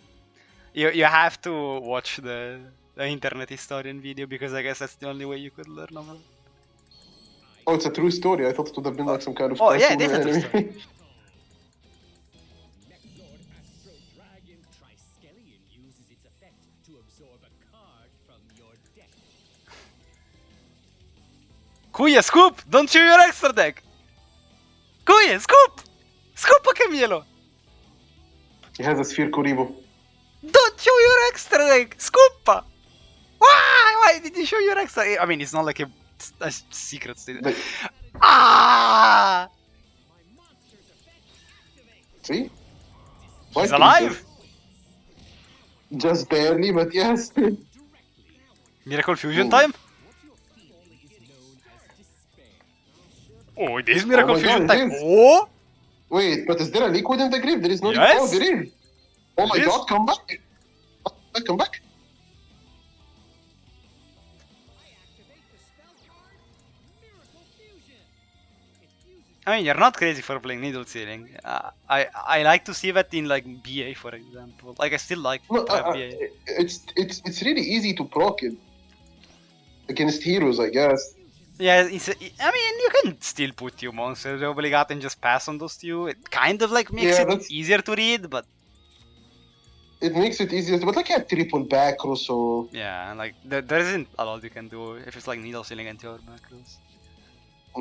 You have to watch the internet historian video because I guess that's the only way you could learn of it. Oh, it's a true story. I thought it would have been like some kind of Oh, yeah, cartoon it is or a true anime. story. Lord Astro Dragon Triskelion uses its effect to absorb a card from your deck. Kuya, scoop! Don't show your extra deck! Kuya, scoop! Scoop Camilo! He has a sphere Kuribo. Don't show your extra deck! Scoopa! Why did you show your extra? I mean, it's not like a secret state. Like, Ah! My monster's effect activates. see? He's Like alive! Just barely, but yes. Miracle Fusion Ooh. time? What you're feeling is known as despair. Oh, it is Miracle my Fusion God, it time. is. Oh! Wait, but is there a liquid in the grave? There is no Yes. liquid. Oh, there is. Oh my There is. god, come back. Come back. I activate the spell card Miracle Fusion. It fuses I mean, you're not crazy for playing Needle Sealing. I like to see that in like BA, for example. Like I still like No, BA. it's really easy to proc it against heroes, I guess. Yeah, I mean, you can still put your monsters obligate and just pass on those to you. It kind of like makes Yeah, it that's- easier to read, but It makes it easier, but like a triple back or so. yeah, like there isn't a lot you can do if it's like Needle Sealing into your macros.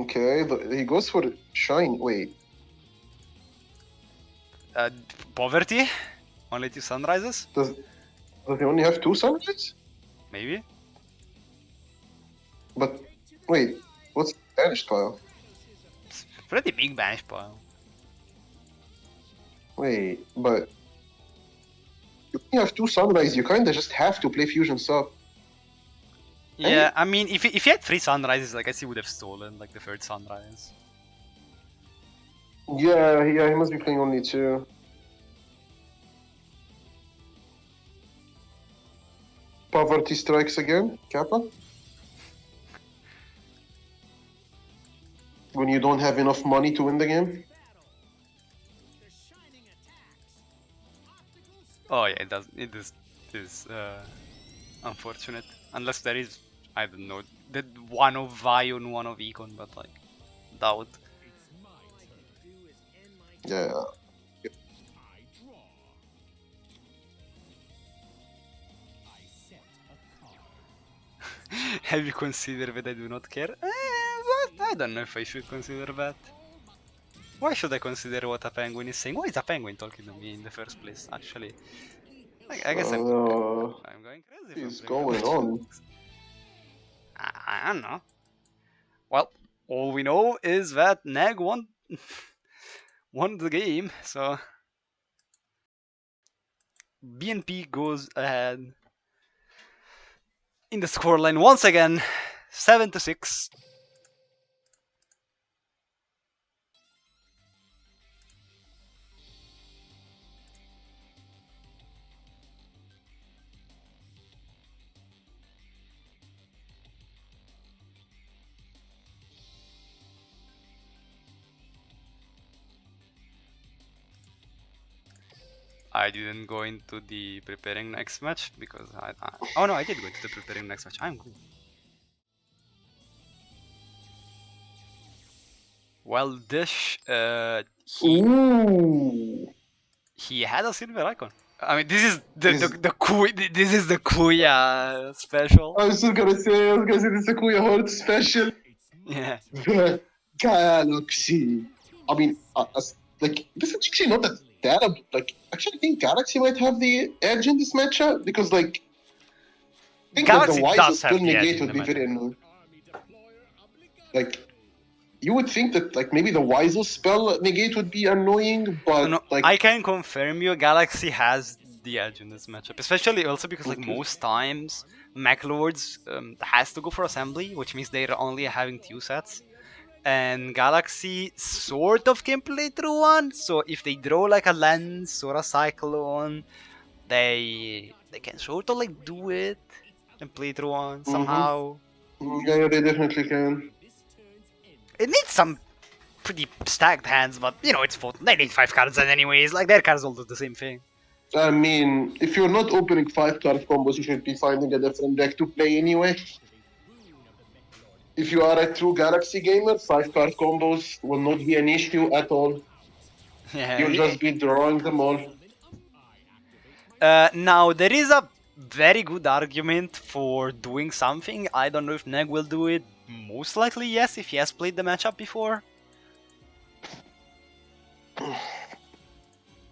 Okay, he goes for shine. Wait, Poverty? Only 2 sunrises? does he only have 2 sunrise? Maybe? But wait, what's banished pile? It's pretty big banish pile. Wait, but you only have 2 sunrise. You kinda just have to play fusion sub. Yeah, I mean, if you had 3 sunrises, like I guess he would have stolen like the 3rd sunrise. Yeah, he must be playing only 2. Poverty strikes again, Kappa. When you don't have enough money to win the game. battle. The shining attacks. Optical Oh yeah, it is unfortunate. Unless there is, I don't know, the one of Vion, one of Econ, but like, doubt. It's my turn. Do is end my Yeah. I draw. I set a card. Have you considered that I do not care? But I don't know if I should consider that. Why should I consider what a penguin is saying? Why is a penguin talking to me in the first place, actually? I guess I'm going crazy. if I'm He's playing going that. on. I don't know. Well, all we know is that Nag won the game, so BNP goes ahead in the scoreline once again, 7-6. I didn't go into the preparing next match because oh no, I did go into the preparing next match. I'm good. Well, Dish, Ooh. he had a silver icon. I mean, this is the Is- this is the Kuya special. I was gonna say this is a Kuya Horde special. Yeah. The Galaxy. I mean, like, this is actually not that terrible. Like, actually, I think Galaxy might have the edge in this matchup because, like, I think Galaxy that the does Wisest have Bill the edge negate in would the be very matchup. annoying. Like, you would think that, like, maybe the Weisel spell negate would be annoying, but, No, like, I can confirm you, Galaxy has the edge in this matchup, especially also because like Okay. most times Mech Lords has to go for assembly, which means they're only having 2 sets. And Galaxy sort of can play through one, so if they draw like a lens or a cyclone, they can sort of like do it and play through one somehow. yeah, they definitely can. It needs some pretty stacked hands, but you know it's 4. They need 5 cards then anyways. Like their cards all do the same thing. I mean, if you're not opening 5-card combos, you should be finding a different deck to play anyway. If you are a true Galaxy gamer, 5-card combos will not be an issue at all. You'll just be drawing them all. Now there is a very good argument for doing something. I don't know if Neg will do it. Most likely yes, if he has played the matchup before.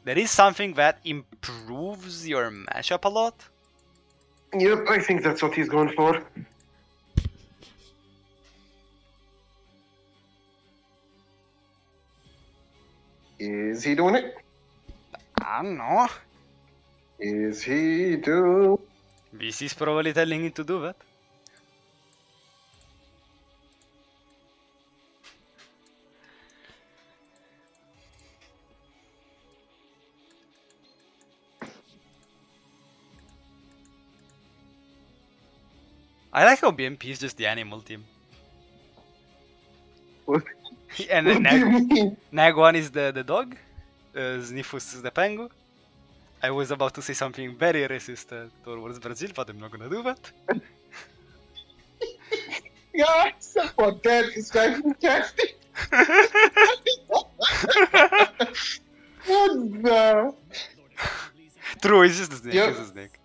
There is something that improves your matchup a lot. Yep, I think that's what he's going for. Is he doing it? I don't know. Is he doing? BC is probably telling him to do that. I like how BMP is just the animal team. What? And What do you mean? Nag1 is the dog, Sniffus is the penguin. I was about to say something very racist towards Brazil, but I'm not gonna do that. Guys, forget this guy fantastic. What the? True, it's just a snake. Yep. It's a snake.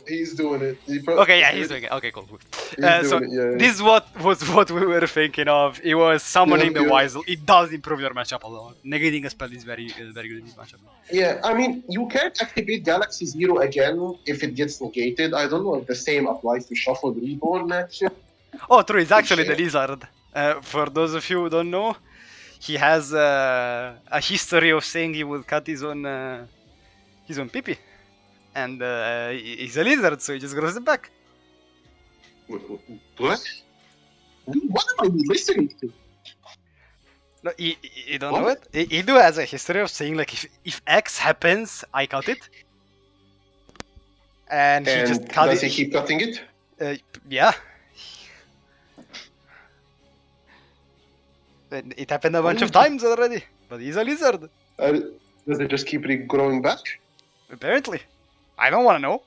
He's doing it. Okay, yeah, he's doing it. Okay, cool. Good. He's So doing it, yeah. this is what we were thinking of. It was summoning Yeah, the yeah. Weisel. It does improve your matchup a lot. Negating a spell is very good in this matchup. Yeah, I mean, you can't activate Galaxy Zero again if it gets negated. I don't know if the same applies to Shuffled Reborn, actually. Oh, true. It's actually the Shit. lizard. For those of you who don't know, he has a history of saying he will cut his own pee-pee. And he's a lizard, so he just grows it back. What? What am I listening to? No, you don't What? know it? He do has a history of saying like if X happens, I cut it. And he just And cut does it. he keep cutting it? Yeah. And it happened a bunch of times already. But he's a lizard, Does it just keep growing back? apparently. I don't want to know.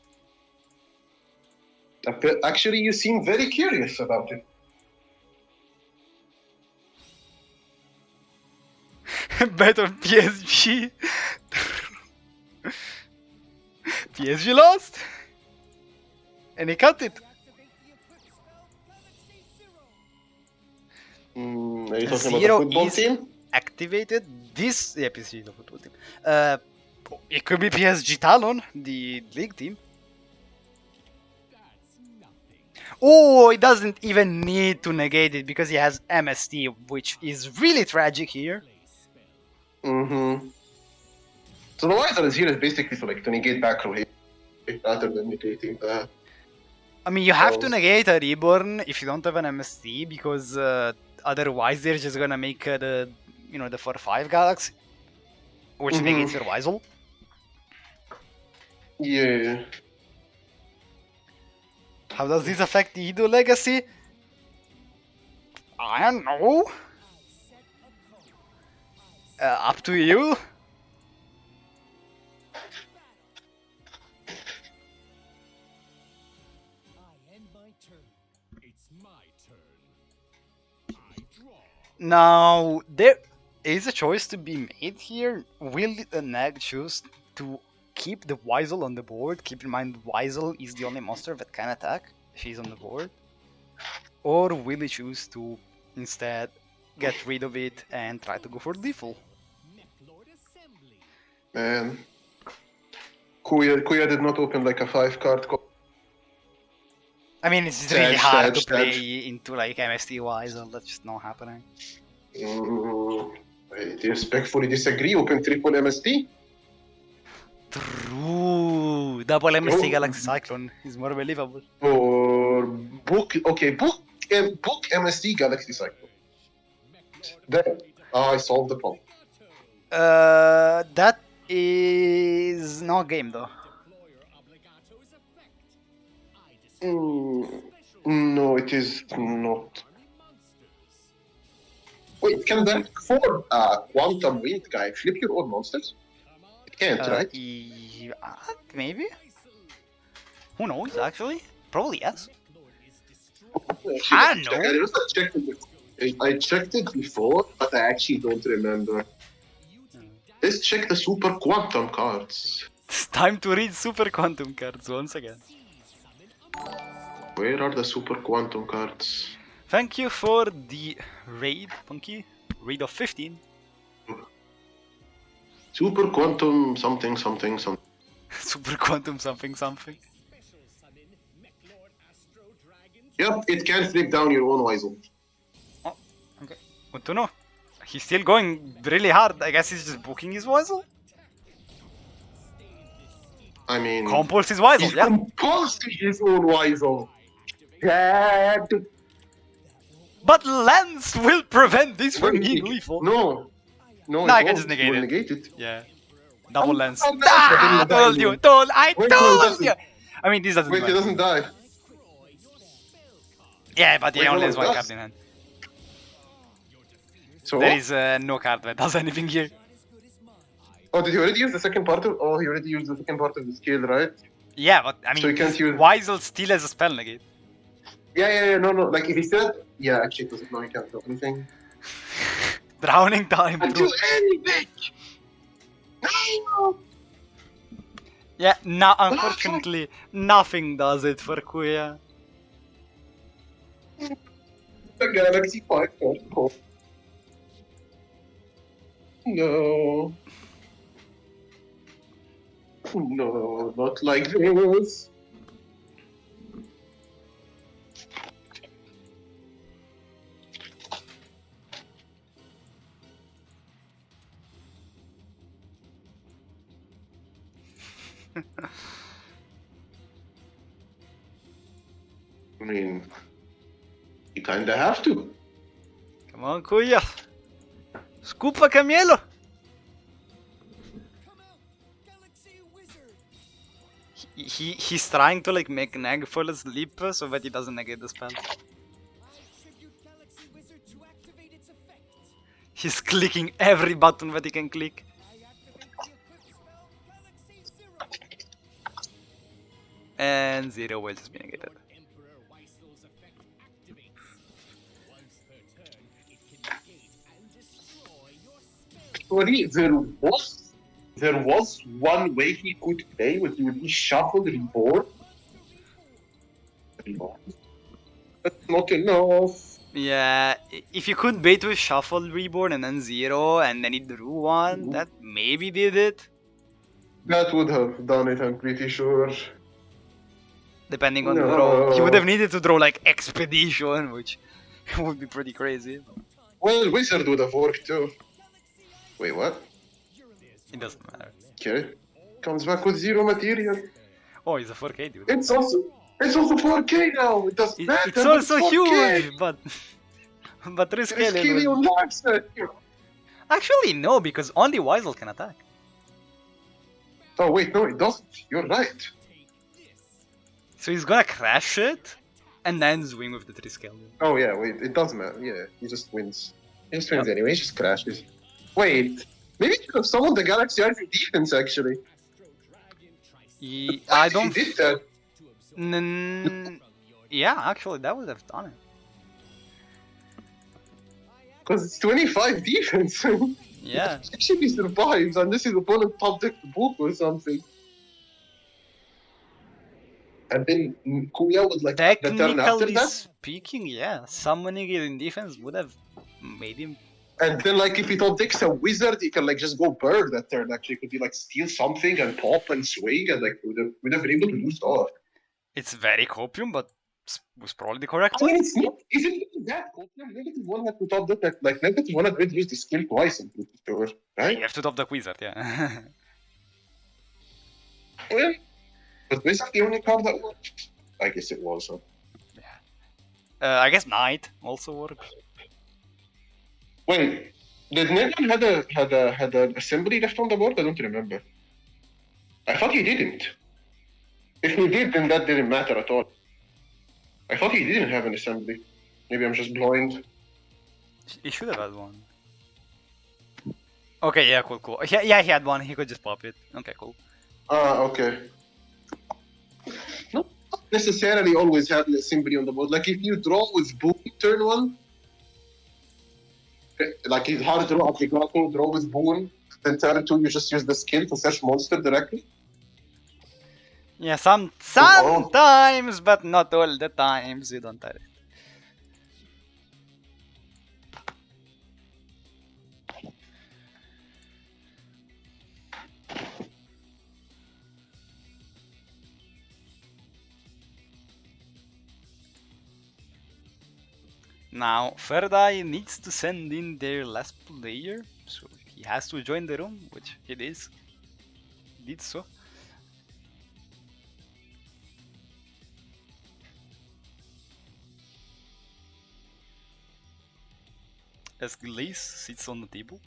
Actually, you seem very curious about it. Bet on PSG. PSG lost. And he cut it. Are you talking Zero about the football is team? activated. This PSG is the football team. It could be PSG Talon, the league team. Oh, it doesn't even need to negate it because he has MST, which is really tragic here. Mm-hmm. So the Weisel is here is basically to negate back row here, rather than negating the... I mean, you have to Spells. negate a Reborn if you don't have an MST because otherwise they're just gonna make the 4/5 Galaxy, which Mhm. negates your Weisel. Yeah. How does this affect the Edo Legacy? I don't know. Up to you. I end my turn. It's my turn. I draw. Now, there is a choice to be made here. Will the Nag choose to keep the Weisel on the board? Keep in mind, Weisel is the only monster that can attack if he's on the board. Or will he choose to instead get rid of it and try to go for default? Lord Assembly. Man. Kuya did not open like a 5-card I mean, it's Sad, really hard sad, to play sad. into like MST Weisel. That's just not happening. I respectfully disagree. Open triple MST. True. Double MST Oh. Galaxy Cyclone is more believable. Or book MST Galaxy Cycle. There. I solved the problem. That is not game though. Deployer obligato's effect. I discover No, it is not. army monsters. Wait, can that for quantum wind guy flip your own monsters? It can't, right? Maybe? Who knows, actually? Probably yes. I know. I checked it before, but I actually don't remember. Let's check the super quantum cards. It's time to read Super Quantum cards once again. Where are the super quantum cards? Thank you for the raid, Funky. Raid of 15. Super quantum something something something. Super Quantum something something. Yep, it can flip down your own Weasel. Oh, okay. Good to know. He's still going really hard. I guess he's just booking his Weasel. I mean, Compulse his Weasel, he's yeah. compulsing his own Weasel. Yeah. But Lance will prevent this from being lethal. No, No, it I can won't. just It negate will it. negate it. Yeah. Double Lance. I'm not Told you, dying. I Wait, no, it told doesn't. you. I mean, this doesn't Wait, he matter. doesn't die. Yeah, but he Wait, only no, has it one does. card in hand. So There what? is no card that does anything here. Oh, did he already use the second part of? Oh, he already used the second part of the skill, right? Yeah, but I mean, So you can't use- Weisel still has a spell negate. Yeah, no. Like if he said, yeah, actually, it doesn't. No, he can't do anything. Drowning time, Can't bro. do anything. No. Yeah, no, unfortunately, nothing does it for Kuya. The Galaxy 5 card. No. No, not like this. I mean, you kinda have to. Come on, Kuya. Scupa Camielo. He's trying to like make Nag fall asleep so that he doesn't negate the spell. He's clicking every button that he can click. And Zero will just be negated. Sorry, there was one way he could play when he would be shuffled reborn. That's not enough. Yeah, if you could bait with Shuffle Reborn and then Zero and then he drew one, that maybe did it. That would have done it, I'm pretty sure. Depending on the No. draw. He would have needed to draw like Expedition, which would be pretty crazy. Well, Wizard would have worked too. Wait, what? It doesn't matter. Okay. Comes back with zero material. Oh, he's a 4K dude. It's also 4K now. It doesn't matter. It's also 4K. huge, but Triskelion Triskelion likes it. Actually no, because only Weisel can attack. Oh wait, no, it doesn't. You're right. So he's gonna crash it and then swing with the Triskelion. Oh yeah, wait, it doesn't matter. Yeah, he just wins. He just wins anyway. He just crashes. Wait, maybe you could have summoned the Galaxy Eye for defense actually. I don't. He did that. Yeah, actually, that would have done it. Because it's 25 defense. Yeah. Actually survives unless his opponent top deck the book or something. And then Kuya would like the turn after Technically that. speaking, yeah, summoning it in defense would have made him. And then like if he top decks a wizard, he can like just go bird that turn. Actually, could be like steal something and pop and swing and like would have been able to lose off. It's very copium, but was probably the correct I one. mean, it's not. Isn't it that copium? Negative one had to top deck like negative one had already used the skill twice. I'm pretty sure, right? You have to top the wizard, yeah. Well, was Wizard the only card that worked? I guess it was. Huh? I guess Knight also works. Wait, did Negan had an assembly left on the board? I don't remember. I thought he didn't. If he did, then that didn't matter at all. I thought he didn't have an assembly. Maybe I'm just blind. He should have had one. Okay, yeah, cool. Yeah, he had one. He could just pop it. Okay, cool. Okay. Not necessarily always having a Assembly on the board. Like if you draw with Boon turn 1, like it's hard to draw Applicato, draw with Boon, then turn 2 you just use the skill to search monster directly. Yeah, sometimes, but not all the times. You don't have it. Now, Third Eye needs to send in their last player, so he has to join the room, which he did so. As Glaze sits on the table.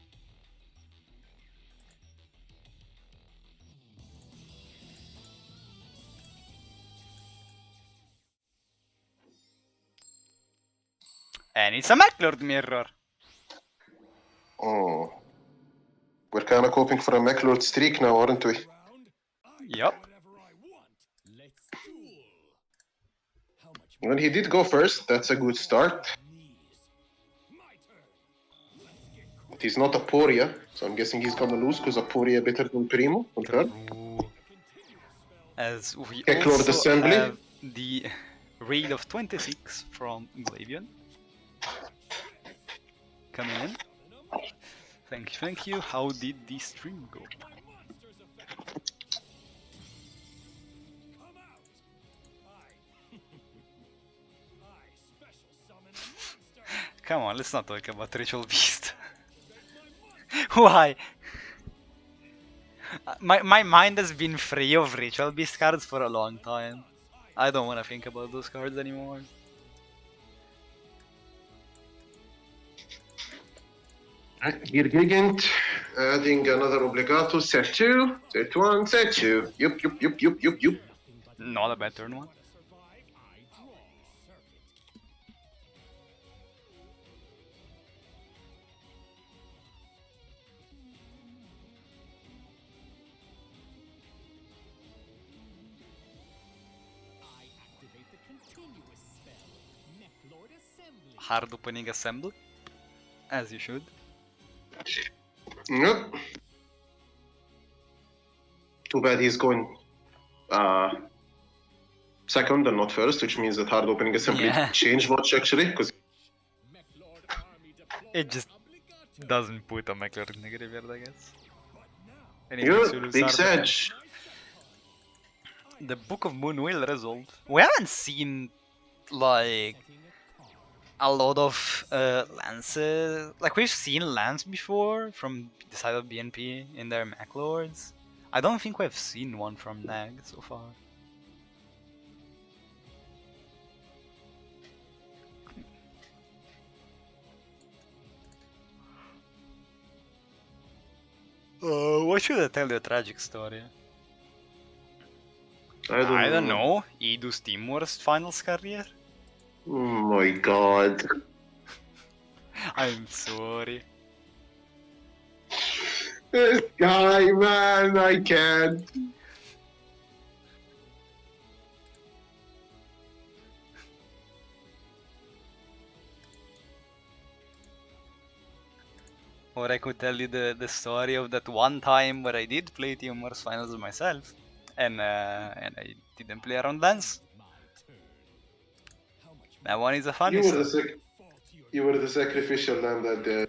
And it's a Maclord mirror. Oh. We're kind of hoping for a Mechlord streak now, aren't we? Yup. When he did go first, that's a good start. But he's not Aporia, so I'm guessing he's gonna lose because Aporia better than Primo on third. As we Mechlord also Assembly. have the raid of 26 from Glavian. Coming in. Thank you. How did the stream go? Come on, let's not talk about Ritual Beast. Why? My mind has been free of Ritual Beast cards for a long time. I don't want to think about those cards anymore. Here Gigant, adding another Obligato, set 2, set 1, set 2. Yup. Not a bad turn one. Hard opening assembly, as you should. Yep. Too bad he's going second and not first, which means that hard opening assembly Yeah. changed much actually, because It just doesn't put a Maclord in the graveyard, I guess. And it yeah, makes you lose big hard. sedge. The Book of Moon will result. We haven't seen like a lot of lances. Like we've seen lands before from the side of BNP in their Maclords. I don't think we've seen one from Nag so far. What should I tell you a tragic story? I don't know. Idu's team worst finals career? Oh my god. I'm sorry. This guy, man, I can't. Or I could tell you the story of that one time where I did play Team Wars finals myself, and I didn't play around lands. That one is a funny story. You were the sacrificial lamb that day.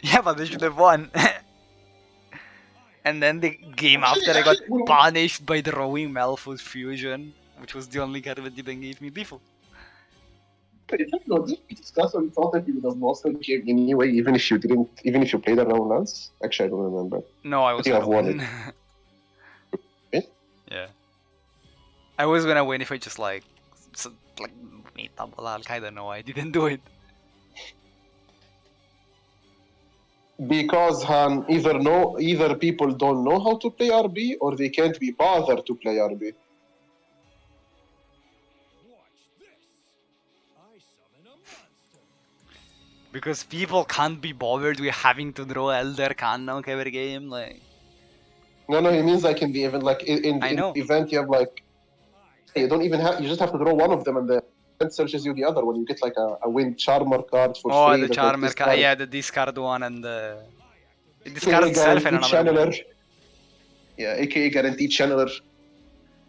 Yeah, but they should have won. And then the game after I got punished by drawing Malphus Fusion, which was the only card that didn't give me Biffle. No, did we discuss or we thought that you would have lost the game anyway, even if you played around lands? Actually, I don't remember. No, I was think gonna I've won win. Eh? Yeah. I was gonna win if I just like made double alk. I don't know. I didn't do it. Because Han, either people don't know how to play RB or they can't be bothered to play RB. Watch this. I summon a Because people can't be bothered with having to draw Elder Canon every game, like... No, he means like in the event, like I in know. the event you have like you don't even have, you just have to draw one of them and the event searches you the other one. You get like a Wind Charmer card for Oh, free. the That, like, Charmer card. Yeah, the discard one and the... It discards AKA itself and guaranteed another one. channeler. Yeah, AKA guaranteed channeler.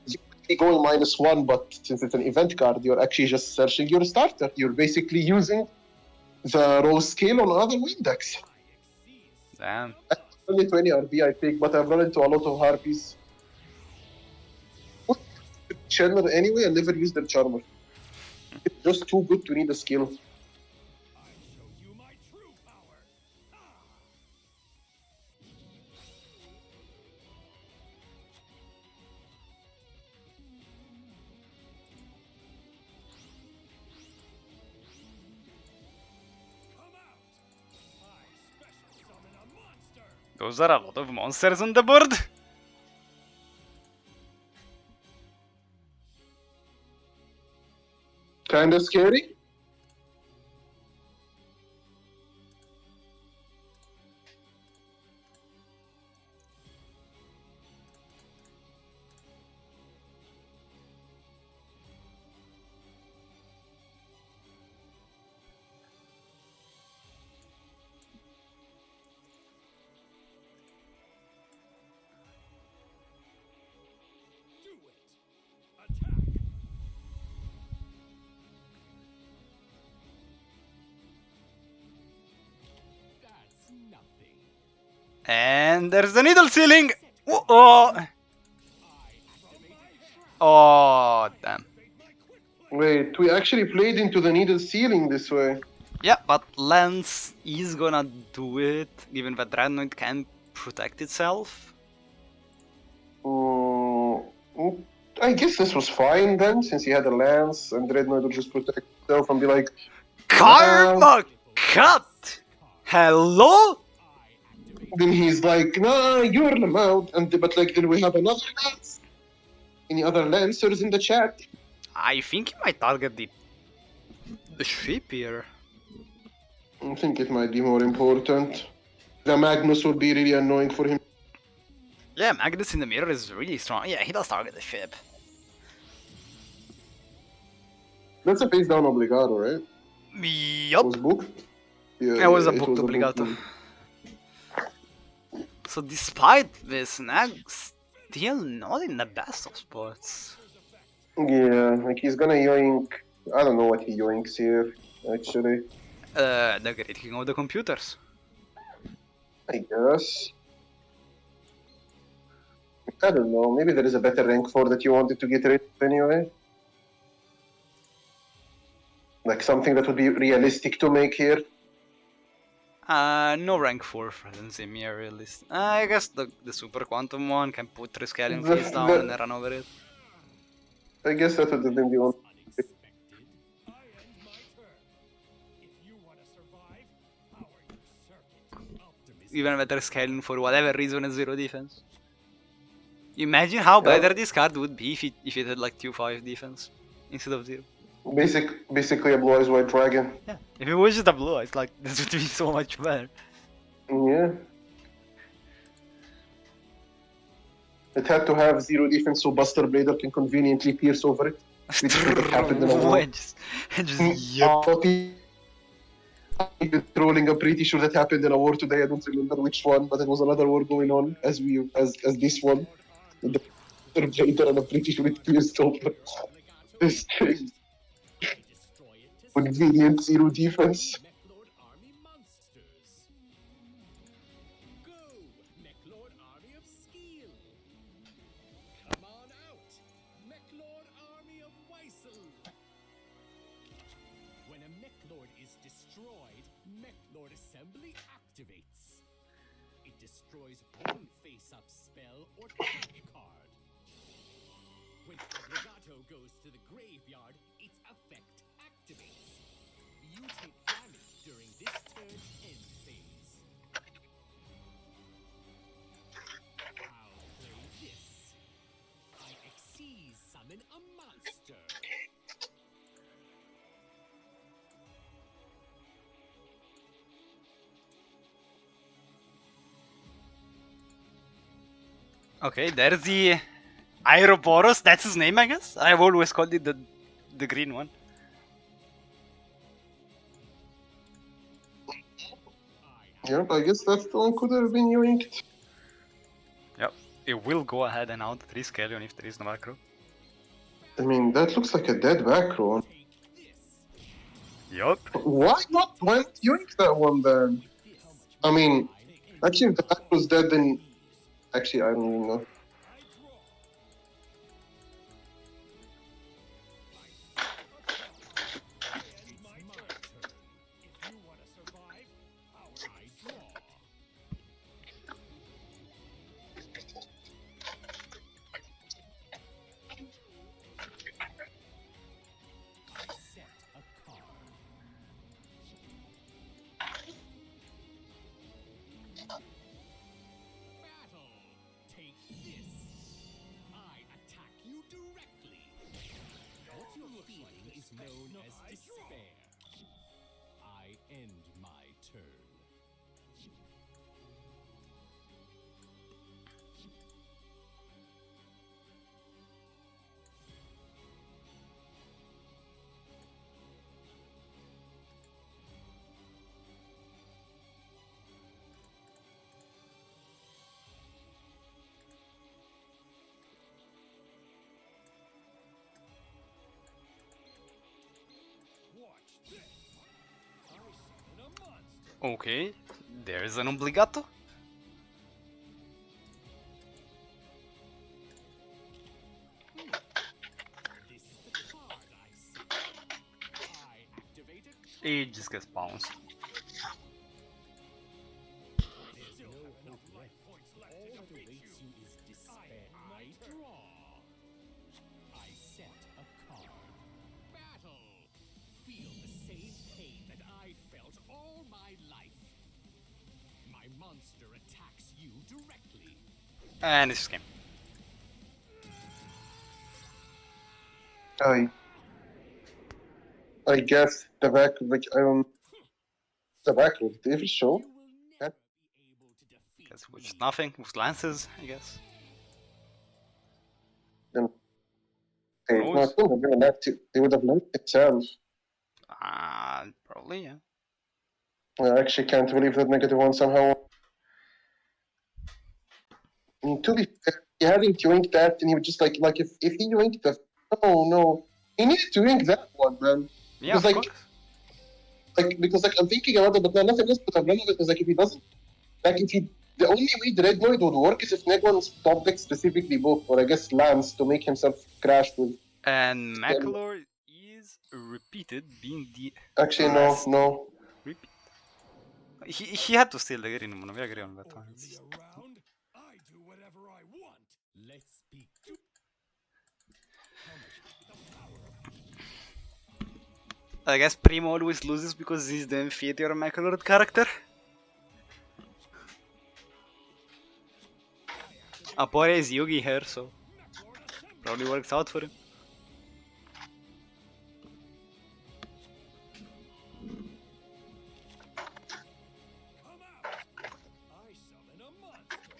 You're going -1, but since it's an event card, you're actually just searching your starter. You're basically using the roll scale on other win decks. Damn. Only 20 RB I pick, but I've run into a lot of harpies. Channeler anyway, I never used their charmer. It's just too good to need a skill. Those are a lot of monsters on the board. Kinda scary. And there's the needle ceiling. Oh. Oh, damn. Wait, we actually played into the needle ceiling this way. Yeah, but Lance is gonna do it, given that Dreadnought can protect itself. Mm, I guess this was fine then, since he had a lance and Dreadnought would just protect himself and be like, Karma cut! Hello? then he's like, nah, you're Lamount, and but like then we have another lance. Any other lancers in the chat? I think he might target the ship here. I think it might be more important. The Magnus would be really annoying for him. Yeah, Magnus in the mirror is really strong. Yeah, he does target the ship. That's a face down obligato, right? Yup. Was booked? Yeah, It was a it booked was obligato. one. So despite this, Nag's still not in the best of spots. Yeah, like he's gonna yoink. I don't know what he yoinks here, actually. The Great King of the Computers. I guess. I don't know. Maybe there is a better rank 4 that you wanted to get rid of anyway. Like something that would be realistic to make here. No rank 4 doesn't seem realistic. I guess the Super Quantum one can put 3 scaling The- face down the- and then run over it. I guess that would have been the only. Even better scaling for whatever reason is 0 defense. Imagine how better this card would be if it had like 2-5 defense instead of 0. Basically a blue eyes white dragon. Yeah, if it was just a blue, it's like this would be so much better. Yeah. It had to have 0 defense so Buster Blader can conveniently pierce over it. Which would have happened in a war. Yup. Trolling, I'm pretty sure that happened in a war today. I don't remember which one, but it was another war going on as this one. The Blader, and I'm pretty sure it pierced over. This thing. Convenient 0 defense. Mechlord Army Monsters. Go, Mechlord Army of Skill. Come on out, Mechlord Army of Weissel. When a Mechlord is destroyed, Mechlord Assembly activates. It destroys one face-up spell or trap card. When Obligato goes to the graveyard, its effect activates. You take damage during this turn's end phase. I'll play this. I Xyz summon a monster. Okay, there's the Aeroboros. That's his name, I guess. I've always called it the green one. Yep, I guess that one could have been yoinked. Yep, it will go ahead and out 3 Scallion if there is no macro. I mean, that looks like a dead back row. Yup. Why not yoink that one then? I mean, actually, if the back was dead, then actually, I don't even know. Known as despair. I end my turn. Okay, there's an obligato. This is the card I see. I activate it. It just gets bounced. There's no hope left. All that awaits you is despair. I draw. I set a card. Battle. Feel the same pain that I felt all my life. My monster attacks you directly. And it's game. I guess the back, like, I don't. The back row, did they ever show? You will never be able to defeat Guess me. which nothing with lances, I guess. Then Who they, knows? they would have left itself. Probably, yeah. I actually can't believe that -1 somehow. I mean, to be fair, he hadn't yoinked that, and he would just like if he yoinked the no, he needed to yoink that one, man. Yeah, of Because course. because I'm thinking about it, but now nothing else. But I'm running it is like if he doesn't, like if he, the only way the red noid would work is if Negwan's top deck specifically both, or I guess Lance to make himself crash with. And Maclor is repeated being the Actually, last no. repeat. He had to steal the green one, we agree on that one. Around, I do whatever I want. Let's speak to I guess Primo always loses because he's the inferior Maclord character. Apore is Yugi here, so probably works out for him. come out. I summon a monster.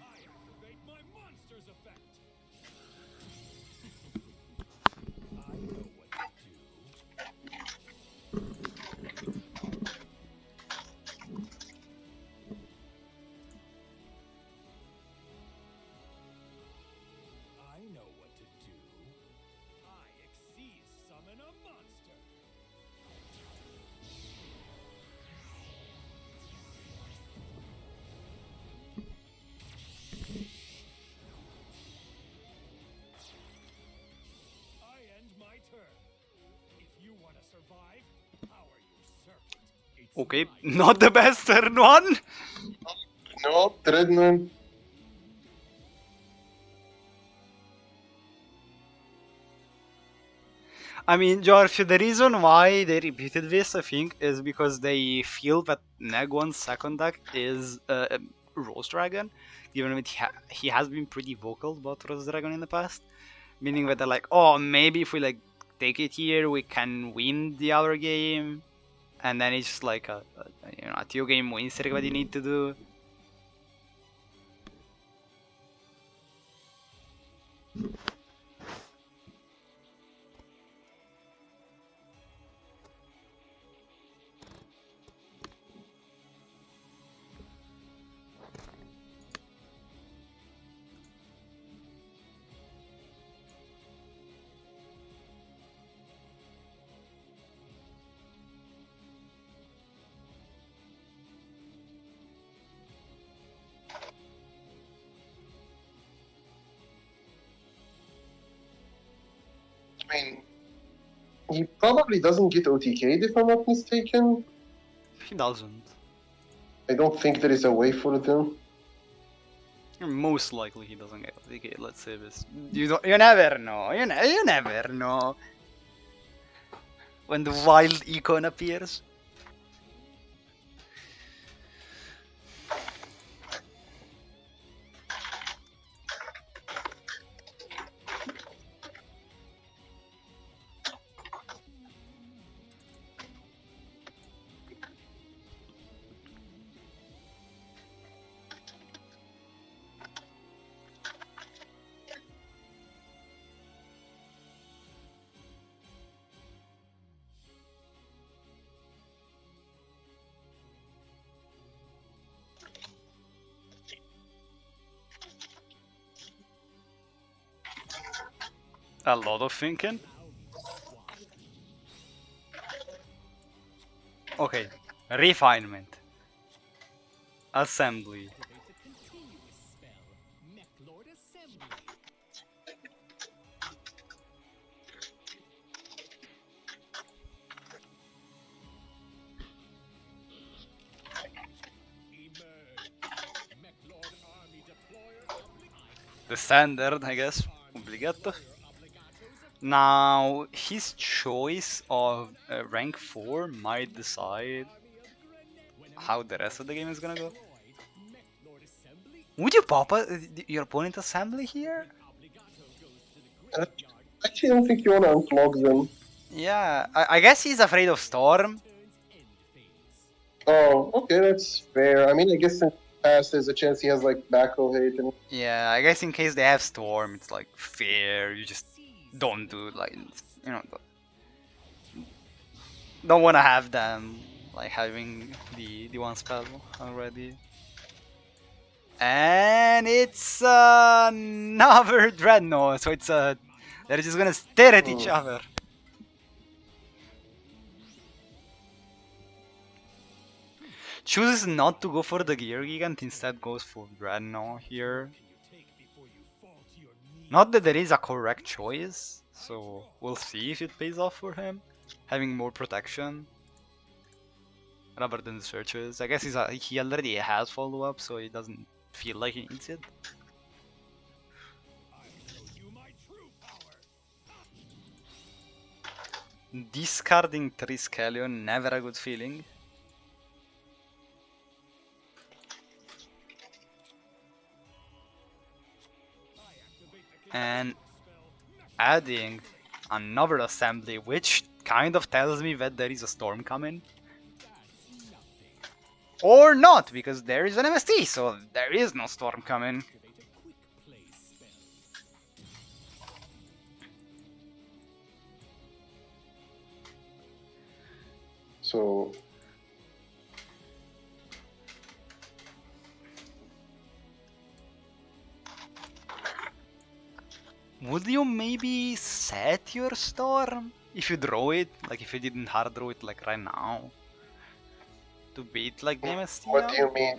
I activate my monster's effect. I know what to do. I know what to do. I exceed summon a monster. I end my turn. If you want to survive, power your serpent. It's Okay, my not the best turn one. No, the red noid. I mean, George, the reason why they repeated this, I think, is because they feel that Negwan's second deck is Rose Dragon, given that he has been pretty vocal about Rose Dragon in the past. Meaning that they're like, oh, maybe if we like take it here, we can win the other game, and then it's just like a 2-game win streak that you need to do. I mean, he probably doesn't get OTK'd if I'm not mistaken. He doesn't. I don't think there is a way for them. Most likely he doesn't get okay, let's say this. You never know. You never know. When the wild icon appears. A lot of thinking. Okay, refinement. Assembly. Activate the continuous spell, Mechlord Assembly. Emerge. Mechlord Army Deployer The standard, I guess. Obligato. Now, his choice of rank 4 might decide how the rest of the game is gonna go. Would you pop your opponent assembly here? I actually don't think you want to unclog them. Yeah, I guess he's afraid of Storm. Oh, okay, that's fair. I mean, I guess in the past there's a chance he has like backhoe hate and Yeah, I guess in case they have Storm, it's like fair. You just don't do like, you know, don't want to have them like having the one spell already. And it's another Dreadnought, so it's they're just gonna stare at each other. Chooses not to go for the Gear Gigant, instead goes for Dreadnought here. Not that there is a correct choice, so we'll see if it pays off for him. Having more protection rather than the searches. I guess he already has follow-up, so he doesn't feel like he needs it. Discarding Triskelion, never a good feeling. And adding another assembly, which kind of tells me that there is a storm coming. Or not, because there is an MST, so there is no storm coming. so. Would you maybe set your storm if you draw it? Like if you didn't hard draw it like right now? To beat like the MST What out? do you mean?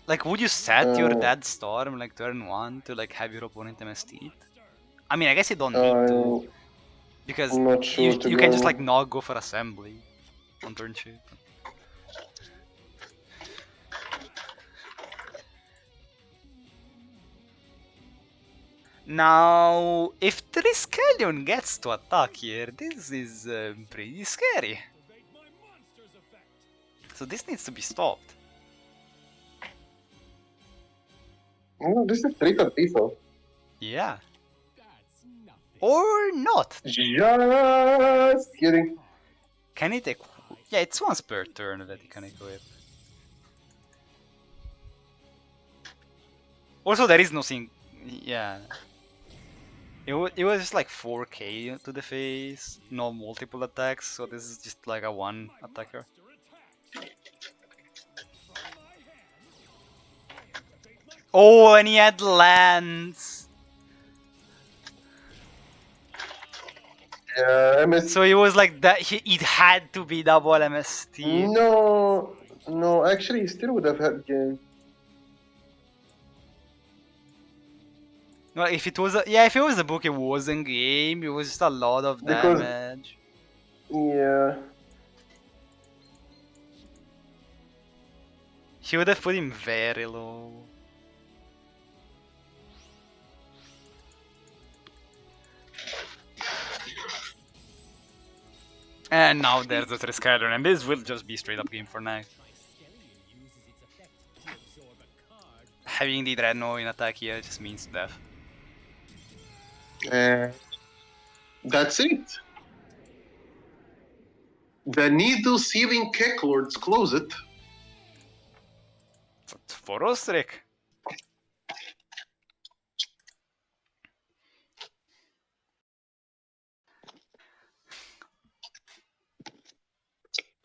Like would you set your dead storm like turn 1 to like have your opponent MST? I mean I guess you don't need to. Because I'm not sure, to you be can just like honest. not go for assembly on turn 2. Now, if Triskelion gets to attack here, this is pretty scary. So this needs to be stopped. This is straight up default. Yeah. Or not. Just kidding. Can it equip? Yeah, it's once per turn that it can equip. Also, there is no thing. Yeah. It was just like 4k to the face, no multiple attacks, so this is just like a one attacker. Oh, and he had lands! Yeah, MS. So it was like that, it had to be double MST. No, actually, he still would have had game. Well, if it was if it was a book, it wasn't game, it was just a lot of Because- damage. Yeah. He would have put him very low. And now there's the Triskelion, and this will just be straight up game for now. Having the Dreadnought in attack here just means death. That's it. The needle sealing kick lords close it. For Ostrich.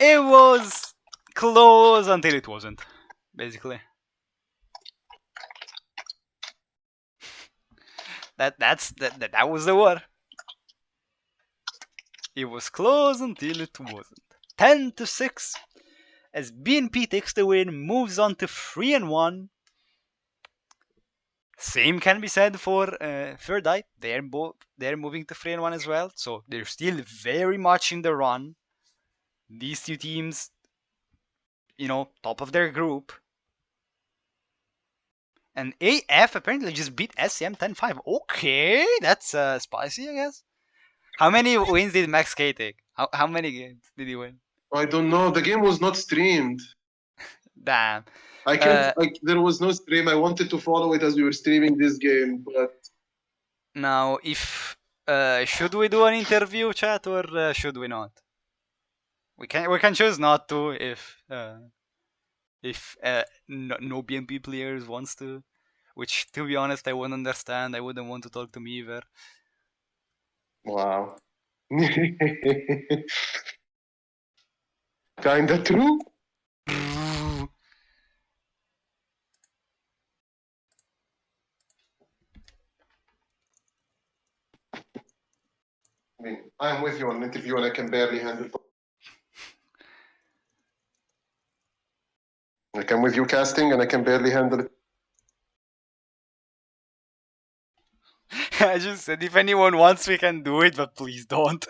It was close until it wasn't, basically. That was the word. It was close until it wasn't. 10-6. As BNP takes the win, moves on to 3-1. Same can be said for Third Eye. They're moving to 3-1 as well, so they're still very much in the run. These two teams, top of their group. And AF apparently just beat SCM 10-5. Okay, that's spicy, I guess. How many wins did Max K take? How many games did he win? I don't know. The game was not streamed. Damn. I can't. There was no stream. I wanted to follow it as we were streaming this game, but Now, if should we do an interview, chat, or should we not? We can choose not to if no BNP players wants to, which to be honest I wouldn't understand. I wouldn't want to talk to me either. wow. Kinda true. I mean, I'm with you on an interview and I can barely handle it. Like, I'm with you casting and I can barely handle it. I just said if anyone wants, we can do it, but please don't.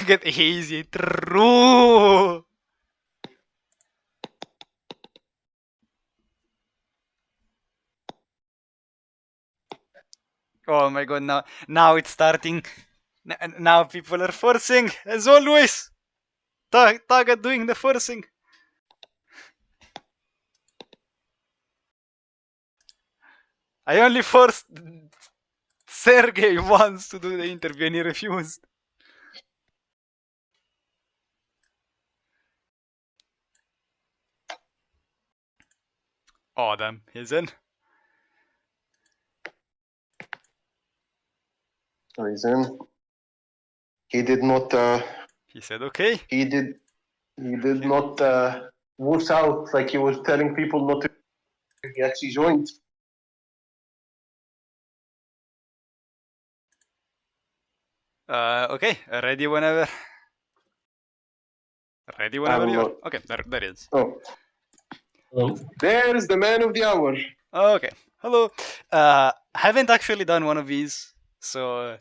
Get easy, true. Oh my god! Now it's starting. Now people are forcing, as always. Taga doing the forcing. I only forced Sergey once to do the interview and he refused. Oh damn, he's in. So he's in. He did not. He said okay. He did not wuss out like he was telling people not to. He actually joined. Okay, ready whenever. Ready whenever you are. Okay, there is. Oh, Hello. there's the man of the hour. Okay, hello. Haven't actually done one of these, so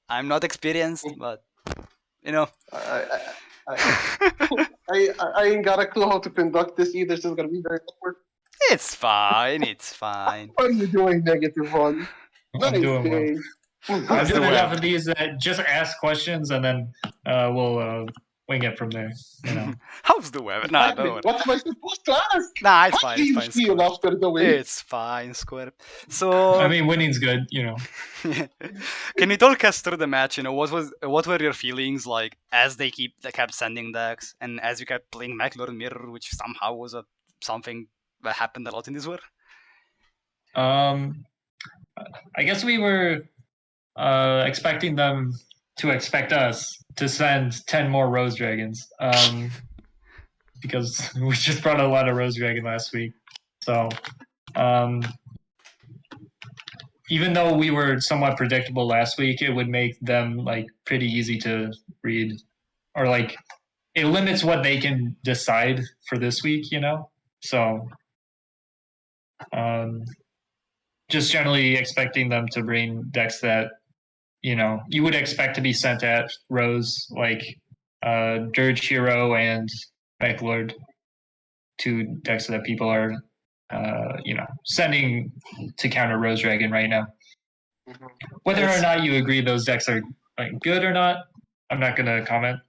I'm not experienced, but I ain't got a clue how to conduct this either, so it's gonna be very awkward. It's fine. It's fine. What are you doing, -1? I'm doing well. day. I'm doing enough of these. Just ask questions, and then we'll wing it from there. You know. How's the weather? Nah, don't worry. What am I supposed to ask? Nah, it's How fine. do It's you fine. feel Square. after the win? It's fine, Square. So, I mean, winning's good. You know. can you talk us through the match? You know, what were your feelings like as they kept sending decks, and as you kept playing Maclor Mirror, which somehow was something that happened a lot in this war? I guess we were expecting them to expect us to send 10 more Rose Dragons. Because we just brought a lot of Rose Dragon last week. So even though we were somewhat predictable last week, it would make them like pretty easy to read, or like it limits what they can decide for this week, you know. So just generally expecting them to bring decks that you would expect to be sent at Rose, like Dirge Hero and Mech Lord, two decks that people are sending to counter Rose Dragon right now. Whether or not you agree those decks are like good or not, I'm not gonna comment.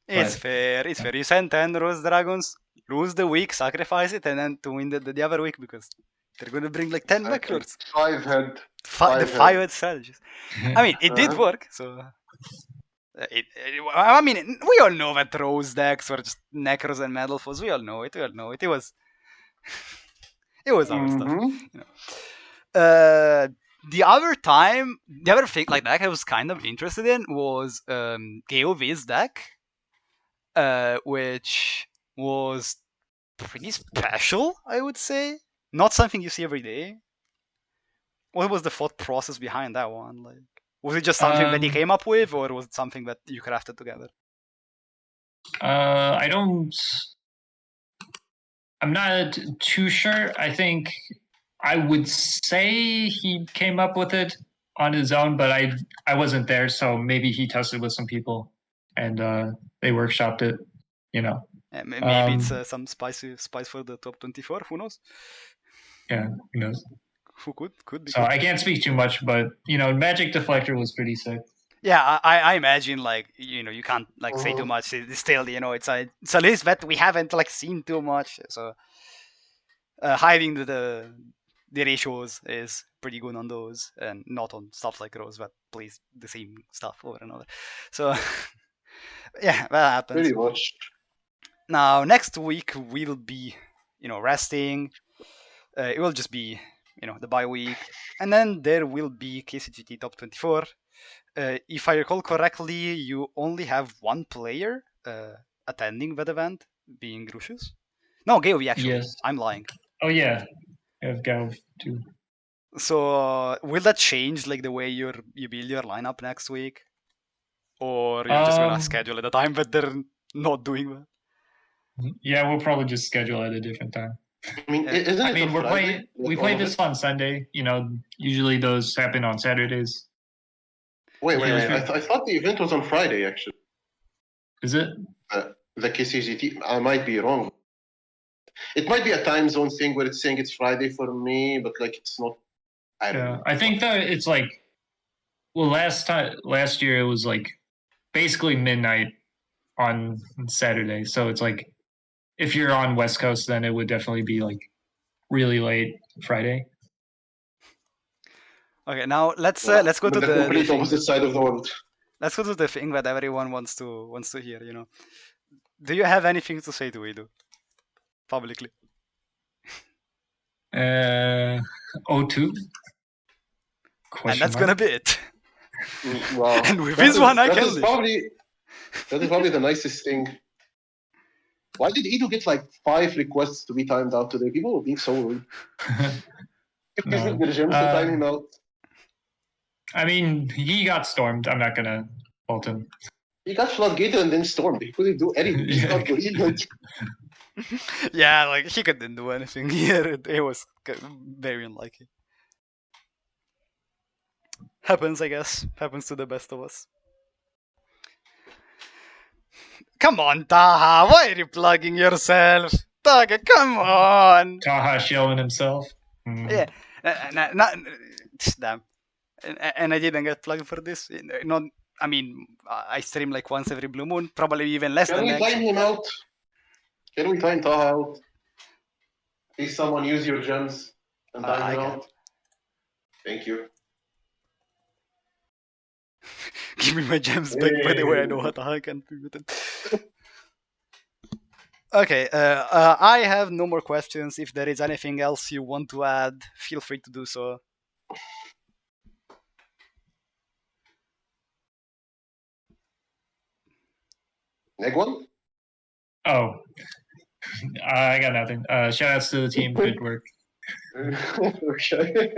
It's But- fair. It's fair. You send 10 Rose Dragons, lose the week, sacrifice it, and then to win the other week because they're gonna bring like 10 Maclords. 5-head. The Five-head. 5-head strategies. I mean, it did work, so. I mean, we all know that Rose decks were just Necros and Metalfoes. We all know it. It was. It was our stuff. You know. The other thing like that I was kind of interested in was KOV's deck, which was pretty special, I would say. Not something you see every day. What was the thought process behind that one? Like, was it just something that he came up with, or was it something that you crafted together? I'm not too sure. I think I would say he came up with it on his own, but I wasn't there, so maybe he tested with some people and they workshopped it. You know. Maybe it's some spice for the top 24. Who knows? Yeah, who knows? Who could be? So I can't speak too much, but Magic Deflector was pretty sick. Yeah, I imagine like you can't like say too much. It's still it's a list that we haven't like seen too much. So hiding the ratios is pretty good on those, and not on stuff like Rose that plays the same stuff over and over. So yeah, that happens. Pretty much. Now next week we'll be resting. It will just be the bye week, and then there will be KCGT top 24. If I recall correctly, you only have one player attending that event, being Grucius. No, Gaovi actually. Yes. I'm lying. Oh yeah, I have Gav too. So will that change like the way you build your lineup next week, or you're just gonna schedule at a time that they're not doing that? Yeah, we'll probably just schedule at a different time. I mean, isn't it? We play this on Sunday. Usually those happen on Saturdays. Wait. I thought the event was on Friday, actually. Is it? The KCGT. I might be wrong. It might be a time zone thing where it's saying it's Friday for me, but like it's not. I don't know. I think that it's like, well, last year it was like basically midnight on Saturday. So it's like, if you're on West Coast, then it would definitely be like really late Friday. Okay, now let's go to the complete opposite side of the world. Let's go to the thing that everyone wants to hear. Do you have anything to say to Edu publicly? O2. And that's gonna be it. Wow. And with this one, I can leave. That is probably the nicest thing. Why did Edu get like 5 requests to be timed out today? People were being so rude. Time him out. I mean, he got stormed. I'm not gonna fault him. He got floodgated and then stormed. He couldn't do anything. He's not good. Yeah, like he couldn't do anything here. It was very unlikely. Happens, I guess. Happens to the best of us. Come on, Taha. Why are you plugging yourself? Taha, come on. Taha showing himself. Yeah. Damn. And I didn't get plugged for this. I mean, I stream like once every blue moon, probably even less Can than we that. time him out? Can we time Taha out? Please, someone use your gems and time I him can. out. Thank you. Give me my gems back, by the way, I know Hey. what I can do with it. Okay, I have no more questions. If there is anything else you want to add, feel free to do so. Next one? Oh, I got nothing. Shout outs to the team. Good work. Okay.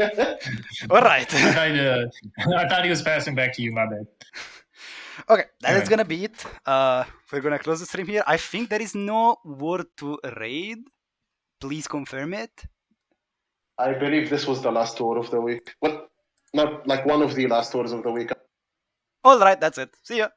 All right. I thought he was passing back to you. My bad. Okay, that is Alright. gonna be it. We're gonna close the stream here. I think there is no word to raid. Please confirm it. I believe this was the last tour of the week. Well, not like one of the last tours of the week. All right, that's it. See ya.